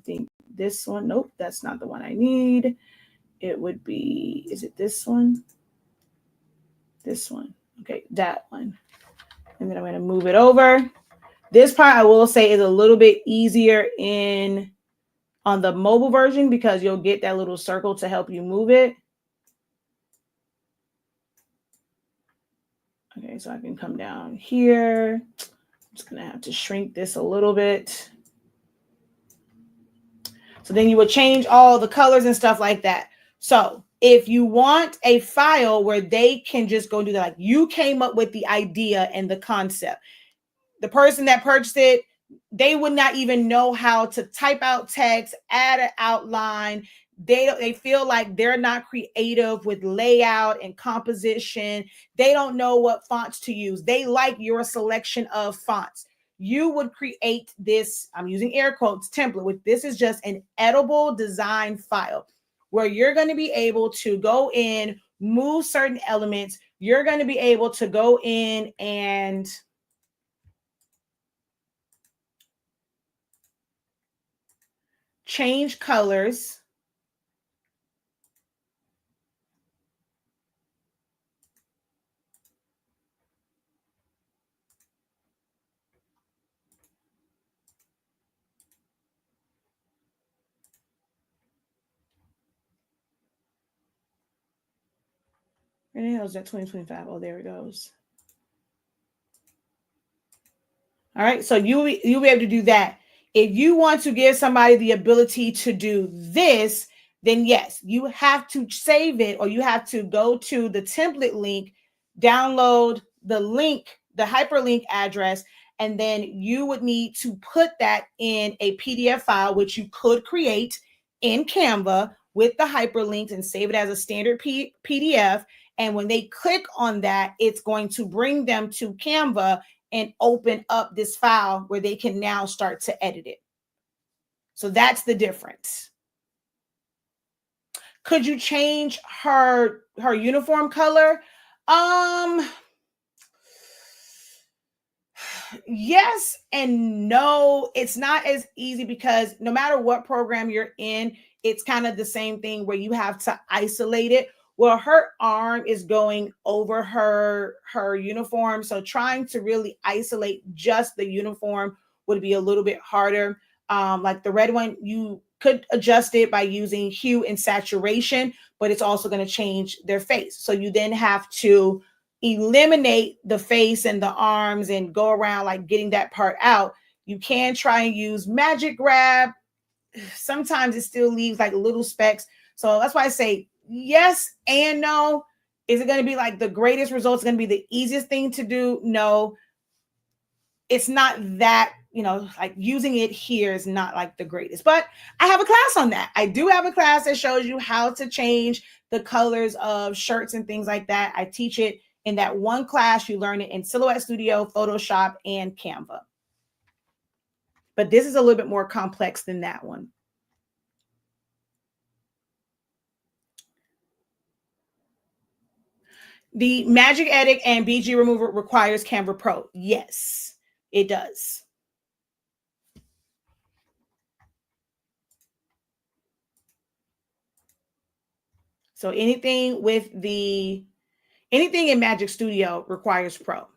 think this one. Nope, that's not the one I need. It would be, is it this one? This one. Okay, that one. And then I'm going to move it over. This part I will say is a little bit easier on the mobile version because you'll get that little circle to help you move it. Okay, so I can come down here. I'm just going to have to shrink this a little bit. So then you would change all the colors and stuff like that. So if you want a file where they can just go do that, like you came up with the idea and the concept, the person that purchased it, they would not even know how to type out text, add an outline. They feel like they're not creative with layout and composition. They don't know what fonts to use. They like your selection of fonts. You would create this, I'm using air quotes, template with this is just an editable design file where you're going to be able to go in, move certain elements. You're going to be able to go in and change colors. Where the hell is that 2025? Oh, there it goes. All right, so you'll be able to do that. If you want to give somebody the ability to do this, then yes, you have to save it, or you have to go to the template link, download the link, the hyperlink address, and then you would need to put that in a PDF file, which you could create in Canva with the hyperlinks and save it as a standard PDF. And when they click on that, it's going to bring them to Canva and open up this file where they can now start to edit it. So that's the difference. Could you change her uniform color? Yes and no. It's not as easy because no matter what program you're in, it's kind of the same thing where you have to isolate it. Well, her arm is going over her uniform. So trying to really isolate just the uniform would be a little bit harder. Like the red one, you could adjust it by using hue and saturation, but it's also going to change their face. So you then have to eliminate the face and the arms and go around like getting that part out. You can try and use Magic Grab. Sometimes it still leaves like little specks. So that's why I say yes and no. Is it going to be like the greatest results? Going to be the easiest thing to do? No, it's not that, like using it here is not like the greatest, but I have a class on that. I do have a class that shows you how to change the colors of shirts and things like that. I teach it in that one class. You learn it in Silhouette Studio, Photoshop, and Canva. But this is a little bit more complex than that one. The Magic Edit and BG Remover requires Canva Pro. Yes, it does. So anything in Magic Studio requires Pro.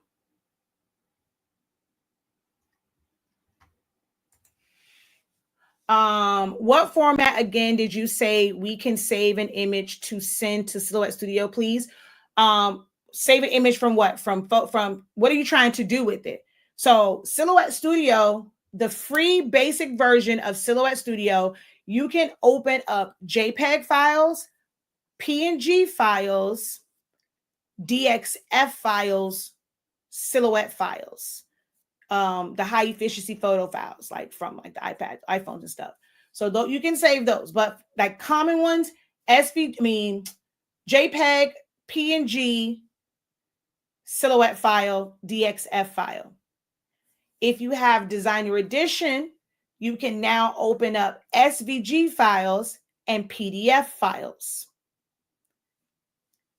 What format again did you say we can save an image to send to Silhouette Studio, please? Save an image from what? From what are you trying to do with it? So Silhouette Studio, the free basic version of Silhouette Studio, you can open up JPEG files, PNG files, DXF files, Silhouette files, the high efficiency photo files, like from like the iPad, iPhones and stuff. So though you can save those, but like common ones, JPEG, PNG, Silhouette file, DXF file. If you have Designer Edition, you can now open up SVG files and PDF files.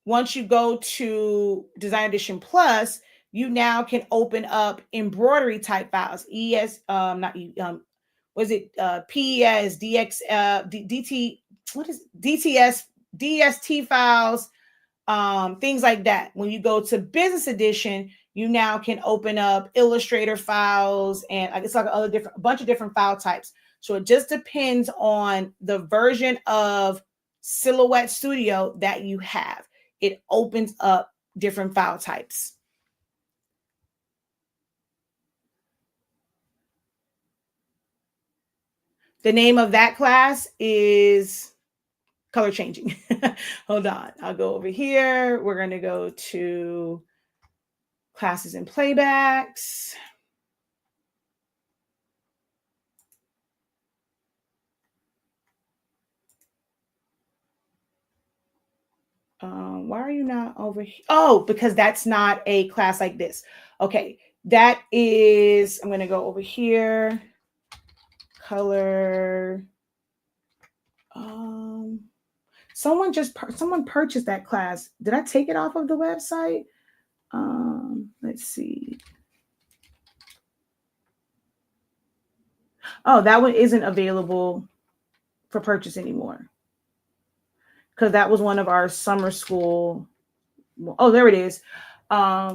Once you go to Designer Edition Plus, you now can open up embroidery type files, PES, DX, DT, what is it? DTS, DST files, things like that. When you go to Business Edition, You now can open up Illustrator files and it's like a bunch of different file types. So it just depends on the version of Silhouette Studio that you have. It opens up different file types. The name of that class is color changing. Hold on. I'll go over here. We're going to go to classes and playbacks. Why are you not over here? Oh, because that's not a class like this. Okay. That is, I'm going to go over here. Color. Someone purchased that class. Did I take it off of the website? Let's see. Oh, that one isn't available for purchase anymore. Because that was one of our summer school. Oh, there it is. I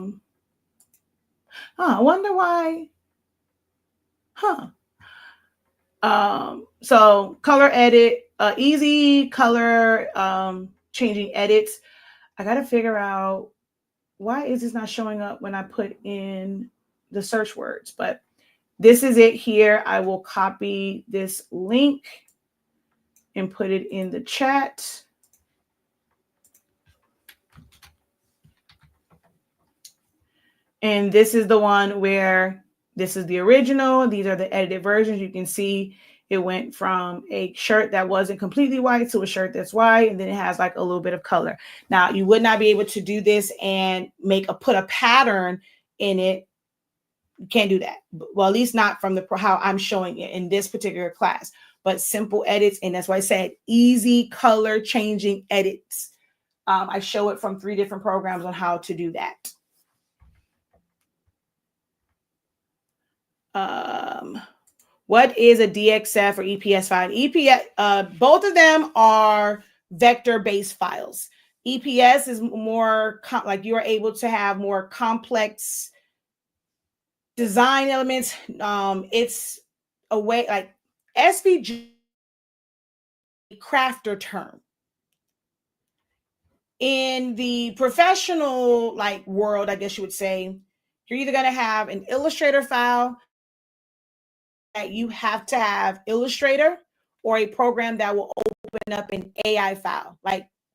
wonder why. So color edit, easy color changing edits. I got to figure out why is this not showing up when I put in the search words, but this is it here. I will copy this link and put it in the chat. And this is the one where this is the original. These are the edited versions. You can see it went from a shirt that wasn't completely white to a shirt that's white, and then it has like a little bit of color. Now, you would not be able to do this and put a pattern in it. You can't do that. Well, at least not from how I'm showing it in this particular class, but simple edits. And that's why I said easy color changing edits. I show it from 3 different programs on how to do that. What is a DXF or EPS file? EPS, both of them are vector-based files. EPS is more like you are able to have more complex design elements. It's a way like SVG, crafter term. In the professional world, I guess you would say, you're either going to have an Illustrator file that you have to have Illustrator, or a program that will open up an AI file.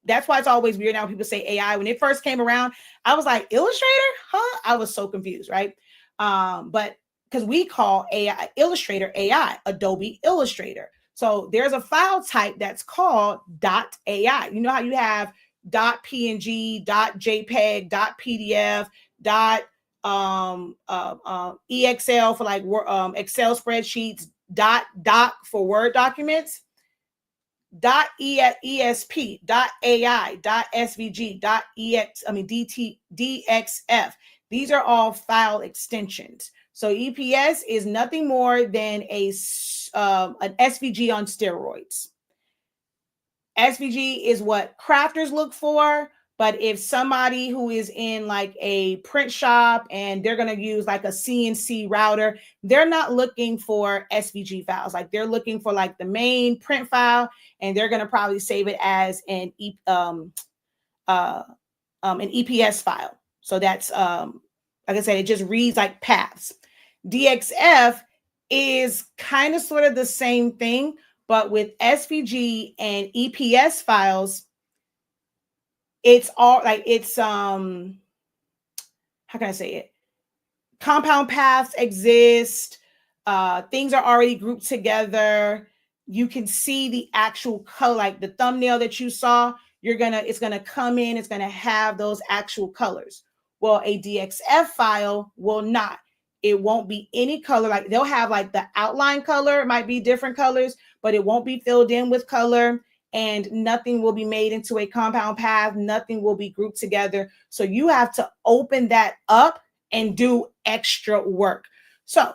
That's why it's always weird now when people say AI. When it first came around, I was like, Illustrator? Huh? I was so confused, right? But because we call AI Illustrator AI, Adobe Illustrator. So there's a file type that's called .ai. You know how you have .png, .jpeg, .pdf, EXL for Excel spreadsheets, .doc for Word documents, .esp, .ai, .svg, DXF. These are all file extensions. So EPS is nothing more than an SVG on steroids. SVG is what crafters look for. But if somebody who is in a print shop and they're going to use a CNC router, they're not looking for SVG files. They're looking for the main print file, and they're going to probably save it as an EPS file. So that's, like I said, it just reads like paths. DXF is kind of sort of the same thing, but with SVG and EPS files, it's all how can I say it? Compound paths exist. Things are already grouped together. You can see the actual color, the thumbnail that you saw. It's gonna come in. It's gonna have those actual colors. Well, a DXF file will not. It won't be any color. They'll have the outline color. It might be different colors, but it won't be filled in with color. And nothing will be made into a compound path. Nothing will be grouped together. So you have to open that up and do extra work. So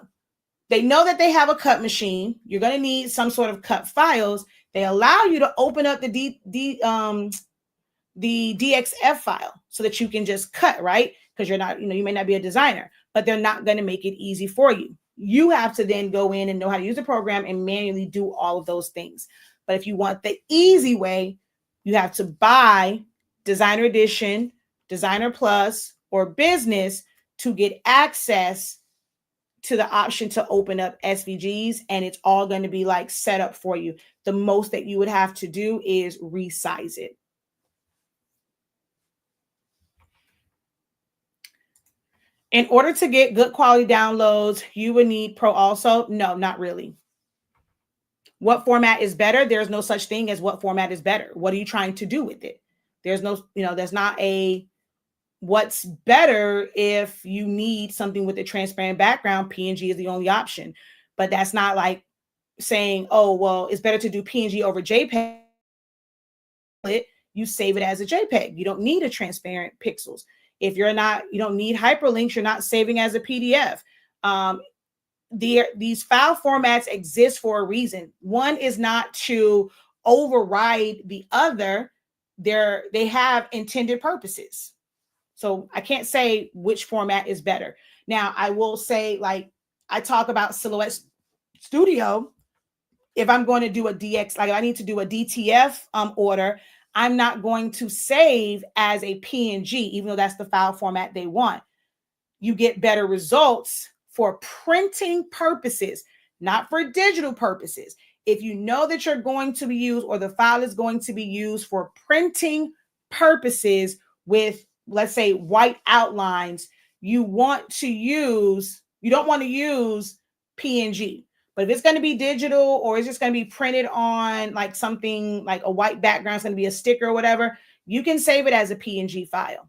they know that they have a cut machine. You're going to need some sort of cut files. They allow you to open up the the DXF file so that you can just cut, right? Because you're not, you may not be a designer, but they're not going to make it easy for you. You have to then go in and know how to use the program and manually do all of those things. But if you want the easy way, you have to buy Designer Edition, Designer Plus, or Business to get access to the option to open up SVGs, and it's all going to be like set up for you. The most that you would have to do is resize it. In order to get good quality downloads, you would need Pro also? No, not really. What format is better? There's no such thing as what format is better. What are you trying to do with it? There's no, there's not a what's better. If you need something with a transparent background, PNG is the only option. But that's not like saying, oh, well, it's better to do PNG over JPEG. You save it as a JPEG. You don't need a transparent pixels. If you don't need hyperlinks, you're not saving as a PDF. These file formats exist for a reason. One is not to override the other. They have intended purposes. So I can't say which format is better. Now, I will say, like, I talk about Silhouette Studio. If I'm going to do a DX, like I need to do a DTF order, I'm not going to save as a PNG, even though that's the file format they want. You get better results for printing purposes, not for digital purposes. If you know that you're going to be used, or the file is going to be used for printing purposes with, let's say, white outlines, you don't want to use PNG. But if it's going to be digital, or it's just going to be printed on like something like a white background, it's going to be a sticker or whatever, you can save it as a PNG file.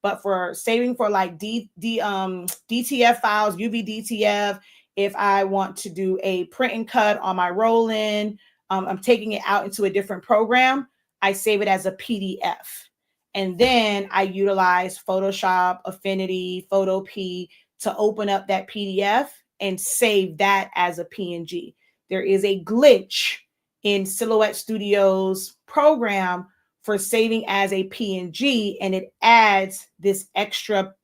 But for saving for like DTF files, UV-DTF, if I want to do a print and cut on my roll-in, I'm taking it out into a different program, I save it as a PDF. And then I utilize Photoshop, Affinity, Photopea to open up that PDF and save that as a PNG. There is a glitch in Silhouette Studio's program for saving as a PNG, and it adds this extra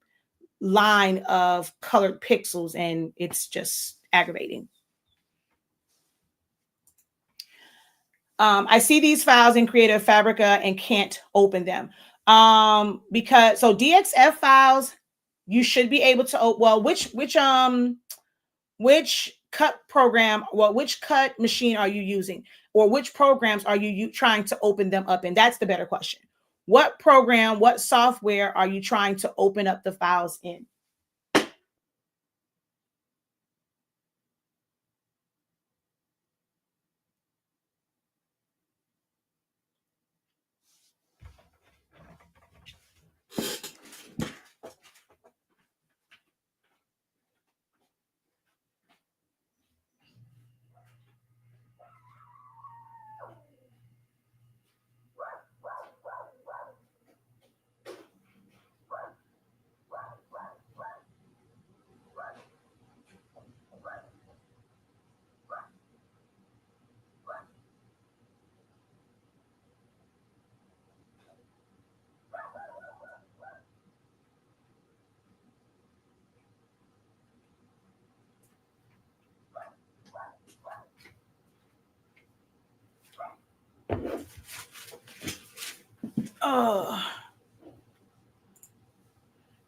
line of colored pixels, and it's just aggravating. I see these files in Creative Fabrica and can't open them. Because DXF files, you should be able to, well, which cut program, which cut machine are you using, or which programs are you trying to open them up in? That's the better question. What program, what software are you trying to open up the files in?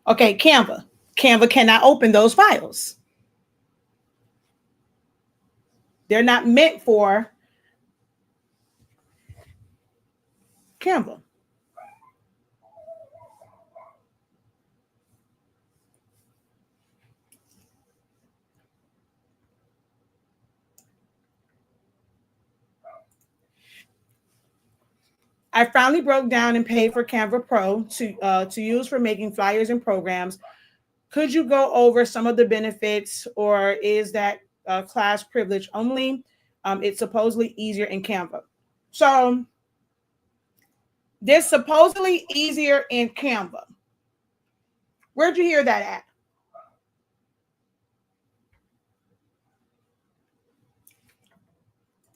Okay, Canva. Canva cannot open those files. They're not meant for Canva. I finally broke down and paid for Canva Pro to use for making flyers and programs. Could you go over some of the benefits, or is that class privilege only? It's supposedly easier in Canva. So this supposedly easier in Canva. Where'd you hear that at?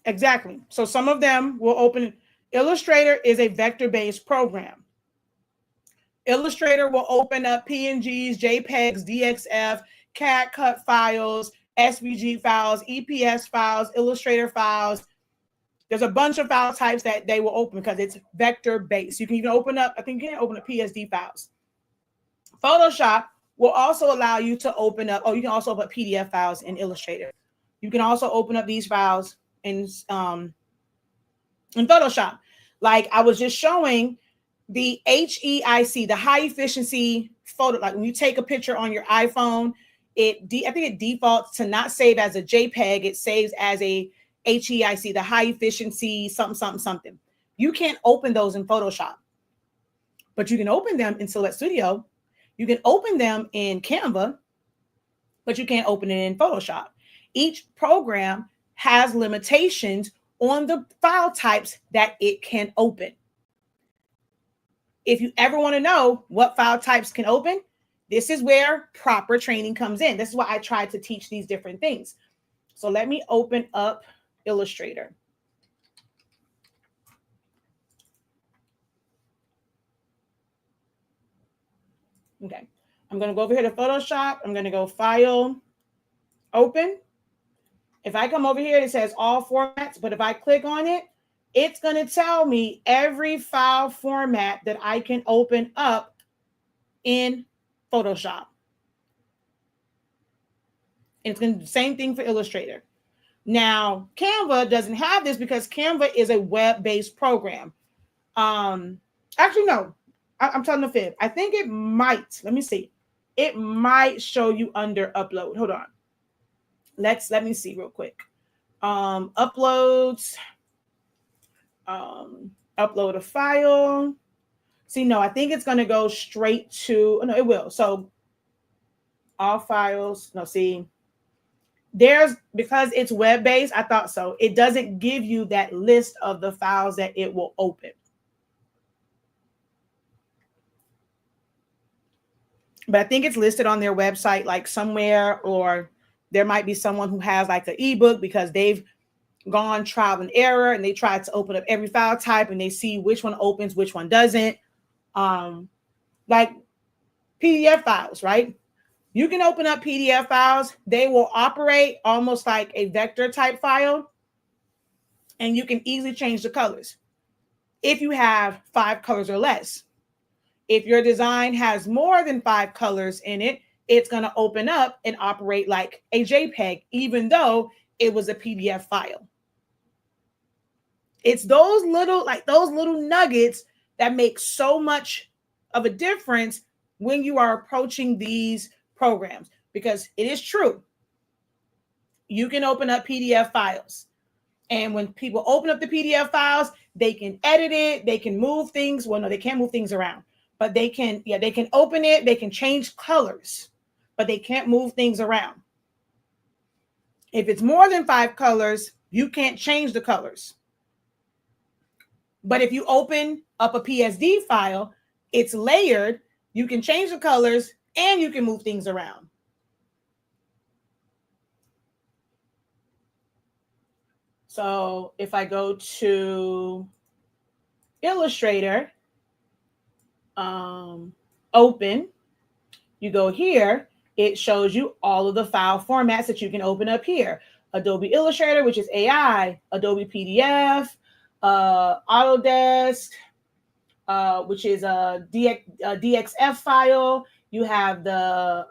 Exactly. So some of them will open. Illustrator is a vector-based program. Illustrator will open up PNGs, JPEGs, DXF, CAD cut files, SVG files, EPS files, Illustrator files. There's a bunch of file types that they will open because it's vector based. You can even open up, I think you can open up PSD files. Photoshop will also allow you to open up, you can also open up PDF files in Illustrator. You can also open up these files in Photoshop. Like I was just showing the HEIC, the high efficiency photo, like when you take a picture on your iPhone, I think it defaults to not save as a JPEG, it saves as a HEIC, the high efficiency something. You can't open those in Photoshop, but you can open them in Select Studio. You can open them in Canva, but you can't open it in Photoshop. Each program has limitations on the file types that it can open. If you ever want to know what file types can open, this is where proper training comes in. This is why I try to teach these different things. So let me open up Illustrator. Okay, I'm going to go over here to Photoshop. I'm going to go File, Open. If I come over here, it says all formats, but if I click on it, it's going to tell me every file format that I can open up in Photoshop. And it's going to do the same thing for Illustrator. Now, Canva doesn't have this because Canva is a web-based program. Actually, no, I'm telling the fib. I think it might, let me see. It might show you under upload. Hold on. Let me see real quick. Uploads. Upload a file. See, no, I think it's going to go straight to, no, it will. So all files, no, see, because it's web-based, I thought so. It doesn't give you that list of the files that it will open. But I think it's listed on their website, like somewhere, or there might be someone who has like an ebook because they've gone trial and error and they tried to open up every file type and they see which one opens, which one doesn't. Like PDF files, right? You can open up PDF files. They will operate almost like a vector type file, and you can easily change the colors if you have 5 colors or less. If your design has more than 5 colors in it, it's going to open up and operate like a JPEG, even though it was a PDF file. It's those little nuggets that make so much of a difference when you are approaching these programs, because it is true. You can open up PDF files, and when people open up the PDF files, they can edit it, they can move things. Well, no, they can't move things around, but they can open it, they can change colors, but they can't move things around. If it's more than 5 colors, you can't change the colors. But if you open up a PSD file, it's layered, you can change the colors and you can move things around. So if I go to Illustrator, open, you go here, it shows you all of the file formats that you can open up here. Adobe Illustrator, which is AI, Adobe PDF, Autodesk, which is a DXF file. You have the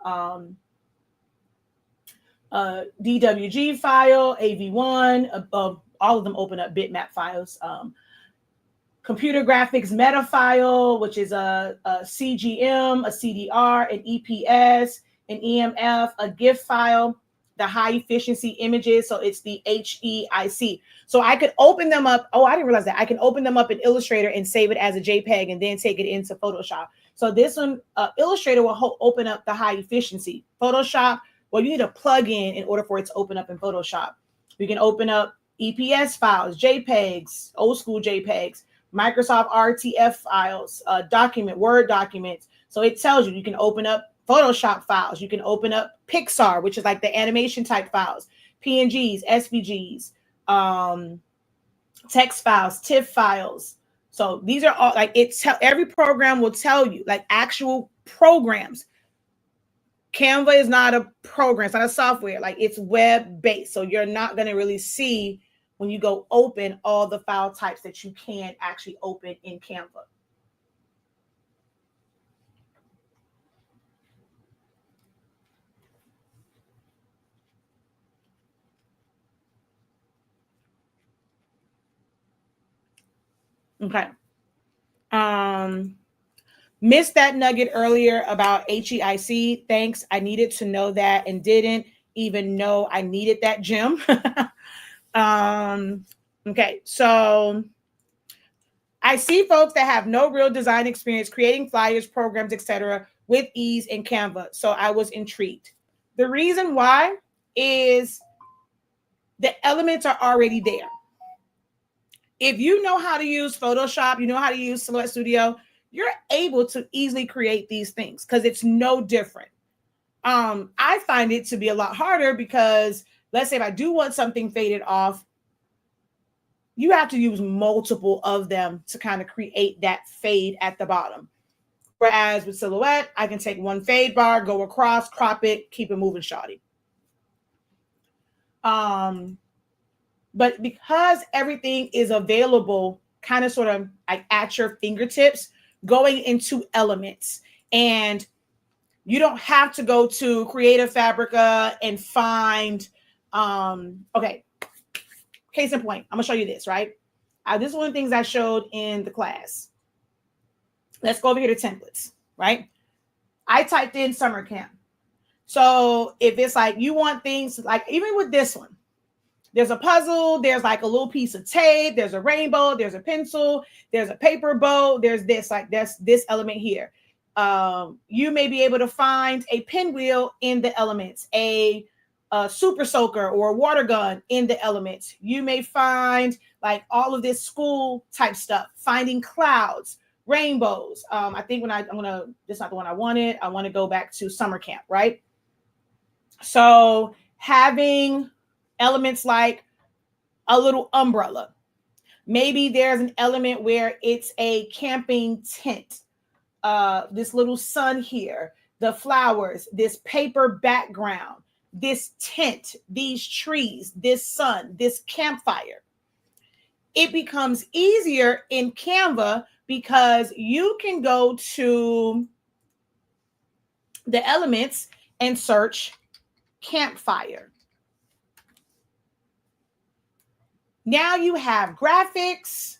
DWG file, AV1, all of them open up bitmap files. Computer graphics meta file, which is a CGM, a CDR, an EPS, an EMF, a GIF file, the high efficiency images. So it's the HEIC. So I could open them up. Oh, I didn't realize that. I can open them up in Illustrator and save it as a JPEG and then take it into Photoshop. So this one, Illustrator will open up the high efficiency. Photoshop, well, you need a plugin in order for it to open up in Photoshop. You can open up EPS files, JPEGs, old school JPEGs, Microsoft RTF files, Word documents. So it tells you can open up Photoshop files. You can open up Pixar, which is like the animation type files, PNGs, SVGs, text files, TIFF files. So these are all like every program will tell you, like actual programs. Canva is not a program, it's not a software, like it's web based. So you're not going to really see when you go open all the file types that you can actually open in Canva. Okay. Missed that nugget earlier about HEIC. Thanks. I needed to know that and didn't even know I needed that gem. Okay, so I see folks that have no real design experience creating flyers, programs, etc. with ease in Canva. So I was intrigued. The reason why is the elements are already there. If you know how to use Photoshop, you know how to use Silhouette Studio, you're able to easily create these things because it's no different. I find it to be a lot harder because let's say if I do want something faded off, you have to use multiple of them to kind of create that fade at the bottom. Whereas with Silhouette, I can take one fade bar, go across, crop it, keep it moving, shawty. But because everything is available kind of sort of like at your fingertips, going into elements, and you don't have to go to Creative Fabrica and find, okay, case in point, I'm gonna show you this, right? This is one of the things I showed in the class. Let's go over here to templates, right? I typed in summer camp. So if it's like you want things like, even with this one, there's a puzzle, there's like a little piece of tape, there's a rainbow, there's a pencil, there's a paper bow, there's this, like that's this element here. You may be able to find a pinwheel in the elements, a super soaker or a water gun in the elements. You may find like all of this school type stuff, finding clouds, rainbows. I think when this is not the one I wanted. I want to go back to summer camp, right? So having elements like a little umbrella. Maybe there's an element where it's a camping tent. This little sun here, the flowers, this paper background, this tent, these trees, this sun, this campfire. It becomes easier in Canva because you can go to the elements and search campfire. Now you have graphics,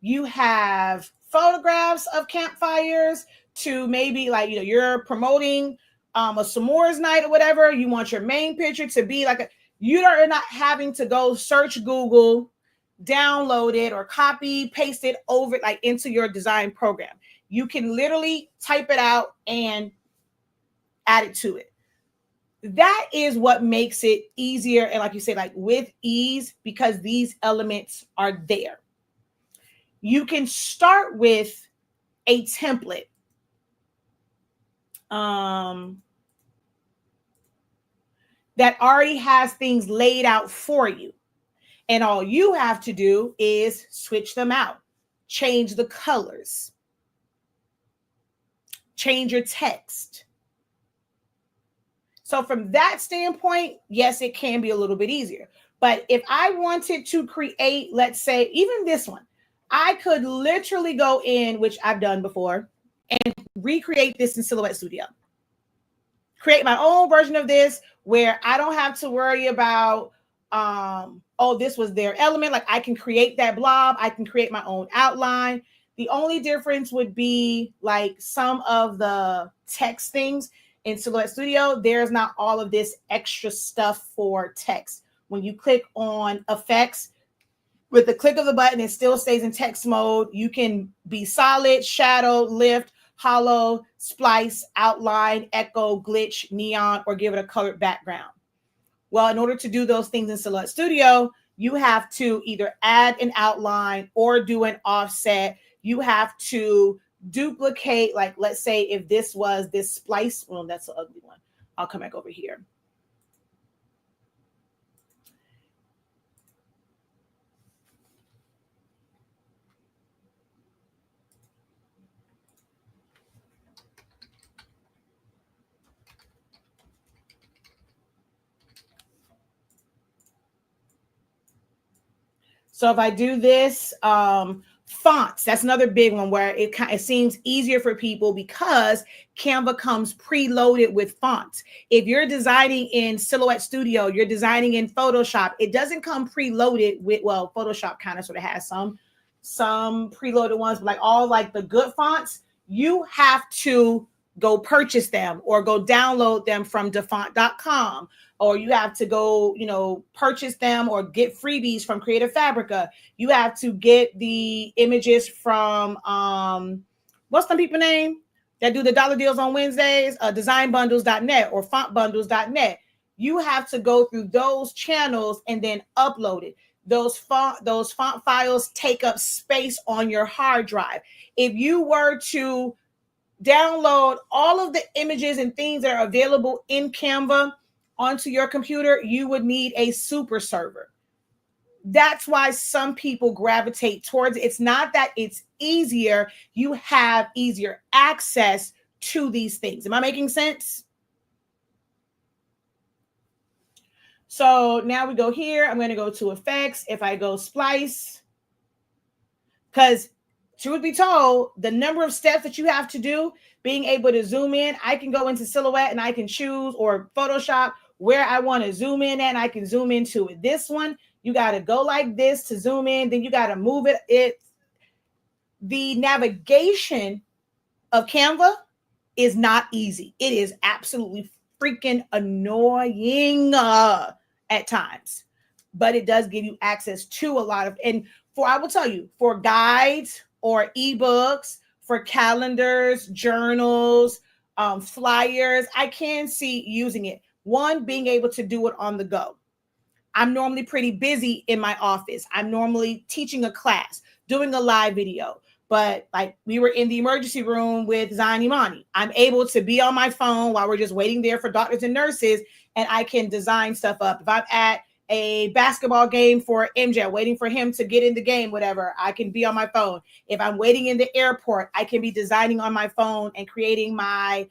you have photographs of campfires to maybe like, you're promoting a s'mores night or whatever. You want your main picture to be like you are not having to go search Google, download it or copy, paste it over like into your design program. You can literally type it out and add it to it. That is what makes it easier. And like you say, like with ease, because these elements are there. You can start with a template. That already has things laid out for you. And all you have to do is switch them out, change the colors, change your text. So from that standpoint, yes, it can be a little bit easier. But if I wanted to create, let's say, even this one, I could literally go in, which I've done before, and recreate this in Silhouette Studio. Create my own version of this where I don't have to worry about, oh, this was their element. Like I can create that blob. I can create my own outline. The only difference would be like some of the text things in Silhouette Studio. There's not all of this extra stuff for text. When you click on effects, with the click of the button, it still stays in text mode. You can be solid, shadow, lift, hollow, splice, outline, echo, glitch, neon, or give it a colored background. Well, in order to do those things in Silhouette Studio, you have to either add an outline or do an offset. You have to duplicate, like let's say if this was this splice, well, that's an ugly one. I'll come back over here. So if I do this, fonts, that's another big one where it seems easier for people because Canva comes preloaded with fonts. If you're designing in Silhouette Studio, you're designing in Photoshop, it doesn't come preloaded with, well, Photoshop kind of sort of has some preloaded ones, but like all like the good fonts, you have to go purchase them or go download them from defont.com, or you have to go, purchase them or get freebies from Creative Fabrica. You have to get the images from what's some people name that do the dollar deals on Wednesdays, designbundles.net or fontbundles.net. You have to go through those channels and then upload it. Those font files take up space on your hard drive. If you were to download all of the images and things that are available in Canva onto your computer, you would need a super server. That's why some people gravitate towards it. It's not that it's easier. You have easier access to these things. Am I making sense? So now we go here. I'm going to go to effects. If I go splice, because truth be told, the number of steps that you have to do, being able to zoom in, I can go into Silhouette and I can choose, or Photoshop, where I want to zoom in and I can zoom into it. This one, you got to go like this to zoom in. Then you got to move it. The navigation of Canva is not easy. It is absolutely freaking annoying at times, but it does give you access to a lot of, and I will tell you, for guides or ebooks, for calendars, journals, flyers, I can see using it. One, being able to do it on the go. I'm normally pretty busy in my office. I'm normally teaching a class, doing a live video. But like we were in the emergency room with Zion Imani, I'm able to be on my phone while we're just waiting there for doctors and nurses, and I can design stuff up. If I'm at a basketball game for MJ, waiting for him to get in the game, whatever, I can be on my phone. If I'm waiting in the airport, I can be designing on my phone and creating my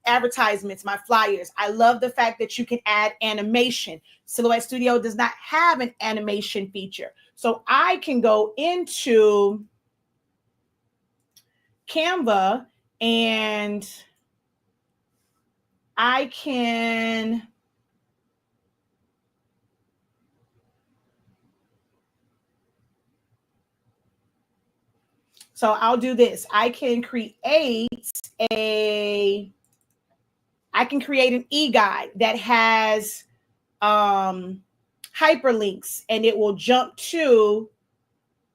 advertisements, my flyers. I love the fact that you can add animation. Silhouette Studio does not have an animation feature. So I can go into Canva and I can So I'll do this. I can create an e-guide that has hyperlinks, and it will jump to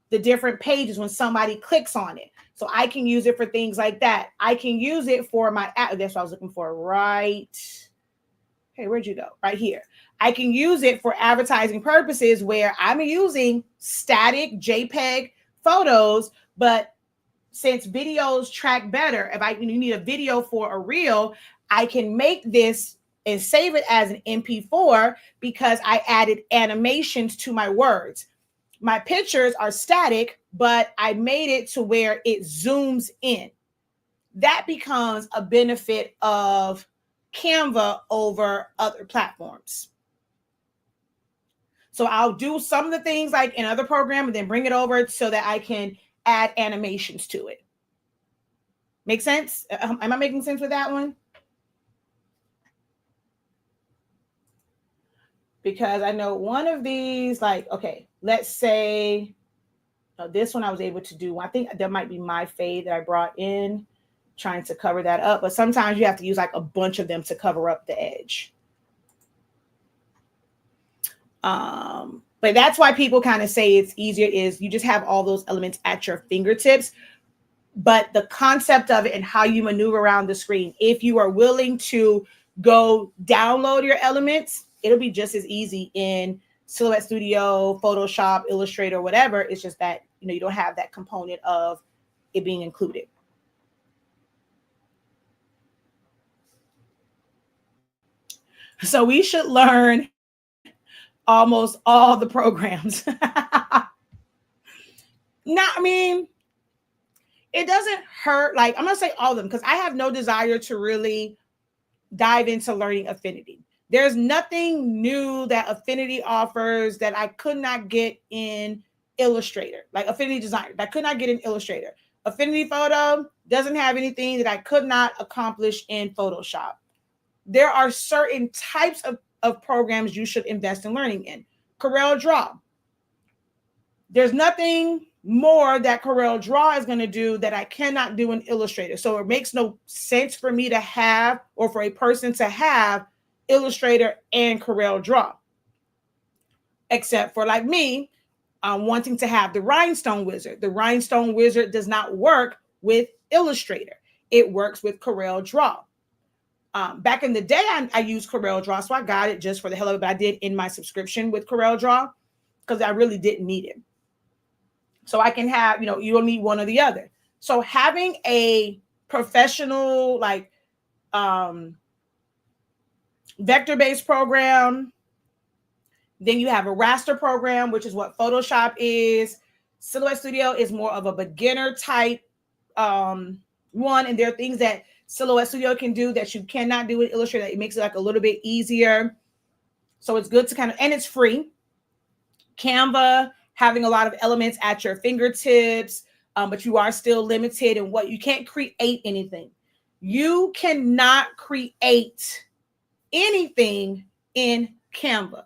the different pages when somebody clicks on it. So I can use it for things like that. I can use it for my, that's what I was looking for, right? Hey, where'd you go? Right here. I can use it for advertising purposes where I'm using static JPEG photos, but since videos track better, if you need a video for a reel, I can make this and save it as an MP4 because I added animations to my words. My pictures are static, but I made it to where it zooms in. That becomes a benefit of Canva over other platforms. So I'll do some of the things like in other programs and then bring it over so that I can add animations to it. Make sense? Am I making sense with that one? Because I know one of these, like, okay, let's say this one I was able to do. I think that might be my fade that I brought in, trying to cover that up. But sometimes you have to use like a bunch of them to cover up the edge. But that's why people kind of say it's easier, is you just have all those elements at your fingertips. But the concept of it and how you maneuver around the screen, if you are willing to go download your elements, it'll be just as easy in Silhouette Studio, Photoshop, Illustrator, whatever. It's just that, you don't have that component of it being included. So we should learn almost all the programs. It doesn't hurt. I'm going to say all of them because I have no desire to really dive into learning Affinity. There's nothing new that Affinity offers that I could not get in Illustrator, like Affinity Designer, that I could not get in Illustrator. Affinity Photo doesn't have anything that I could not accomplish in Photoshop. There are certain types of programs you should invest in learning in. Corel Draw. There's nothing more that Corel Draw is going to do that I cannot do in Illustrator. So it makes no sense for me to have, or for a person to have, Illustrator and Corel Draw. Except for like me, wanting to have the Rhinestone Wizard. The Rhinestone Wizard does not work with Illustrator. It works with Corel Draw. Back in the day, I used Corel Draw, so I got it just for the hell of it, but I did in my subscription with Corel Draw because I really didn't need it. So I can have, you don't need one or the other. So having a professional, like, vector-based program, then you have a raster program, which is what Photoshop is. Silhouette Studio is more of a beginner type one, and there are things that Silhouette Studio can do that you cannot do with Illustrator. It makes it like a little bit easier. So it's good to kind of, and it's free. Canva, having a lot of elements at your fingertips, but you are still limited in what you can't create anything. You cannot create anything in Canva.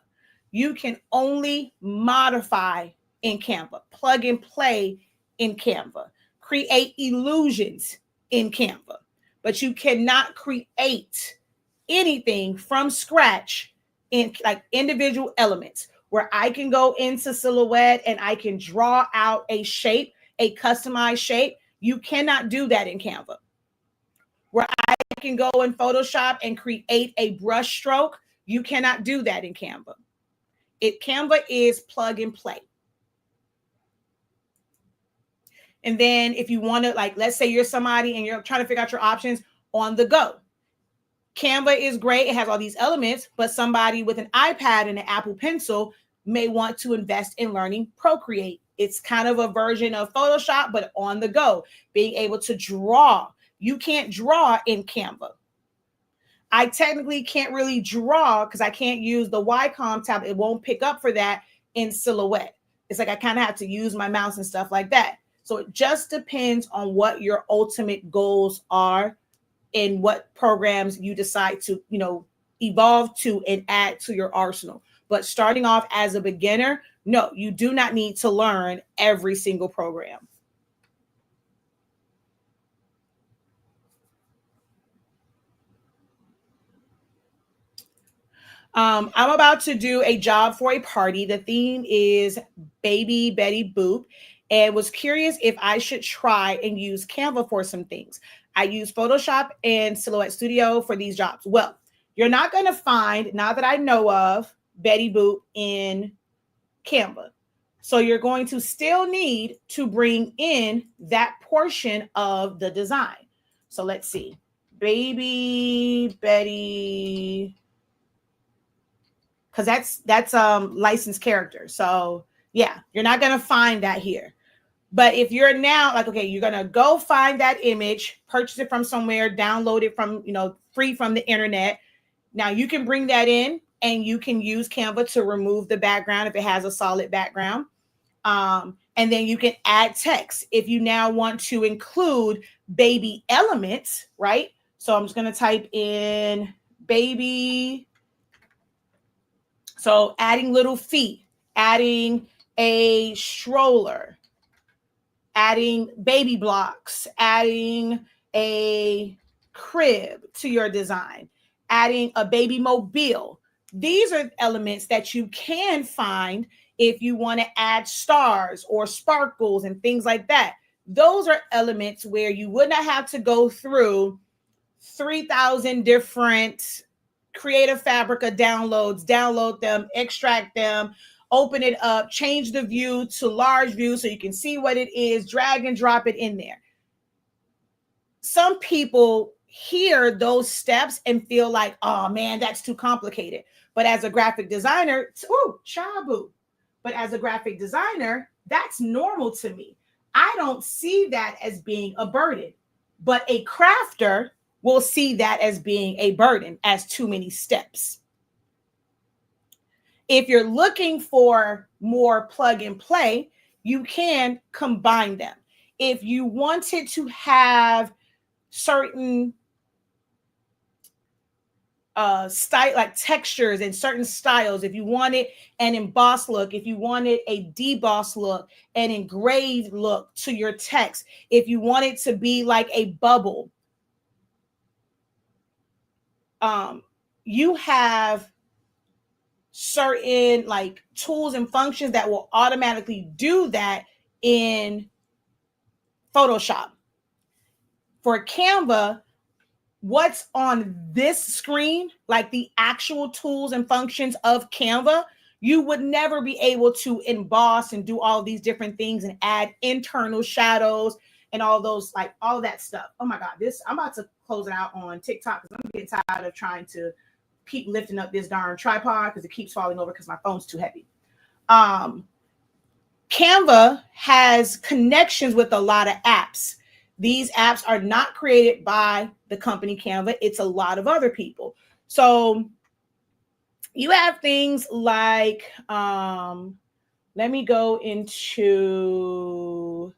You can only modify in Canva, plug and play in Canva, create illusions in Canva, but you cannot create anything from scratch in like individual elements, where I can go into Silhouette and I can draw out a shape, a customized shape. You cannot do that in Canva. Where I can go in Photoshop and create a brush stroke, you cannot do that in Canva. Canva is plug and play. And then if you want to, like, let's say you're somebody and you're trying to figure out your options on the go. Canva is great. It has all these elements, but somebody with an iPad and an Apple Pencil may want to invest in learning Procreate. It's kind of a version of Photoshop, but on the go, being able to draw. You can't draw in Canva. I technically can't really draw because I can't use the Wacom tab. It won't pick up for that in Silhouette. It's like I kind of have to use my mouse and stuff like that. So it just depends on what your ultimate goals are and what programs you decide to, evolve to and add to your arsenal. But starting off as a beginner, no, you do not need to learn every single program. I'm about to do a job for a party. The theme is Baby Betty Boop, and was curious if I should try and use Canva for some things. I use Photoshop and Silhouette Studio for these jobs. Well, you're not going to find, now that I know of, Betty Boop in Canva. So you're going to still need to bring in that portion of the design. So let's see. Baby Betty, because that's licensed character. So yeah, you're not going to find that here. But if you're now like, okay, you're going to go find that image, purchase it from somewhere, download it from, free from the internet. Now you can bring that in and you can use Canva to remove the background if it has a solid background. And then you can add text if you now want to include baby elements, right? So I'm just going to type in baby. So adding little feet, adding a stroller, adding baby blocks, adding a crib to your design, adding a baby mobile. These are elements that you can find if you want to add stars or sparkles and things like that. Those are elements where you would not have to go through 3,000 different Creative Fabrica downloads, download them, extract them, open it up, change the view to large view so you can see what it is, drag and drop it in there. Some people hear those steps and feel like, oh man, that's too complicated. But as a graphic designer, chabu. But as a graphic designer, that's normal to me. I don't see that as being a burden, but a crafter will see that as being a burden, as too many steps. If you're looking for more plug and play, you can combine them. If you wanted to have certain style, like textures and certain styles, if you wanted an embossed look, if you wanted a debossed look, an engraved look to your text, if you want it to be like a bubble, you have certain like tools and functions that will automatically do that in Photoshop. For Canva, what's on this screen, like the actual tools and functions of Canva, you would never be able to emboss and do all these different things and add internal shadows and all those, like all that stuff. Oh my God, I'm about to close it out on TikTok because I'm getting tired of trying to keep lifting up this darn tripod because it keeps falling over because my phone's too heavy. Canva has connections with a lot of apps. These apps are not created by the company Canva. It's a lot of other people. So you have things like, let me go into,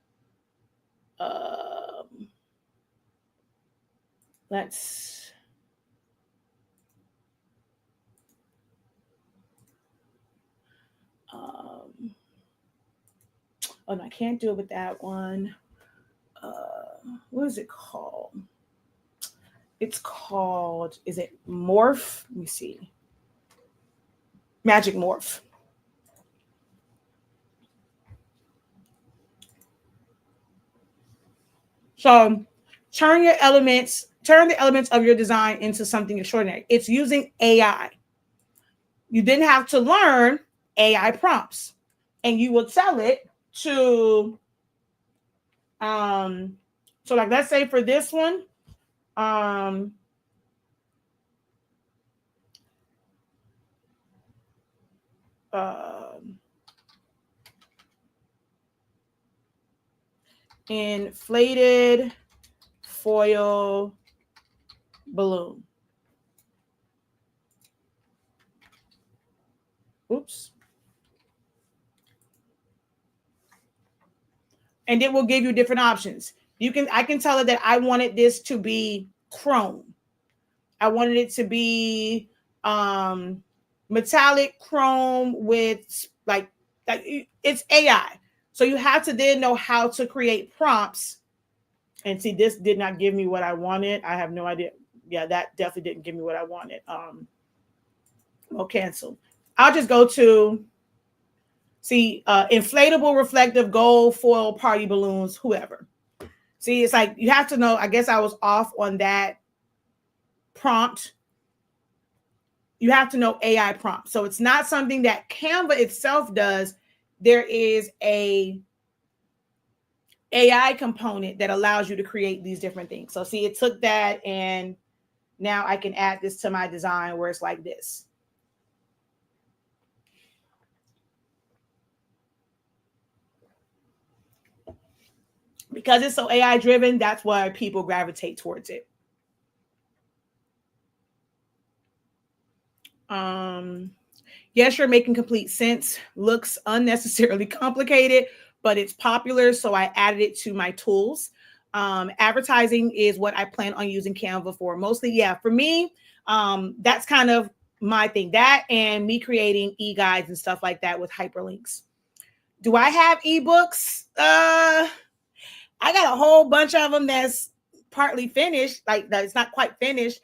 oh no, I can't do it with that one. What is it called? It's called, is it Morph? Let me see. Magic Morph. So turn the elements of your design into something extraordinary. It's using AI. You didn't have to learn AI prompts, and you will tell it to, so like, let's say for this one, inflated foil balloon. Oops. And it will give you different options. I can tell it that I wanted this to be chrome. I wanted it to be metallic chrome with like it's AI. So you have to then know how to create prompts. And see, this did not give me what I wanted. I have no idea. Yeah, that definitely didn't give me what I wanted. We'll cancel. I'll just go to see inflatable reflective gold foil party balloons, whoever. See, it's like you have to know. I guess I was off on that prompt. You have to know AI prompt. So it's not something that Canva itself does. There is a AI component that allows you to create these different things. So see, it took that, and now I can add this to my design where it's like this. Because it's so AI driven, that's why people gravitate towards it. Yes, you're making complete sense. Looks unnecessarily complicated, but it's popular, so I added it to my tools. Advertising is what I plan on using Canva for mostly. Yeah, for me, that's kind of my thing. That and me creating e-guides and stuff like that with hyperlinks. Do I have ebooks? I got a whole bunch of them that's partly finished, like that it's not quite finished.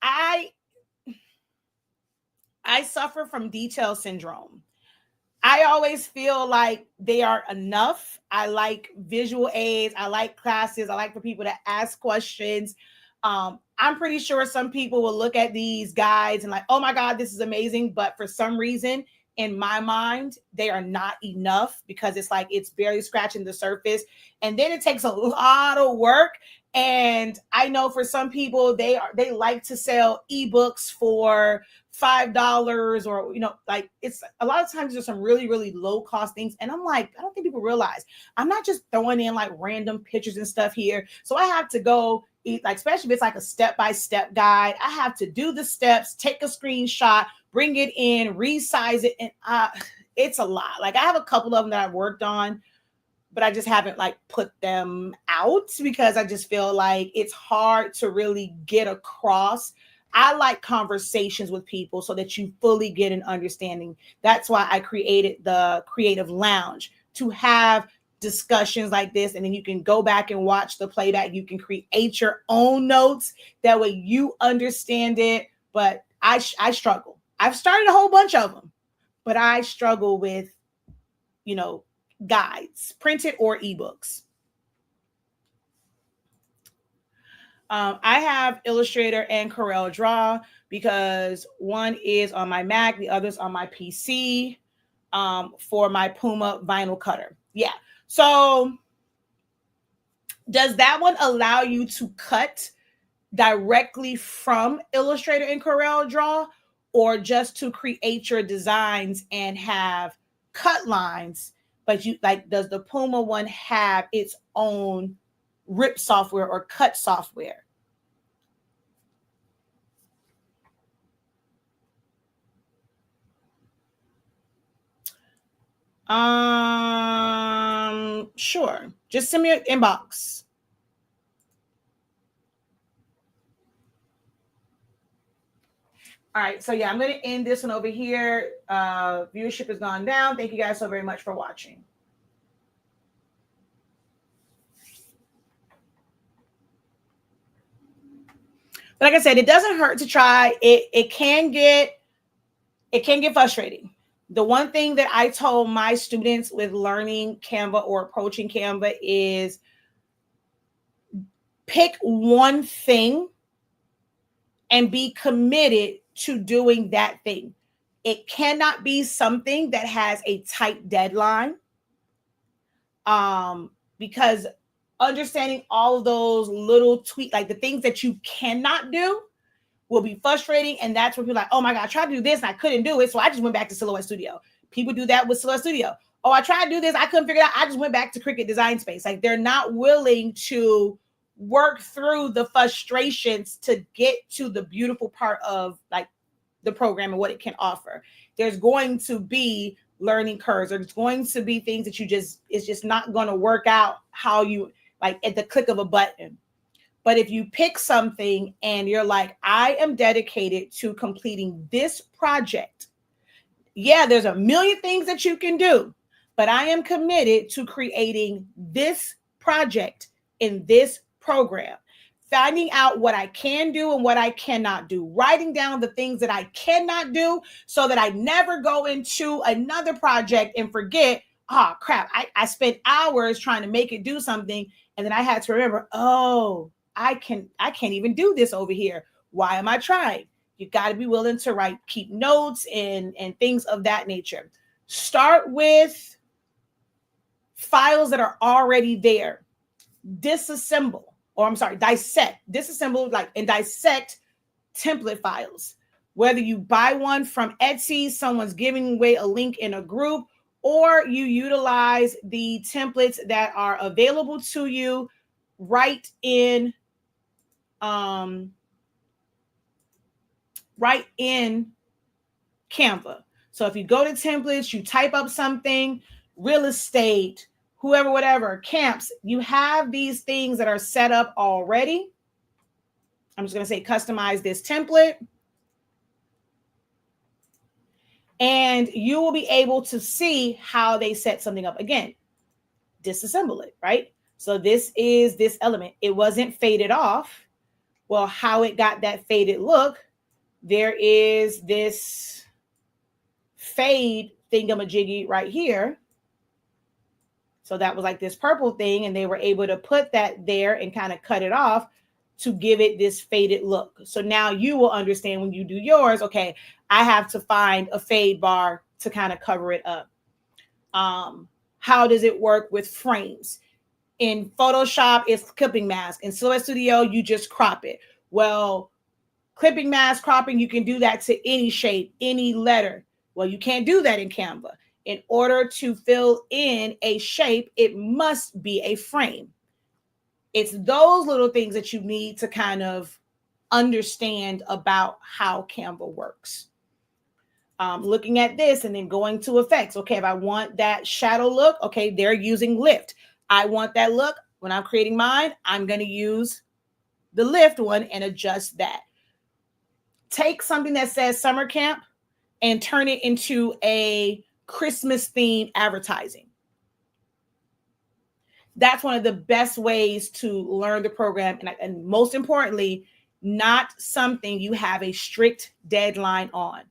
I suffer from detail syndrome. I always feel like they are enough. I like visual aids. I like classes. I like for people to ask questions. I'm pretty sure some people will look at these guides and like, oh my God, this is amazing. But for some reason, in my mind, they are not enough because it's like it's barely scratching the surface. And then it takes a lot of work. And I know for some people, they like to sell ebooks for $5 or, like it's a lot of times there's some really, really low cost things. And I'm like, I don't think people realize I'm not just throwing in like random pictures and stuff here. So I have to go like, especially if it's like a step-by-step guide, I have to do the steps, take a screenshot, bring it in, resize it. And it's a lot. Like I have a couple of them that I've worked on, but I just haven't like put them out because I just feel like it's hard to really get across. I like conversations with people so that you fully get an understanding. That's why I created the Creative Lounge, to have discussions like this, and then you can go back and watch the playback. You can create your own notes. That way you understand it. But I struggle. I've started a whole bunch of them, but I struggle with, guides, printed or ebooks. I have Illustrator and Corel Draw because one is on my Mac, the other's on my PC, for my Puma vinyl cutter. Yeah. So does that one allow you to cut directly from Illustrator and Corel Draw, or just to create your designs and have cut lines? But does the Puma one have its own rip software or cut software? Sure. Just send me an inbox. All right. So yeah, I'm going to end this one over here. Viewership has gone down. Thank you guys so very much for watching. But like I said, it doesn't hurt to try. It can get frustrating. The one thing that I told my students with learning Canva or approaching Canva is pick one thing and be committed to doing that thing. It cannot be something that has a tight deadline, because understanding all of those little tweaks, like the things that you cannot do, will be frustrating. And that's where people are like, oh my God, I tried to do this and I couldn't do it, so I just went back to Silhouette Studio. People do that with Silhouette Studio. Oh, I tried to do this, I couldn't figure it out, I just went back to Cricut Design Space. Like they're not willing to work through the frustrations to get to the beautiful part of like the program and what it can offer. There's going to be learning curves. There's going to be things that it's just not going to work out how you like at the click of a button. But if you pick something and you're like, I am dedicated to completing this project. Yeah, there's a million things that you can do, but I am committed to creating this project in this program. Finding out what I can do and what I cannot do. Writing down the things that I cannot do so that I never go into another project and forget, oh crap, I spent hours trying to make it do something. And then I had to remember, oh, I can't even do this over here. Why am I trying? You got to be willing to keep notes and things of that nature. Start with files that are already there. Disassemble. Dissect, disassemble, and dissect template files. Whether you buy one from Etsy, someone's giving away a link in a group, or you utilize the templates that are available to you right in Canva. So if you go to templates, you type up something, real estate, whoever, whatever, camps, you have these things that are set up already. I'm just going to say customize this template. And you will be able to see how they set something up. Again, disassemble it, right? So this is this element. It wasn't faded off. Well, how it got that faded look, there is this fade thingamajiggy right here. So that was like this purple thing, and they were able to put that there and kind of cut it off to give it this faded look. So now you will understand when you do yours, okay, I have to find a fade bar to kind of cover it up. How does it work with frames? In Photoshop, it's clipping mask. In Silhouette Studio, you just crop it. Well, clipping mask cropping, you can do that to any shape, any letter. Well, you can't do that in Canva. In order to fill in a shape, it must be a frame. It's those little things that you need to kind of understand about how Canva works. looking at this and then going to effects. Okay, if I want that shadow look, okay, they're using lift. I want that look. When I'm creating mine, I'm going to use the lift one and adjust that. Take something that says summer camp and turn it into a Christmas themed advertising. That's one of the best ways to learn the program. And most importantly, not something you have a strict deadline on.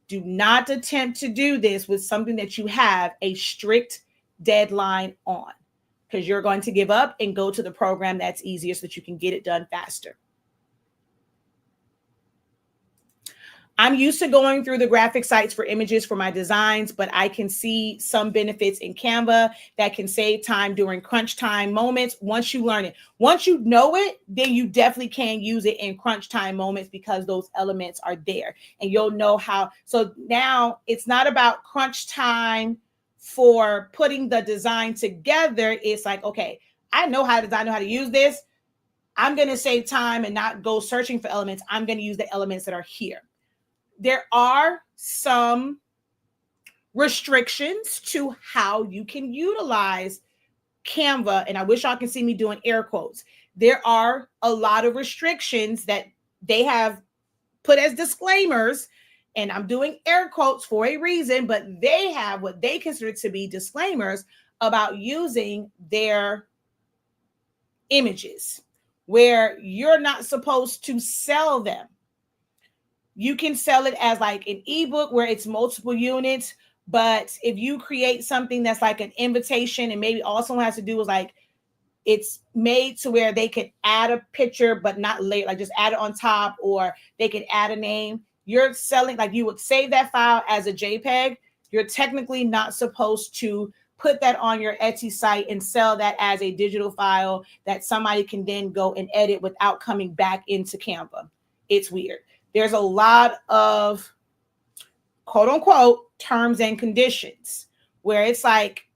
Do not attempt to do this with something that you have a strict deadline on, because you're going to give up and go to the program that's easier so that you can get it done faster. I'm used to going through the graphic sites for images for my designs, but I can see some benefits in Canva that can save time during crunch time moments. Once you learn it, once you know it, then you definitely can use it in crunch time moments because those elements are there and you'll know how. So now it's not about crunch time for putting the design together. It's like, okay, I know how to design, I know how to use this. I'm going to save time and not go searching for elements. I'm going to use the elements that are here. There are some restrictions to how you can utilize Canva. And I wish y'all can see me doing air quotes. There are a lot of restrictions that they have put as disclaimers. And I'm doing air quotes for a reason, but they have what they consider to be disclaimers about using their images, where you're not supposed to sell them. You can sell it as like an ebook where it's multiple units. But if you create something that's like an invitation and maybe all someone has to do is like, it's made to where they could add a picture, but not late, like just add it on top, or they could add a name. You're selling, like you would save that file as a JPEG. You're technically not supposed to put that on your Etsy site and sell that as a digital file that somebody can then go and edit without coming back into Canva. It's weird. There's a lot of quote unquote terms and conditions where it's like,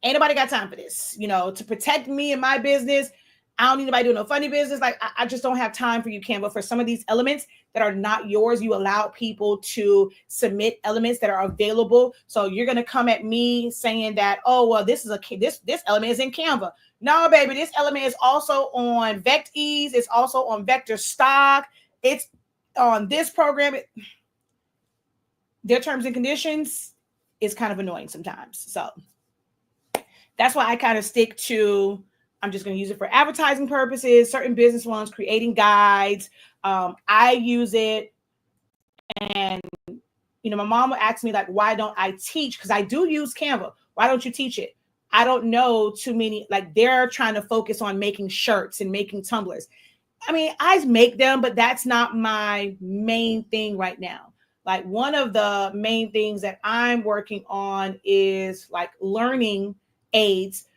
ain't nobody got time for this, you know, to protect me and my business. I don't need nobody doing no funny business. Like I just don't have time for you, Canva. For some of these elements that are not yours, you allow people to submit elements that are available. So you're going to come at me saying that, oh, well, this element is in Canva. No, baby, this element is also on VectEase. It's also on Vector Stock. It's on this program. Their terms and conditions is kind of annoying sometimes. So that's why I kind of stick to, I'm just going to use it for advertising purposes, certain business ones, creating guides. I use it. And, you know, my mom would ask me like, why don't I teach? Because I do use Canva. Why don't you teach it? I don't know too many, like they're trying to focus on making shirts and making tumblers. I mean, I make them, but that's not my main thing right now. Like one of the main things that I'm working on is like learning aids.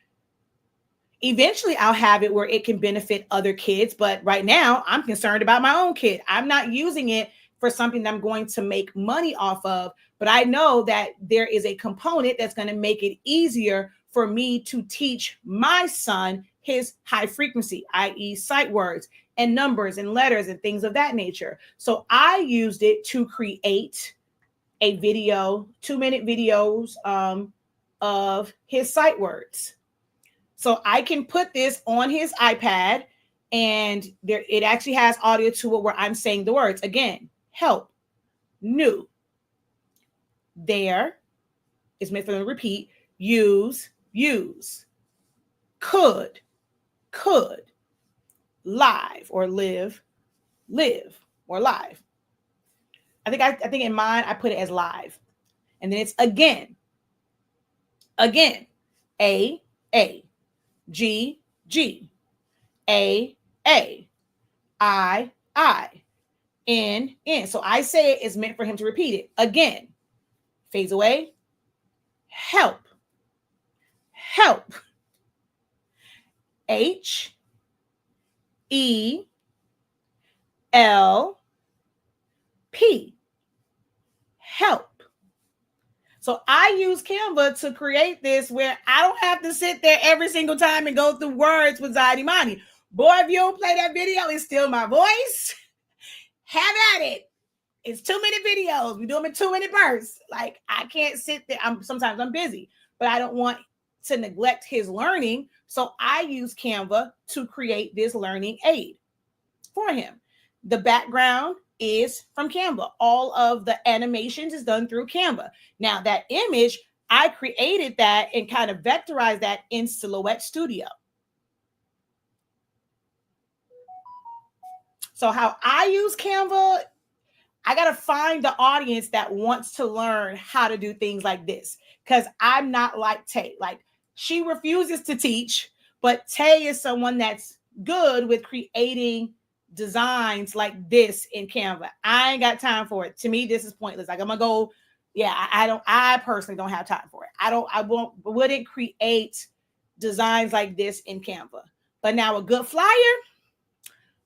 Eventually I'll have it where it can benefit other kids. But right now I'm concerned about my own kid. I'm not using it for something that I'm going to make money off of. But I know that there is a component that's going to make it easier for me to teach my son his high frequency, i.e. sight words and numbers and letters and things of that nature. So I used it to create a video, 2-minute videos of his sight words. So I can put this on his iPad and it actually has audio to it where I'm saying the words. Again, help, new, there is meant for them to repeat, use, could, live or live, or live. I think in mine, I put it as live. And then it's again, A, G, A, I, N. So I say it is meant for him to repeat it. Again, fades away, help, H, E, L, P, help. So I use Canva to create this where I don't have to sit there every single time and go through words with Zadie Mani. Boy, if you don't play that video, it's still my voice. Have at it. It's 2-minute videos. We do them in 2-minute bursts. Like I can't sit there. Sometimes I'm busy, but I don't want to neglect his learning. So I use Canva to create this learning aid for him. The background is from Canva. All of the animations is done through Canva. Now that image, I created that and kind of vectorized that in Silhouette Studio. So how I use Canva, I got to find the audience that wants to learn how to do things like this. Because I'm not like Tay. Like she refuses to teach, but Tay is someone that's good with creating designs like this in Canva. I ain't got time for it. To me, this is pointless. Like I'm gonna go, yeah, I personally don't have time for it. I wouldn't create designs like this in Canva. But now a good flyer,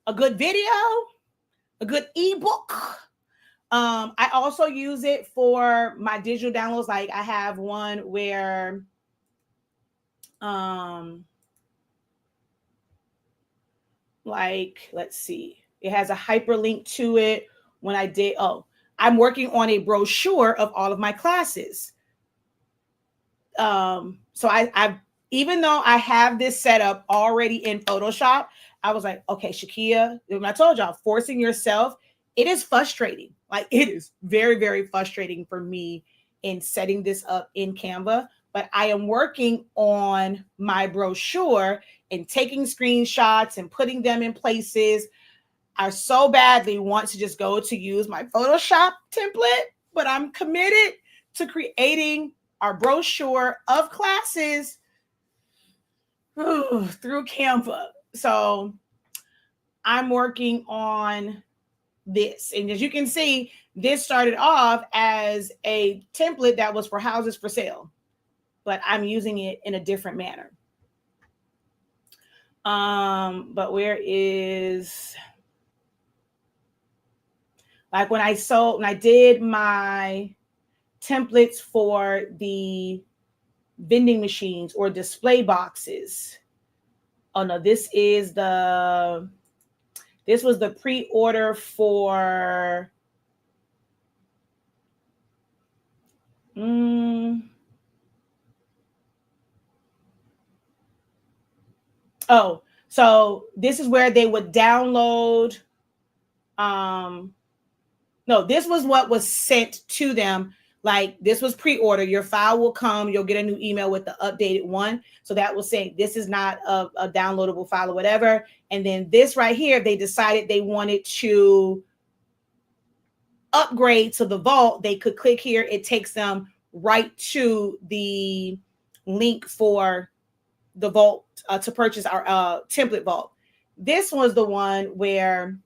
a good video, a good ebook. I also use it for my digital downloads. Like I have one where like, let's see, it has a hyperlink to it. When I did, I'm working on a brochure of all of my classes. So I've, even though I have this set up already in Photoshop, I was like, okay, Shakia, when I told y'all, forcing yourself, it is frustrating. Like it is very, very frustrating for me in setting this up in Canva, but I am working on my brochure and taking screenshots and putting them in places. I so badly want to just go to use my Photoshop template, but I'm committed to creating our brochure of classes through Canva. So I'm working on this. And as you can see, this started off as a template that was for houses for sale, but I'm using it in a different manner. But where is, like when I did my templates for the vending machines or display boxes. Oh no, this was the pre-order for so this is where they would download. No, this was what was sent to them. Like this was pre-order. Your file will come. You'll get a new email with the updated one. So that will say this is not a downloadable file or whatever. And then this right here, they decided they wanted to upgrade to the vault. They could click here. It takes them right to the link for the vault to purchase our template vault. This was the one where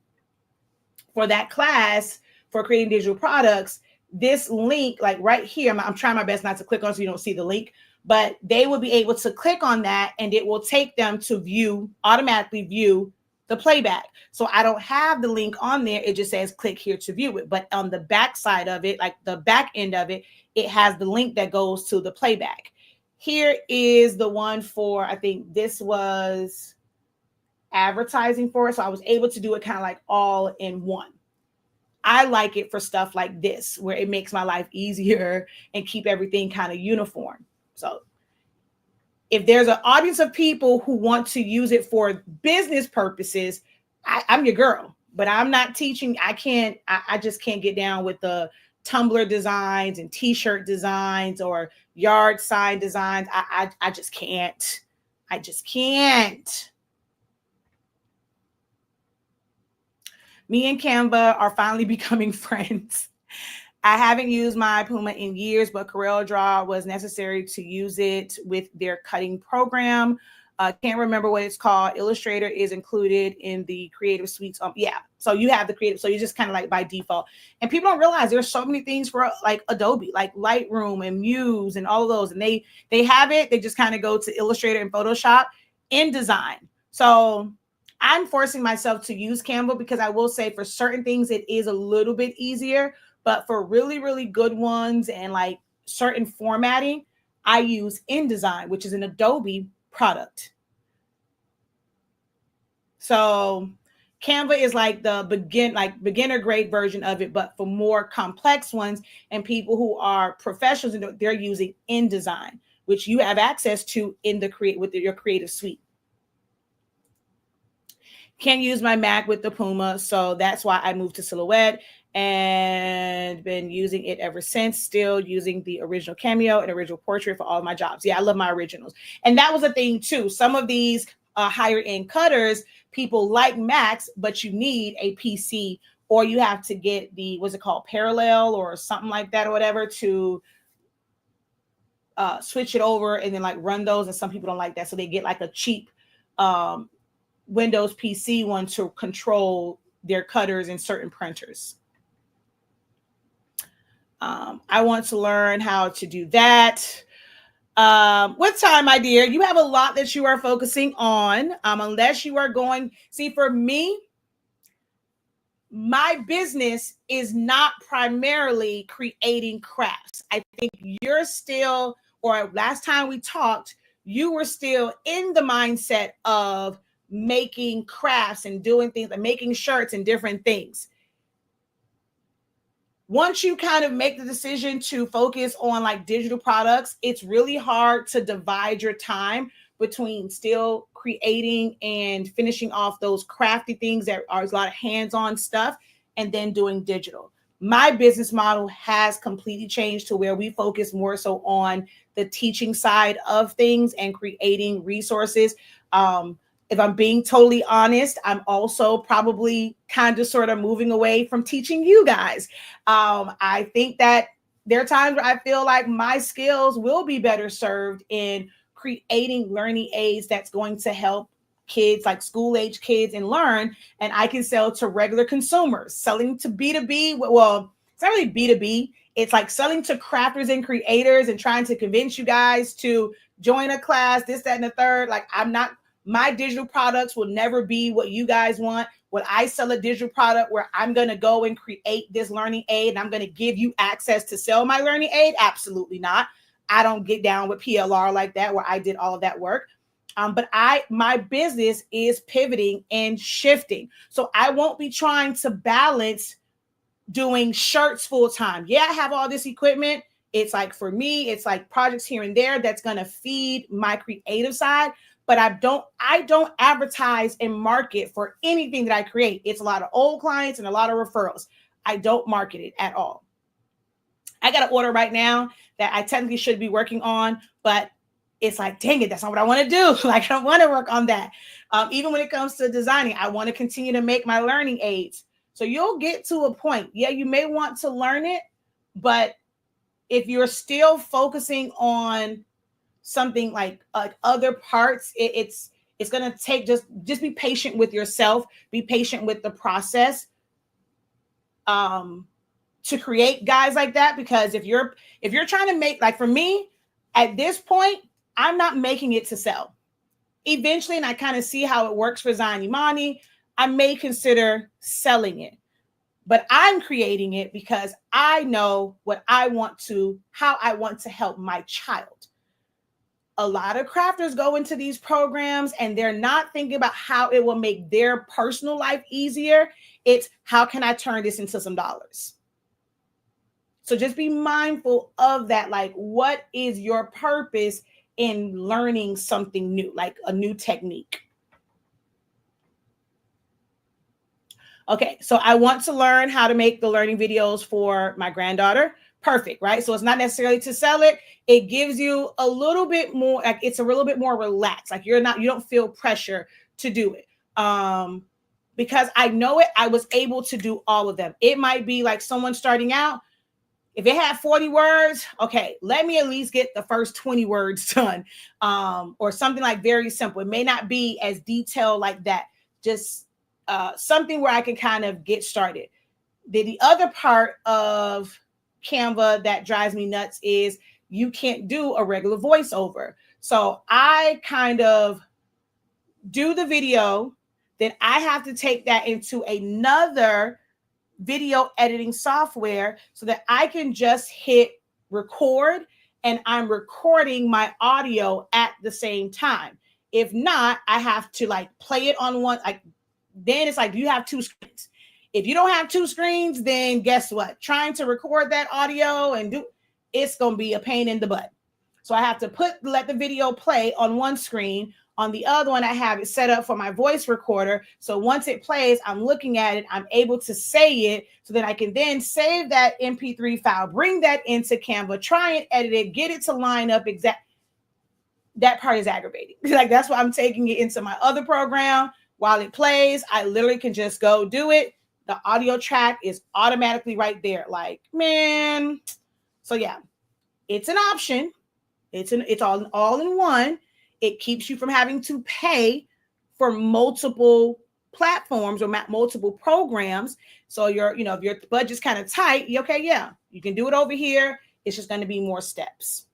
for that class for creating digital products, this link, like right here, I'm trying my best not to click on so you don't see the link, but they will be able to click on that and it will take them to automatically view the playback. So I don't have the link on there. It just says click here to view it. But on the back side of it, like the back end of it, it has the link that goes to the playback. Here is the one for, I think this was advertising for it. So I was able to do it kind of like all in one. I like it for stuff like this, where it makes my life easier and keep everything kind of uniform. So if there's an audience of people who want to use it for business purposes, I'm your girl, but I'm not teaching. I just can't get down with the tumbler designs and t-shirt designs or yard sign designs. I just can't. I just can't. Me and Canva are finally becoming friends. I haven't used my Puma in years, but CorelDRAW was necessary to use it with their cutting program. Can't remember what it's called. Illustrator is included in the creative suites. Yeah, so you have the creative, so you just kind of like by default. And people don't realize there's so many things for like Adobe, like Lightroom and Muse and all of those. And they have it. They just kind of go to Illustrator and Photoshop, InDesign. So I'm forcing myself to use Canva because I will say for certain things, it is a little bit easier, but for really, really good ones and like certain formatting, I use InDesign, which is an Adobe product. So Canva is like the beginner grade version of it, but for more complex ones and people who are professionals, and they're using InDesign, which you have access to in the your creative suite. Can't use my Mac with the Puma, so that's why I moved to Silhouette and been using it ever since. Still using the original Cameo and original Portrait for all of my jobs. Yeah, I love my originals. And that was a thing too. Some of these higher end cutters, people like Macs, but you need a PC, or you have to get the, what's it called, Parallel or something like that or whatever, to switch it over and then like run those. And some people don't like that, so they get like a cheap Windows PC one to control their cutters and certain printers. I want to learn how to do that. What time, my dear? You have a lot that you are focusing on, unless you are going. See, for me, my business is not primarily creating crafts. I think you're still, or last time we talked, you were still in the mindset of making crafts and doing things, like making shirts and different things. Once you kind of make the decision to focus on like digital products, it's really hard to divide your time between still creating and finishing off those crafty things that are a lot of hands-on stuff and then doing digital. My business model has completely changed to where we focus more so on the teaching side of things and creating resources. If I'm being totally honest, I'm also probably kind of sort of moving away from teaching you guys. I think that there are times where I feel like my skills will be better served in creating learning aids that's going to help kids, like school age kids, and learn, and I can sell to regular consumers. Selling to B2B, well, it's not really B2B. It's like selling to crafters and creators and trying to convince you guys to join a class, this, that, and the third. Like, my digital products will never be what you guys want. When I sell a digital product where I'm going to go and create this learning aid and I'm going to give you access to sell my learning aid, absolutely not. I don't get down with PLR like that, where I did all of that work. But my business is pivoting and shifting. So I won't be trying to balance doing shirts full time. Yeah, I have all this equipment. It's like, for me, it's like projects here and there that's going to feed my creative side. But I don't advertise and market for anything that I create. It's a lot of old clients and a lot of referrals. I don't market it at all. I got an order right now that I technically should be working on, but it's like, dang it, that's not what I want to do. Like, I don't want to work on that. Even when it comes to designing, I want to continue to make my learning aids. So you'll get to a point. Yeah, you may want to learn it, but if you're still focusing on something like other parts, it's going to take, just be patient with yourself, be patient with the process to create guys like that. Because if you're trying to make, like for me at this point, I'm not making it to sell. Eventually, and I kind of see how it works for Zion Imani, I may consider selling it, but I'm creating it because I know how I want to help my child. A lot of crafters go into these programs and they're not thinking about how it will make their personal life easier. It's, how can I turn this into some dollars? So just be mindful of that. Like, what is your purpose in learning something new, like a new technique? Okay, so I want to learn how to make the learning videos for my granddaughter. Perfect, right? So it's not necessarily to sell it. It gives you a little bit more, like it's a little bit more relaxed. Like you don't feel pressure to do it. Because I know it, I was able to do all of them. It might be like someone starting out. If it had 40 words, okay, let me at least get the first 20 words done. Or something like very simple. It may not be as detailed like that. Just something where I can kind of get started. The other part of Canva that drives me nuts is you can't do a regular voiceover. So I kind of do the video, then I have to take that into another video editing software so that I can just hit record and I'm recording my audio at the same time. If not, I have to like play it on one, like then it's like, do you have two screens? If you don't have two screens, then guess what? Trying to record that audio and it's going to be a pain in the butt. So I have to let the video play on one screen. On the other one, I have it set up for my voice recorder. So once it plays, I'm looking at it. I'm able to say it so that I can then save that MP3 file, bring that into Canva, try and edit it, get it to line up exactly. That part is aggravating. Like, that's why I'm taking it into my other program. While it plays, I literally can just go do it. The audio track is automatically right there. Like, man. So yeah, it's an option. It's all in one. It keeps you from having to pay for multiple platforms or multiple programs. So if your budget's kind of tight, okay, yeah, you can do it over here. It's just going to be more steps.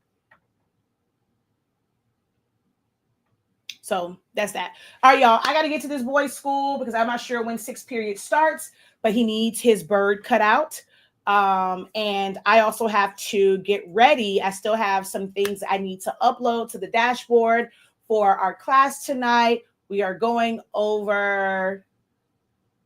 So that's that. All right, y'all. I got to get to this boy's school because I'm not sure when 6th period starts, but he needs his bird cut out. And I also have to get ready. I still have some things I need to upload to the dashboard for our class tonight. We are going over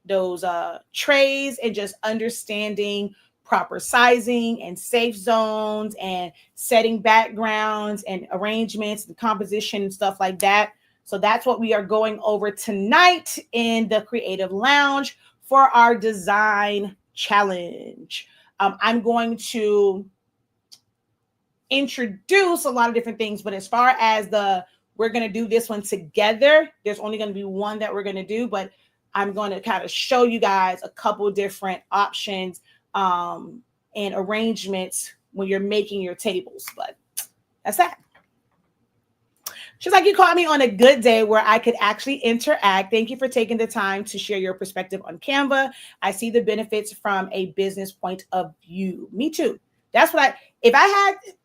those trays and just understanding proper sizing and safe zones and setting backgrounds and arrangements and composition and stuff like that. So that's what we are going over tonight in the Creative Lounge for our design challenge. I'm going to introduce a lot of different things, but as far as we're going to do this one together, there's only going to be one that we're going to do, but I'm going to kind of show you guys a couple different options and arrangements when you're making your tables, but that's that. She's like, you caught me on a good day where I could actually interact. Thank you for taking the time to share your perspective on Canva. I see the benefits from a business point of view. Me too. That's what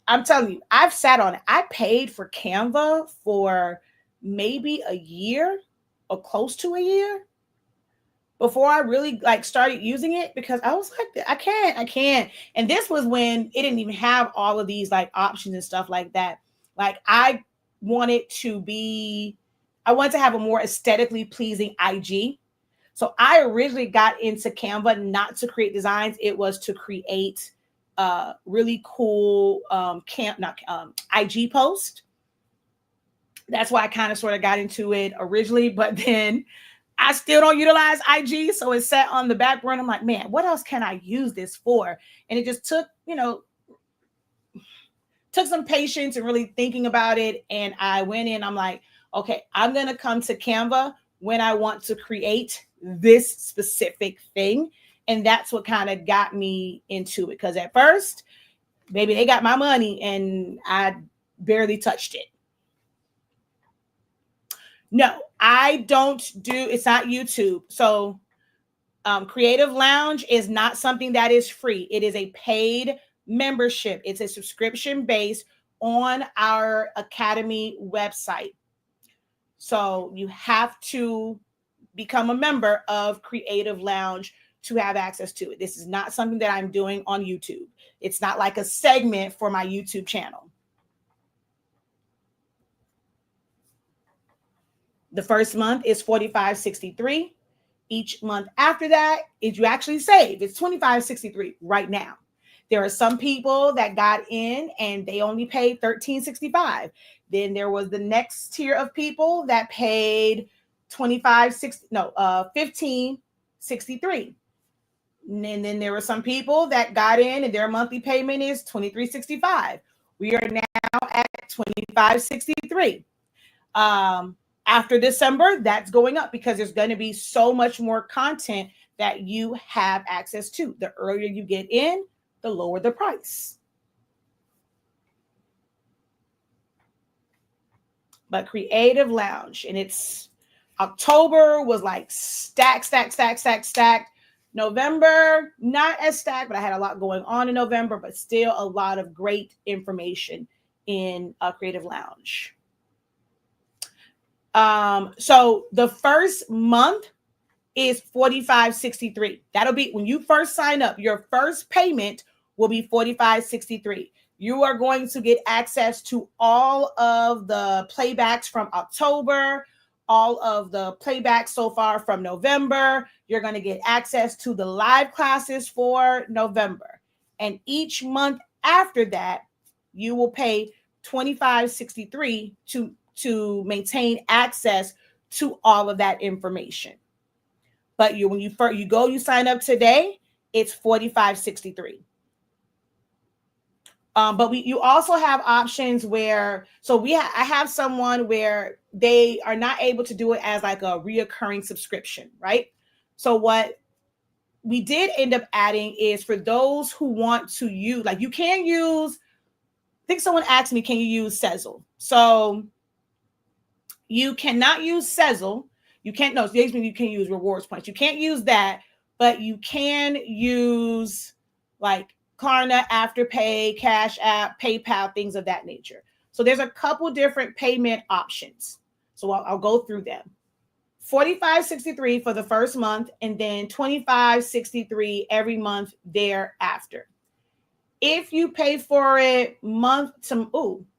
I'm telling you, I've sat on it. I paid for Canva for maybe a year or close to a year before I really started using it, because I was like, I can't. And this was when it didn't even have all of these options and stuff like that. I wanted to have a more aesthetically pleasing IG. So I originally got into Canva not to create designs. It was to create really cool IG post. That's why I kind of sort of got into it originally, but then I still don't utilize IG. So it sat on the back burner. I'm like, man, what else can I use this for? And it just took some patience and really thinking about it. And I went in, I'm like, okay, I'm going to come to Canva when I want to create this specific thing. And that's what kind of got me into it. Because at first, baby, they got my money and I barely touched it. No, I don't it's not YouTube. So Creative Lounge is not something that is free. It is a paid membership. It's a subscription based on our Academy website. So you have to become a member of Creative Lounge to have access to it. This is not something that I'm doing on YouTube. It's not like a segment for my YouTube channel. The first month is $45.63. Each month after that, if you actually save, it's $25.63 right now. There are some people that got in and they only paid $13.65. Then there was the next tier of people that paid $15.63. And then there were some people that got in and their monthly payment is $23.65. We are now at $25.63. After December, that's going up because there's going to be so much more content that you have access to. The earlier you get in, the lower the price. But Creative Lounge, and it's October was like stacked. November, not as stacked, but I had a lot going on in November, but still a lot of great information in Creative Lounge. So the first month is $45.63. That'll be when you first sign up. Your first payment will be $45.63. You are going to get access to all of the playbacks from October, all of the playback so far from November. You're going to get access to the live classes for November. And each month after that, you will pay $25.63 to maintain access to all of that information. But when you sign up today, it's $45.63. But you also have options where, I have someone where they are not able to do it as like a reoccurring subscription, right? So what we did end up adding is for those who want to use, like you can use, I think someone asked me, can you use Sezzle? So you cannot use Sezzle. You can't use rewards points. You can't use that, but you can use like Klarna, Afterpay, Cash App, PayPal, things of that nature. So there's a couple different payment options. So I'll go through them. $45.63 for the first month, and then $25.63 every month thereafter. If you pay for it I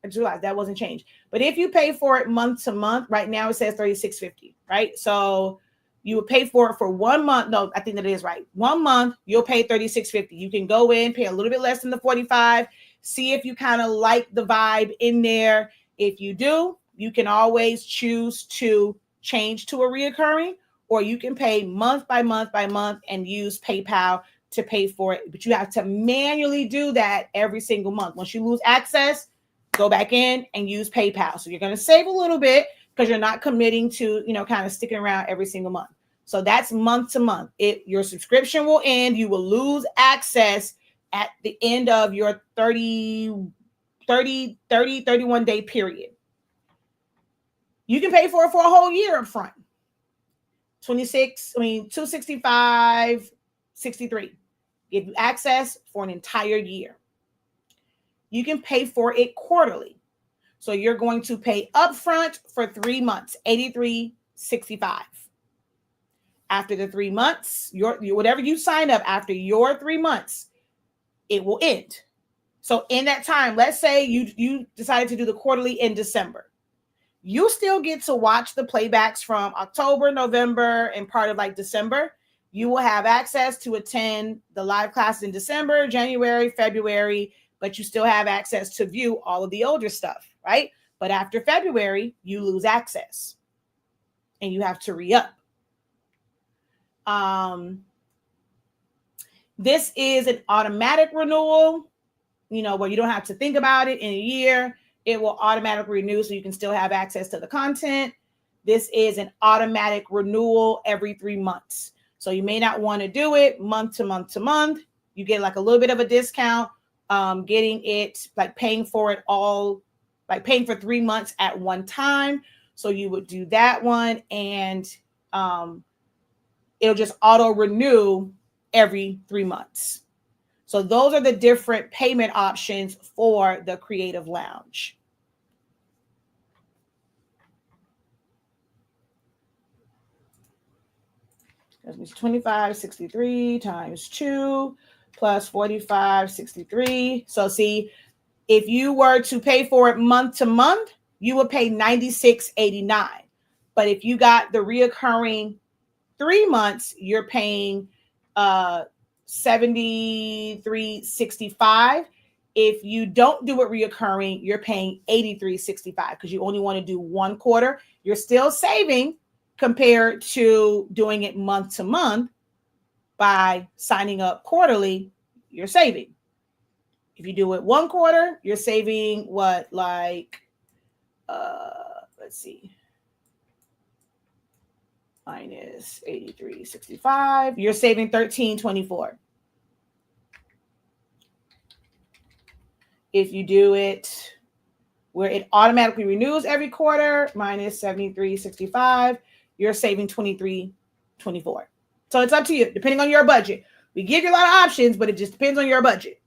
realized that wasn't changed. But if you pay for it month to month, right now it says $36.50, right? So you would pay for it for 1 month. No, I think that is right. 1 month, you'll pay $36.50. You can go in, pay a little bit less than the $45, see if you kind of like the vibe in there. If you do, you can always choose to change to a reoccurring, or you can pay month by month and use PayPal to pay for it. But you have to manually do that every single month. Once you lose access, go back in and use PayPal. So you're going to save a little bit because you're not committing to, kind of sticking around every single month. So that's month to month. Your subscription will end. You will lose access at the end of your 31 day period. You can pay for it for a whole year up front. $265.63. Give you access for an entire year. You can pay for it quarterly. So you're going to pay upfront for 3 months, $83.65. After the 3 months, whatever you sign up after your 3 months, it will end. So in that time, let's say you decided to do the quarterly in December. You still get to watch the playbacks from October, November, and part of like December. You will have access to attend the live class in December, January, February, but you still have access to view all of the older stuff, right? But after February, you lose access and you have to re-up. This is an automatic renewal, where you don't have to think about it in a year. It will automatically renew so you can still have access to the content. This is an automatic renewal every 3 months. So you may not want to do it month to month to month. You get like a little bit of a discount, getting it, like paying for it all, like paying for 3 months at one time. So you would do that one, and it'll just auto renew every 3 months. So those are the different payment options for the Creative Lounge. That's $25.63 times 2 plus $45.63. So see, if you were to pay for it month to month, you would pay $96.89. But if you got the reoccurring 3 months, you're paying $73.65. If you don't do it reoccurring, you're paying $83.65 because you only want to do 1 quarter. You're still saving compared to doing it month to month. By signing up quarterly, you're saving. If you do it 1 quarter, you're saving let's see, minus $83.65. You're saving $13.24. If you do it where it automatically renews every quarter, minus $73.65, you're saving $23.24. So it's up to you, depending on your budget. We give you a lot of options, but it just depends on your budget.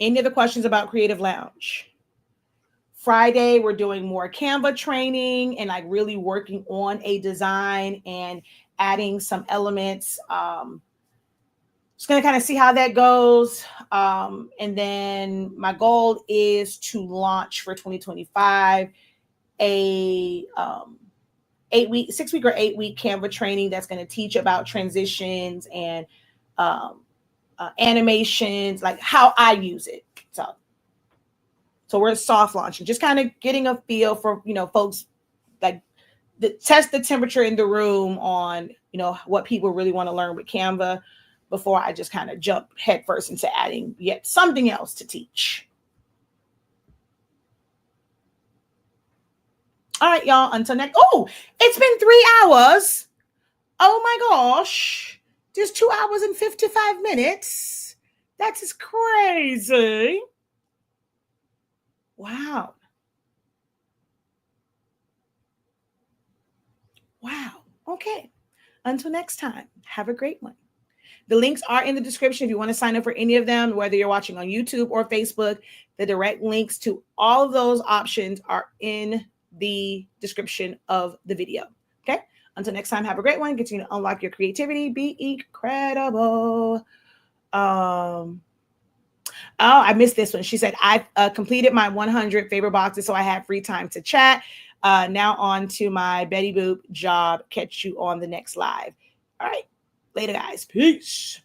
Any other questions about Creative Lounge? Friday, we're doing more Canva training and like really working on a design and adding some elements Just going to kind of see how that goes. And then my goal is to launch for 2025 a 6-week or 8-week Canva training that's going to teach about transitions and animations, like how I use it. So we're soft launching, just kind of getting a feel for, folks, like test the temperature in the room on, what people really want to learn with Canva before I just kind of jump headfirst into adding yet something else to teach. All right, y'all, until next. Oh, it's been 3 hours. Oh my gosh. Just 2 hours and 55 minutes. That is crazy. Wow. Okay. Until next time, have a great one. The links are in the description if you want to sign up for any of them, whether you're watching on YouTube or Facebook. The direct links to all of those options are in the description of the video. Okay. Until next time, have a great one. Continue to unlock your creativity. Be incredible. Oh, I missed this one. She said, I've completed my 100 favorite boxes, so I have free time to chat. Now on to my Betty Boop job. Catch you on the next live. All right. Later, guys. Peace.